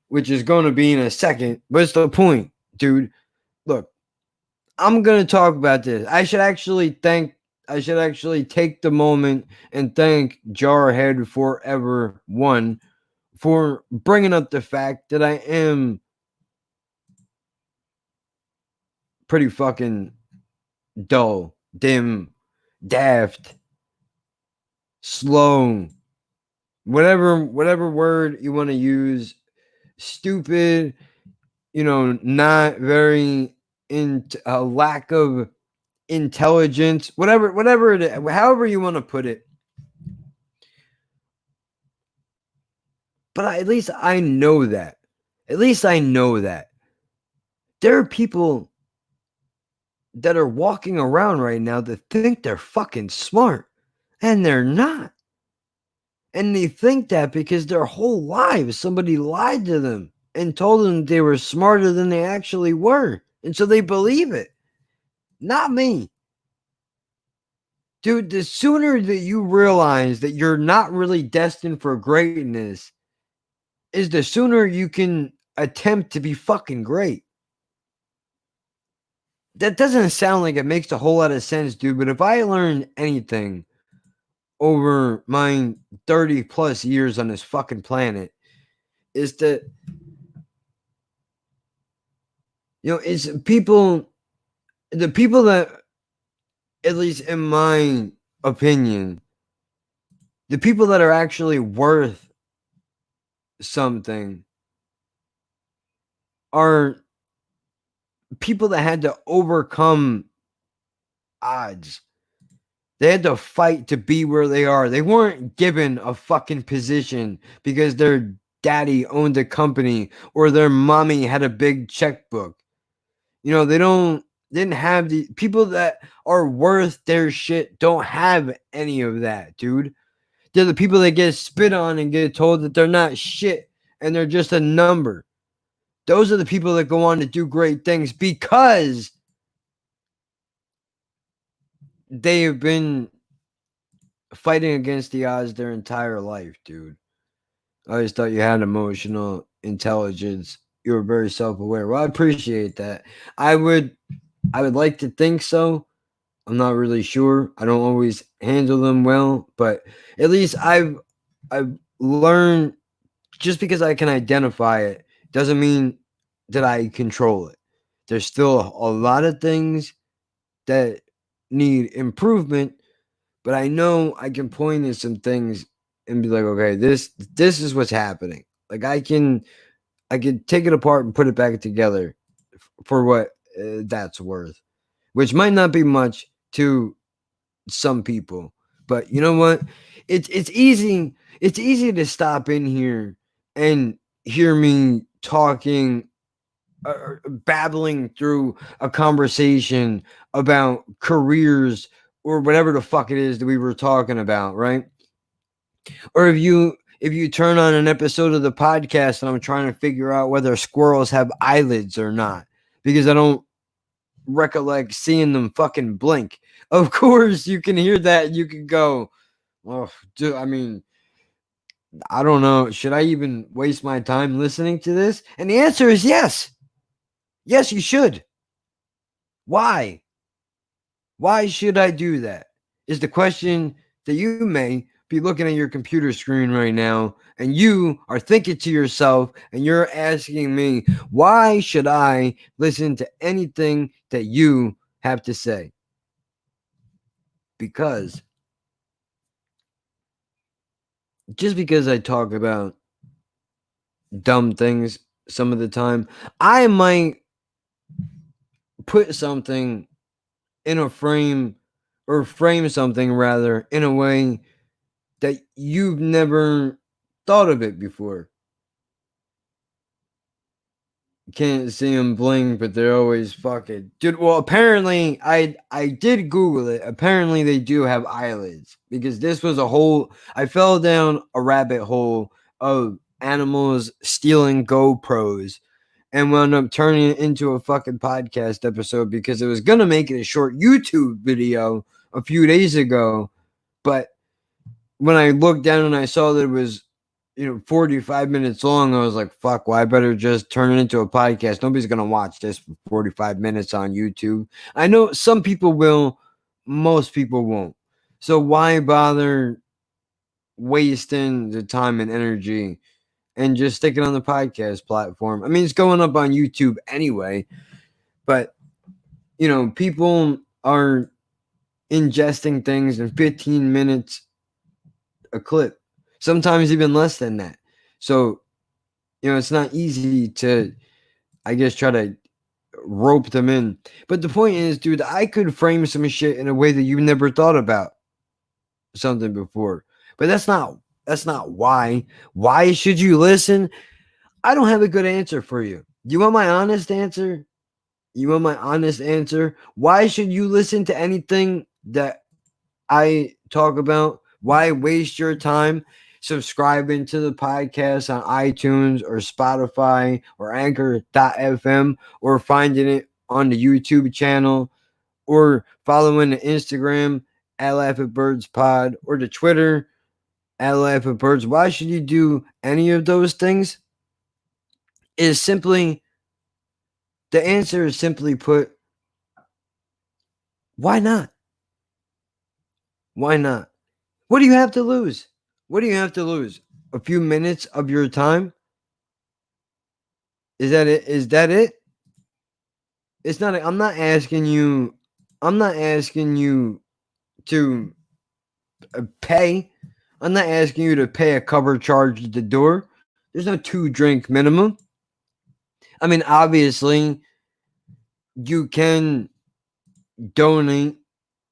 Which is going to be in a second. What's the point, dude? Look, I'm going to talk about this. I should actually take the moment and thank Jarhead Forever One for bringing up the fact that I am pretty fucking dull, dim, daft, slow, whatever word you want to use, stupid, not very a lack of intelligence, whatever it is, however you want to put it. But at least I know that. At least I know that there are people that are walking around right now that think they're fucking smart, and they're not. And they think that because their whole lives somebody lied to them and told them they were smarter than they actually were. And so they believe it. Not me. Dude, the sooner that you realize that you're not really destined for greatness is the sooner you can attempt to be fucking great. That doesn't sound like it makes a whole lot of sense, dude. But if I learned anything over my 30 plus years on this fucking planet, is that, it's the people that, at least in my opinion, the people that are actually worth something are people that had to overcome odds. They had to fight to be where they are. They weren't given a fucking position because their daddy owned a company or their mommy had a big checkbook. They didn't have the people that are worth their shit don't have any of that, dude. They're the people that get spit on and get told that they're not shit and they're just a number. Those are the people that go on to do great things because they have been fighting against the odds their entire life, dude. I always thought you had emotional intelligence. You were very self-aware. Well, I appreciate that. I would like to think so. I'm not really sure. I don't always handle them well, but at least I've learned, just because I can identify it doesn't mean that I control it. There's still a lot of things that need improvement, but I know I can point at some things and be like, okay, this is what's happening. Like I can take it apart and put it back together for what that's worth, which might not be much to some people, but you know what? It's easy to stop in here and hear me talking or babbling through a conversation about careers or whatever the fuck it is that we were talking about, right? Or if you turn on an episode of the podcast and I'm trying to figure out whether squirrels have eyelids or not, because I don't recollect seeing them fucking blink. Of course, you can hear that. You can go, well, dude, I mean, I don't know. Should I even waste my time listening to this? And the answer is yes. Yes, you should. Why? Why should I do that? Is the question that you may be looking at your computer screen right now and you are thinking to yourself and you're asking me, why should I listen to anything that you have to say? Because just because I talk about dumb things some of the time, I might put something in a frame or frame something rather in a way that you've never thought of it before. Can't see them blink, but they're always fucking dude. Well, apparently I did Google it. Apparently they do have eyelids because this was a whole. I fell down a rabbit hole of animals stealing GoPros and wound up turning it into a fucking podcast episode because it was gonna make it a short YouTube video a few days ago, but when I looked down and I saw that it was 45 minutes long, I was like, fuck, well, I better just turn it into a podcast. Nobody's going to watch this for 45 minutes on YouTube. I know some people will, most people won't. So why bother wasting the time and energy and just stick it on the podcast platform? I mean, it's going up on YouTube anyway, but, people are ingesting things in 15 minutes a clip, sometimes even less than that. So, it's not easy to, I guess, try to rope them in. But the point is, dude, I could frame some shit in a way that you never thought about something before. But that's not why. Why should you listen? I don't have a good answer for you. You want my honest answer? You want my honest answer? Why should you listen to anything that I talk about? Why waste your time subscribing to the podcast on iTunes or Spotify or Anchor.fm or finding it on the YouTube channel or following the Instagram at Laugh at Birds Pod or the Twitter at Laugh at Birds? Why should you do any of those things? The answer is simply put, why not? Why not? What do you have to lose? What do you have to lose? A few minutes of your time? Is that it? Is that it? It's not. I'm not asking you to pay. I'm not asking you to pay a cover charge at the door. There's no 2-drink minimum. I mean, obviously, you can donate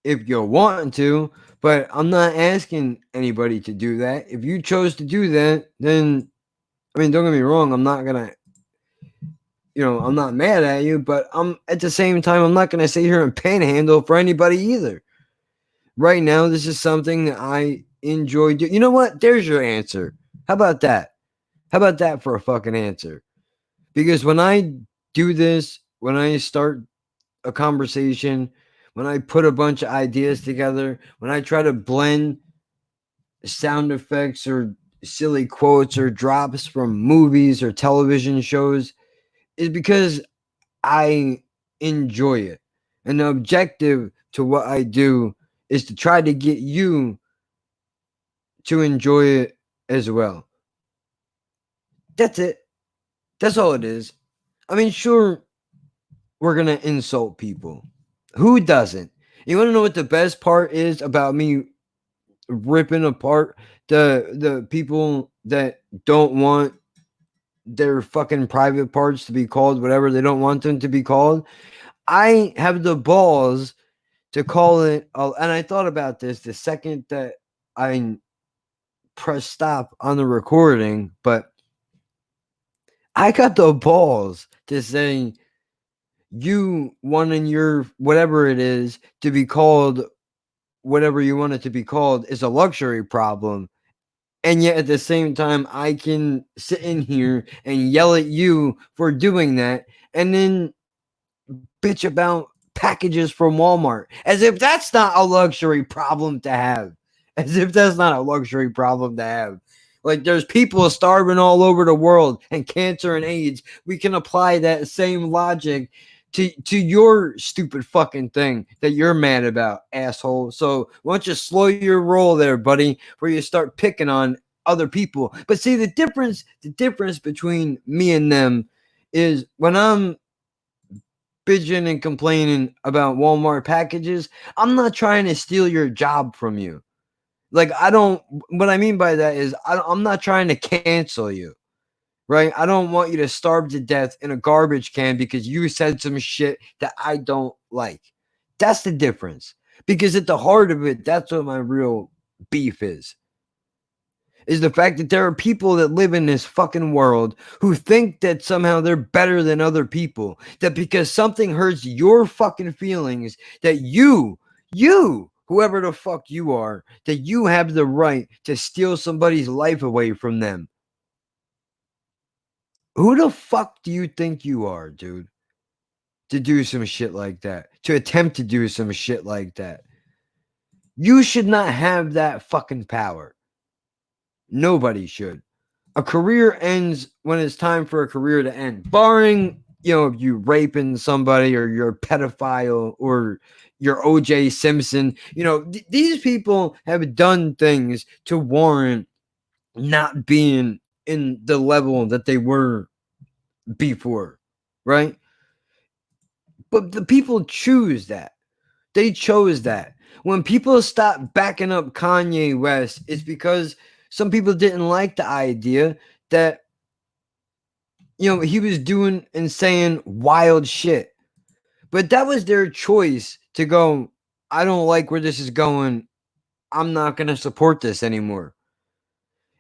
if you want to, but I'm not asking anybody to do that. If you chose to do that, then, I mean, don't get me wrong, I'm not gonna, I'm not mad at you, but at the same time, I'm not gonna sit here and panhandle for anybody either. Right now, this is something that I enjoy doing. You know what? There's your answer. How about that? How about that for a fucking answer? Because when I do this, when I start a conversation, when I put a bunch of ideas together, when I try to blend sound effects or silly quotes or drops from movies or television shows, is because I enjoy it. And the objective to what I do is to try to get you to enjoy it as well. That's it. That's all it is. I mean, sure, we're going to insult people. Who doesn't? You want to know what the best part is about me ripping apart the people that don't want their fucking private parts to be called whatever they don't want them to be called? I have the balls to call it, and I thought about this the second that I press stop on the recording, but I got the balls to say you wanting your whatever it is to be called whatever you want it to be called is a luxury problem. And yet at the same time, I can sit in here and yell at you for doing that, and then bitch about packages from Walmart as if that's not a luxury problem to have. As if that's not a luxury problem to have. Like there's people starving all over the world and cancer and AIDS. We can apply that same logic to your stupid fucking thing that you're mad about, asshole. So why don't you slow your roll there, buddy, before you start picking on other people. But see the difference between me and them is when I'm bitching and complaining about Walmart packages, I'm not trying to steal your job from you. Like, I don't, what I mean by that is I'm not trying to cancel you, right? I don't want you to starve to death in a garbage can because you said some shit that I don't like. That's the difference. Because at the heart of it, that's what my real beef is the fact that there are people that live in this fucking world who think that somehow they're better than other people. That because something hurts your fucking feelings, that you, whoever the fuck you are, that you have the right to steal somebody's life away from them. Who the fuck do you think you are, dude? To do some shit like that. To attempt to do some shit like that. You should not have that fucking power. Nobody should. A career ends when it's time for a career to end, barring, if you raping somebody or you're a pedophile or you're OJ Simpson. These people have done things to warrant not being in the level that they were before, right? But the people choose that. They chose that. When people stop backing up Kanye West, it's because some people didn't like the idea that he was doing and saying wild shit. But that was their choice to go, I don't like where this is going. I'm not going to support this anymore.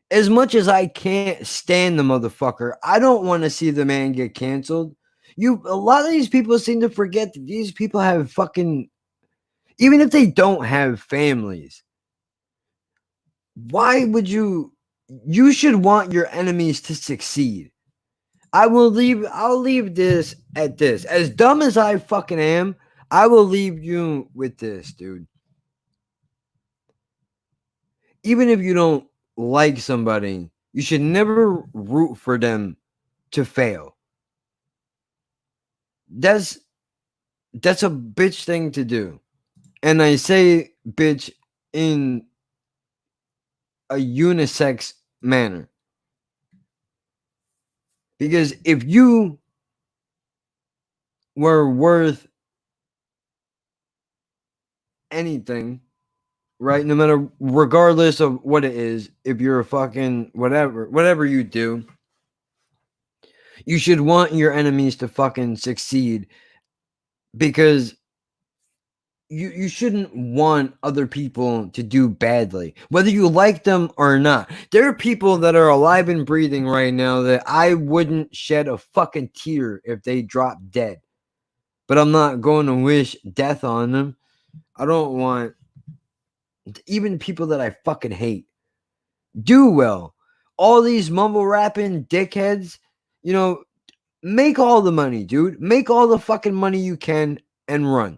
As much as I can't stand the motherfucker, I don't want to see the man get canceled. A lot of these people seem to forget that these people have fucking, even if they don't have families, why would you should want your enemies to succeed. I'll leave this at this. As dumb as I fucking am, I will leave you with this, dude. Even if you don't like somebody, you should never root for them to fail. That's a bitch thing to do. And I say bitch in a unisex manner. Because if you were worth anything, right? No matter, regardless of what it is, if you're a fucking whatever you do, you should want your enemies to fucking succeed, because you shouldn't want other people to do badly, whether you like them or not. There are people that are alive and breathing right now that I wouldn't shed a fucking tear if they dropped dead. But I'm not going to wish death on them. I don't want even people that I fucking hate do well. All these mumble rapping dickheads, make all the money, dude. Make all the fucking money you can and run.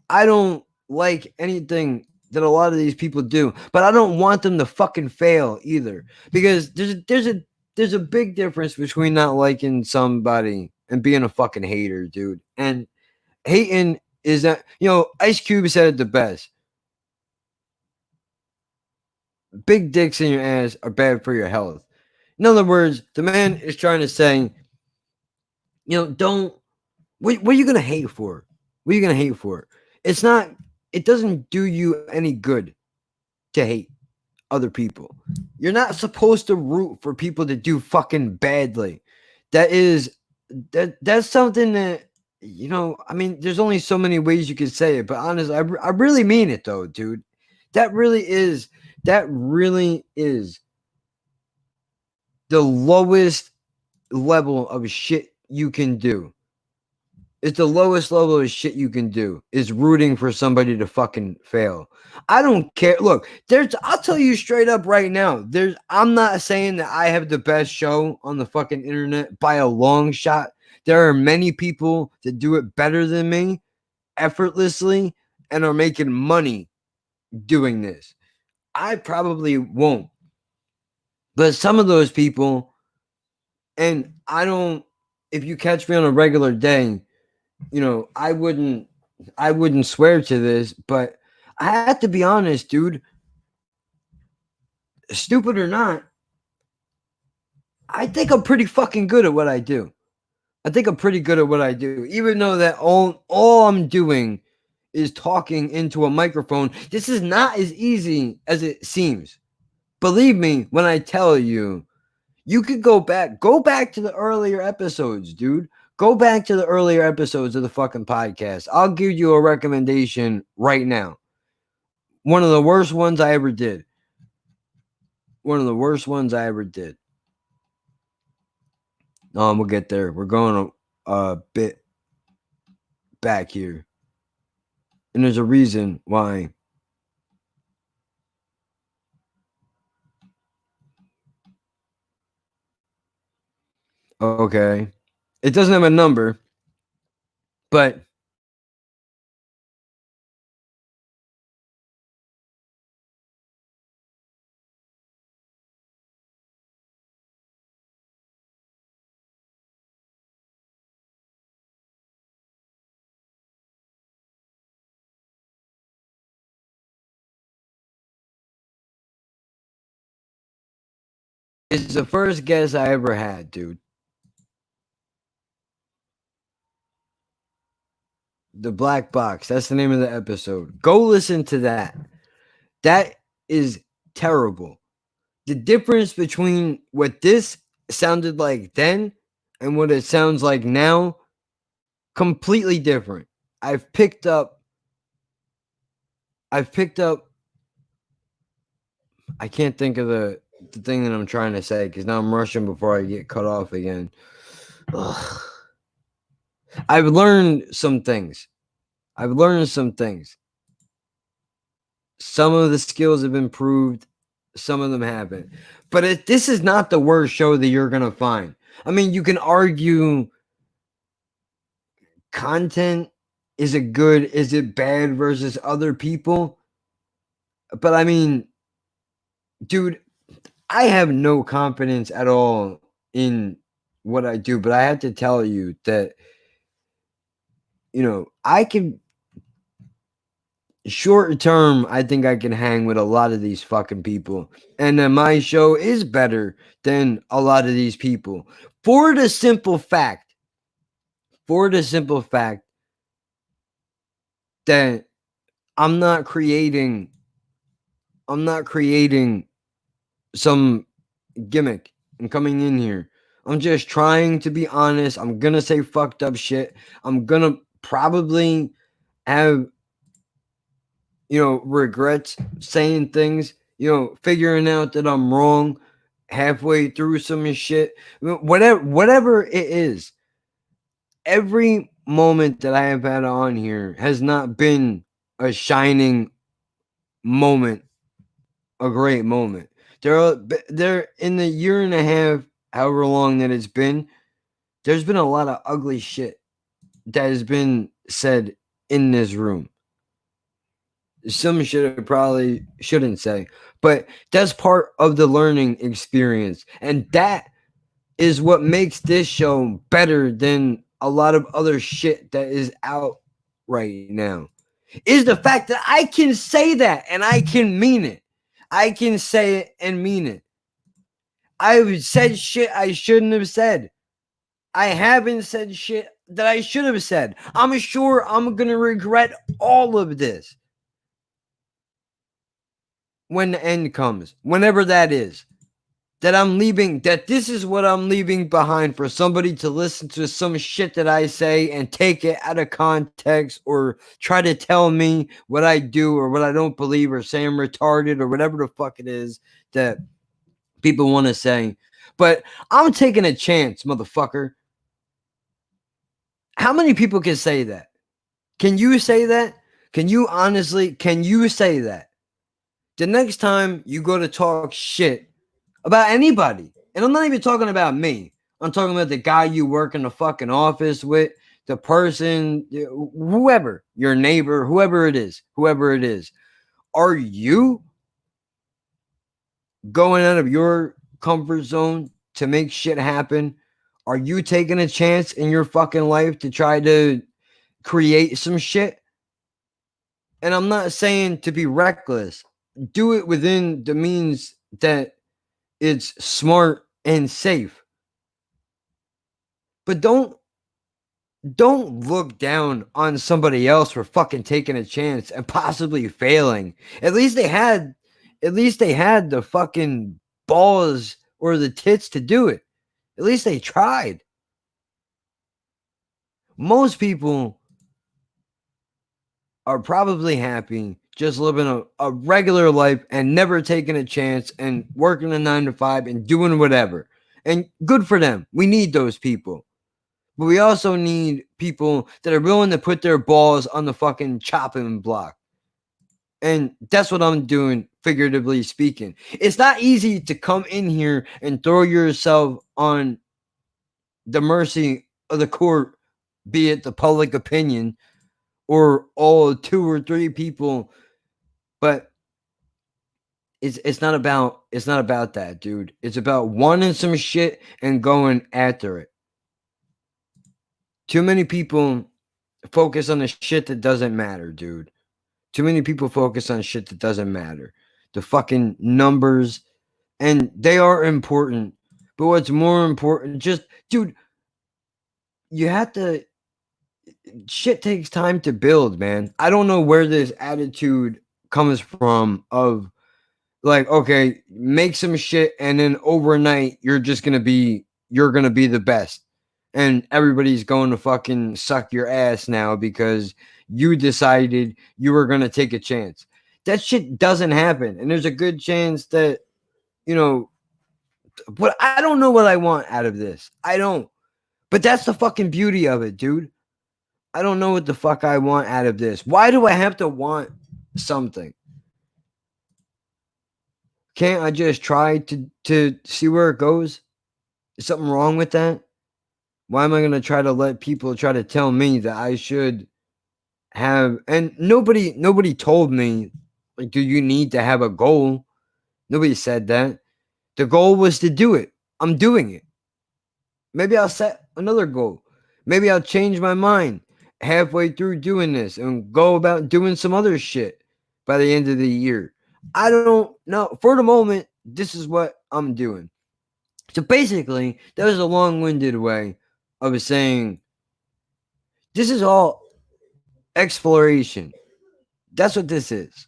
I don't like anything that a lot of these people do, but I don't want them to fucking fail either, because there's a big difference between not liking somebody and being a fucking hater, dude. And hating is that, Ice Cube said it the best. Big dicks in your ass are bad for your health. In other words, the man is trying to say, don't. What are you gonna hate for? What are you gonna hate for? It doesn't do you any good to hate other people. You're not supposed to root for people to do fucking badly. That's something that, there's only so many ways you could say it, but honestly, I really mean it though, dude. That really is the lowest level of shit you can do. It's the lowest level of shit you can do is rooting for somebody to fucking fail. I don't care. Look, I'll tell you straight up right now. I'm not saying that I have the best show on the fucking internet by a long shot. There are many people that do it better than me, effortlessly, and are making money doing this. I probably won't. But some of those people, and if you catch me on a regular day, I wouldn't swear to this, but I have to be honest, dude. Stupid or not, I think I'm pretty fucking good at what I do. Even though that all I'm doing is talking into a microphone. This is not as easy as it seems. Believe me when I tell you, you could go back to the earlier episodes, dude. Go back to the earlier episodes of the fucking podcast. I'll give you a recommendation right now. One of the worst ones I ever did. We'll get there. We're going a bit back here. And there's a reason why. Okay. It doesn't have a number, but it's the first guess I ever had, dude. The Black Box. That's the name of the episode. Go listen to that. That is terrible. The difference between what this sounded like then and what it sounds like now, completely different. I've picked up. I can't think of the thing that I'm trying to say because now I'm rushing before I get cut off again. Ugh. I've learned some things. Some of the skills have improved. Some of them haven't. But this is not the worst show that you're going to find. I mean, you can argue content. Is it good? Is it bad versus other people? But I mean, dude, I have no confidence at all in what I do. But I have to tell you that, I can short term, I think I can hang with a lot of these fucking people. And then my show is better than a lot of these people. For the simple fact that I'm not creating some gimmick and coming in here. I'm just trying to be honest. I'm going to say fucked up shit. I'm going to probably have regrets saying things, figuring out that I'm wrong halfway through some shit. Whatever it is, every moment that I have had on here has not been a shining moment, a great moment. There in the year and a half, however long that it's been, there's been a lot of ugly shit that has been said in this room. Some shit I probably shouldn't say, but that's part of the learning experience. And that is what makes this show better than a lot of other shit that is out right now. Is the fact that I can say that and I can mean it. I can say it and mean it. I've said shit I shouldn't have said. I haven't said shit that I should have said. I'm sure I'm going to regret all of this when the end comes, whenever that is, that I'm leaving, that this is what I'm leaving behind for somebody to listen to some shit that I say and take it out of context or try to tell me what I do or what I don't believe or say I'm retarded or whatever the fuck it is that people want to say. But I'm taking a chance, motherfucker. How many people can say that? Can you say that? Can you say that? The next time you go to talk shit about anybody, and I'm not even talking about me, I'm talking about the guy you work in the fucking office with, the person, whoever, your neighbor, whoever it is, are you going out of your comfort zone to make shit happen? Are you taking a chance in your fucking life to try to create some shit? And I'm not saying to be reckless. Do it within the means that it's smart and safe. But don't look down on somebody else for fucking taking a chance and possibly failing. At least they had the fucking balls or the tits to do it. At least they tried. Most people are probably happy just living a regular life and never taking a chance and working a 9 to 5 and doing whatever. And good for them. We need those people. But we also need people that are willing to put their balls on the fucking chopping block. And that's what I'm doing, figuratively speaking. It's not easy to come in here and throw yourself on the mercy of the court, be it the public opinion or all 2 or 3 people. But it's not about that, dude. It's about wanting some shit and going after it. Too many people focus on the shit that doesn't matter, dude. Too many people focus on shit that doesn't matter. The fucking numbers, and they are important. But what's more important, just, dude, you have to, shit takes time to build, man. I don't know where this attitude comes from of, like, okay, make some shit and then overnight you're gonna be the best. And everybody's going to fucking suck your ass now because you decided you were gonna take a chance. That shit doesn't happen. And there's a good chance that, but I don't know what I want out of this. I don't. But that's the fucking beauty of it, dude. I don't know what the fuck I want out of this. Why do I have to want something? Can't I just try to see where it goes? Is something wrong with that? Why am I going to try to let people try to tell me that I should have, and nobody told me, like, do you need to have a goal? Nobody said that. The goal was to do it. I'm doing it. Maybe I'll set another goal. Maybe I'll change my mind halfway through doing this and go about doing some other shit by the end of the year. I don't know. For the moment, this is what I'm doing. So basically, that was a long-winded way of saying this is all exploration. That's what this is.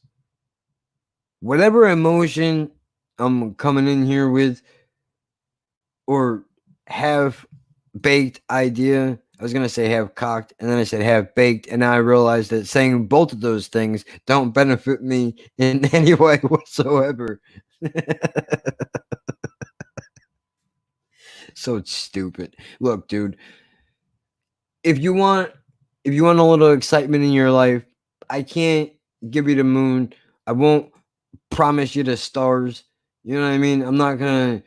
Whatever emotion I'm coming in here with or have baked idea, I was going to say have cocked, and then I said have baked, and now I realized that saying both of those things don't benefit me in any way whatsoever. So it's stupid. Look, dude, if you want a little excitement in your life, I can't give you the moon. I won't promise you the stars. You know what I mean? I'm not gonna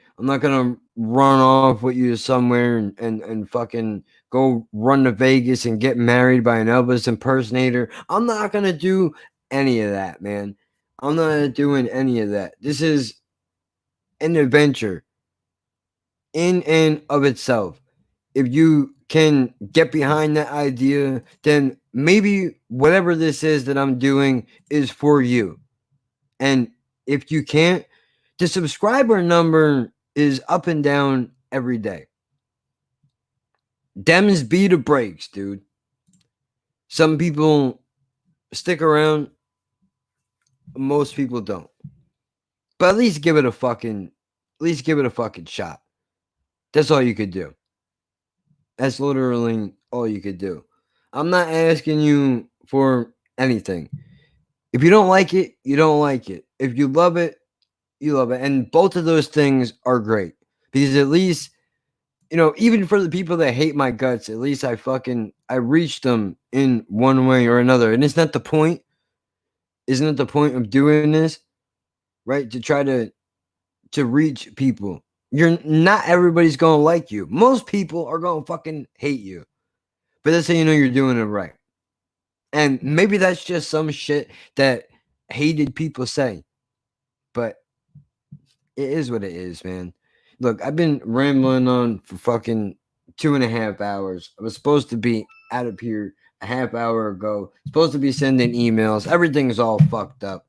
run off with you somewhere and fucking go run to Vegas and get married by an Elvis impersonator. I'm not gonna do any of that, man. I'm not doing any of that. This is an adventure in and of itself. If you can get behind that idea, then maybe whatever this is that I'm doing is for you. And if you can't, the subscriber number is up and down every day. Dems be the breaks, dude. Some people stick around, most people don't. But at least give it a fucking shot. That's all you could do. That's literally all you could do. I'm not asking you for anything. If you don't like it, you don't like it. If you love it, you love it. And both of those things are great because at least even for the people that hate my guts, at least I reached them in one way or another. And it's not the point. Isn't it the point of doing this? Right? To try to reach people. You're not everybody's gonna like you. Most people are gonna fucking hate you. But that's how you know you're doing it right. And maybe that's just some shit that hated people say. But it is what it is, man. Look, I've been rambling on for fucking 2.5 hours. I was supposed to be out of here a half hour ago. Supposed to be sending emails. Everything's all fucked up.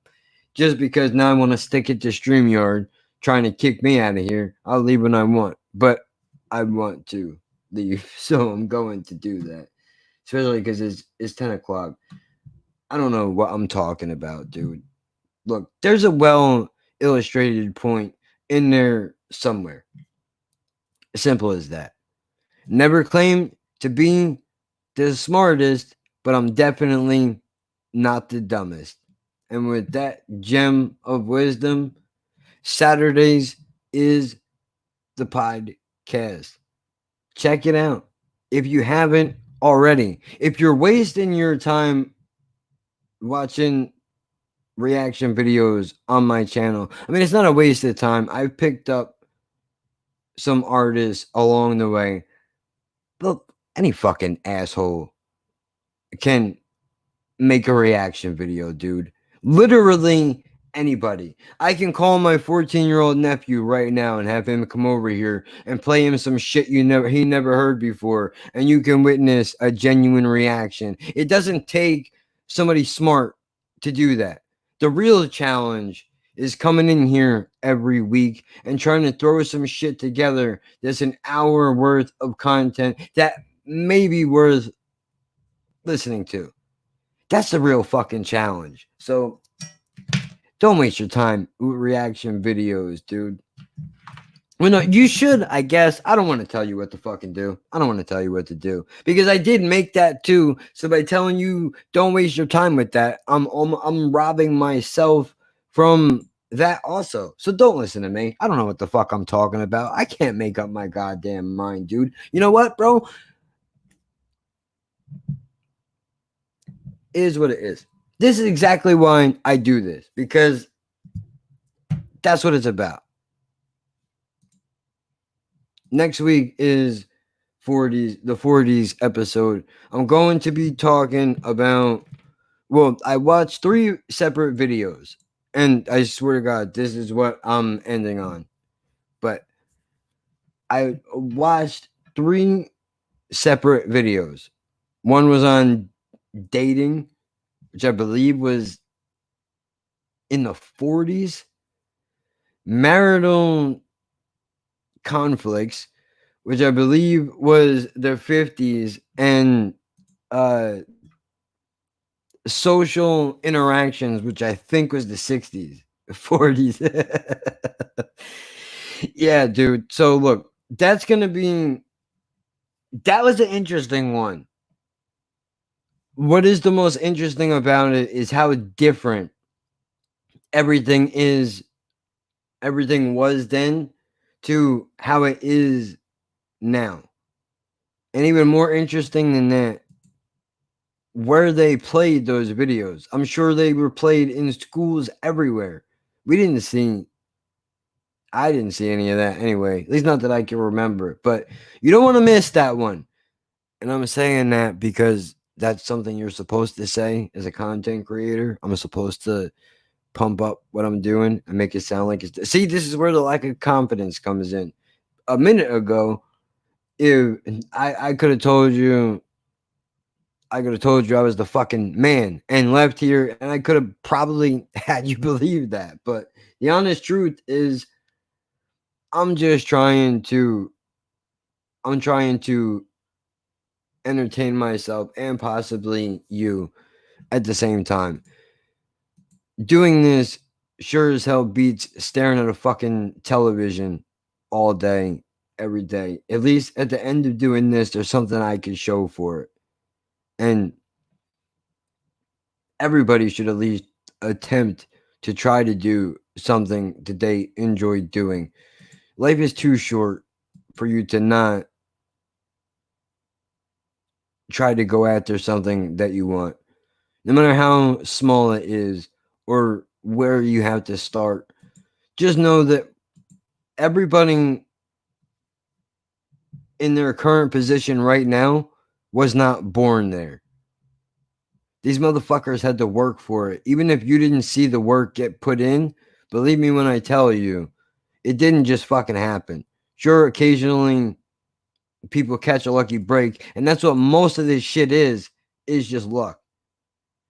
Just because now I want to stick it to StreamYard trying to kick me out of here. I'll leave when I want. But I want to leave. So I'm going to do that. Especially because it's 10 o'clock. I don't know what I'm talking about, dude. Look, there's a well illustrated point in there somewhere. Simple as that. Never claim to be the smartest, but I'm definitely not the dumbest. And with that gem of wisdom, Saturdays is the podcast. Check it out if you haven't already. If you're wasting your time watching reaction videos on my channel, I mean, it's not a waste of time. I've picked up some artists along the way. Look, any fucking asshole can make a reaction video, dude. Literally anybody. I can call my 14-year-old nephew right now and have him come over here and play him some shit he never heard before, and you can witness a genuine reaction. It doesn't take somebody smart to do that. The real challenge is coming in here every week and trying to throw some shit together that's an hour worth of content that may be worth listening to. That's the real fucking challenge. So don't waste your time with reaction videos, dude. Well, no, you should, I guess. I don't want to tell you what to fucking do. I don't want to tell you what to do because I did make that too. So by telling you don't waste your time with that, I'm robbing myself from that also. So don't listen to me. I don't know what the fuck I'm talking about. I can't make up my goddamn mind, dude. You know what, bro? It is what it is. This is exactly why I do this, because that's what it's about. Next week is the 40s episode. I'm going to be talking about, well, I watched 3 separate videos, and I swear to God, this is what I'm ending on. But I watched 3 separate videos. One was on dating, which I believe was in the 40s. Marital conflicts, which I believe was the 50s, and social interactions, which I think was the 60s, 40s. Yeah, dude. So look, that was an interesting one. What is the most interesting about it is how different everything was then to how it is now. And even more interesting than that, where they played those videos. I'm sure they were played in schools everywhere. I didn't see any of that anyway. At least not that I can remember. But you don't want to miss that one. And I'm saying that because that's something you're supposed to say as a content creator. I'm supposed to pump up what I'm doing and make it sound like it's... See, this is where the lack of confidence comes in. A minute ago, if I could have told you I was the fucking man and left here, and I could have probably had you believe that. But the honest truth is, I'm trying to entertain myself and possibly you at the same time. Doing this sure as hell beats staring at a fucking television all day, every day. At least at the end of doing this, there's something I can show for it. And everybody should at least attempt to try to do something that they enjoy doing. Life is too short for you to not try to go after something that you want. No matter how small it is or where you have to start, just know that everybody in their current position right now was not born there. These motherfuckers had to work for it. Even if you didn't see the work get put in, believe me when I tell you, it didn't just fucking happen. Sure, occasionally people catch a lucky break, and that's what most of this shit is just luck.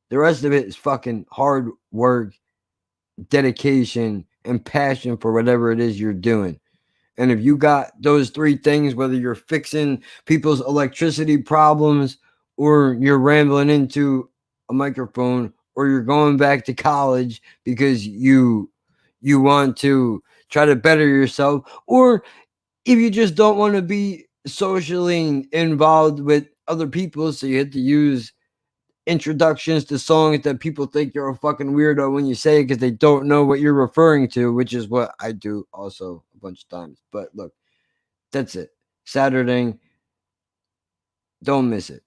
The rest of it is fucking hard work, dedication, and passion for whatever it is you're doing. And if you got those three things, whether you're fixing people's electricity problems, or you're rambling into a microphone, or you're going back to college because you want to try to better yourself, or if you just don't want to be socially involved with other people, so you have to use introductions to songs that people think you're a fucking weirdo when you say it because they don't know what you're referring to, which is what I do also a bunch of times. But look, that's it. Saturday, don't miss it.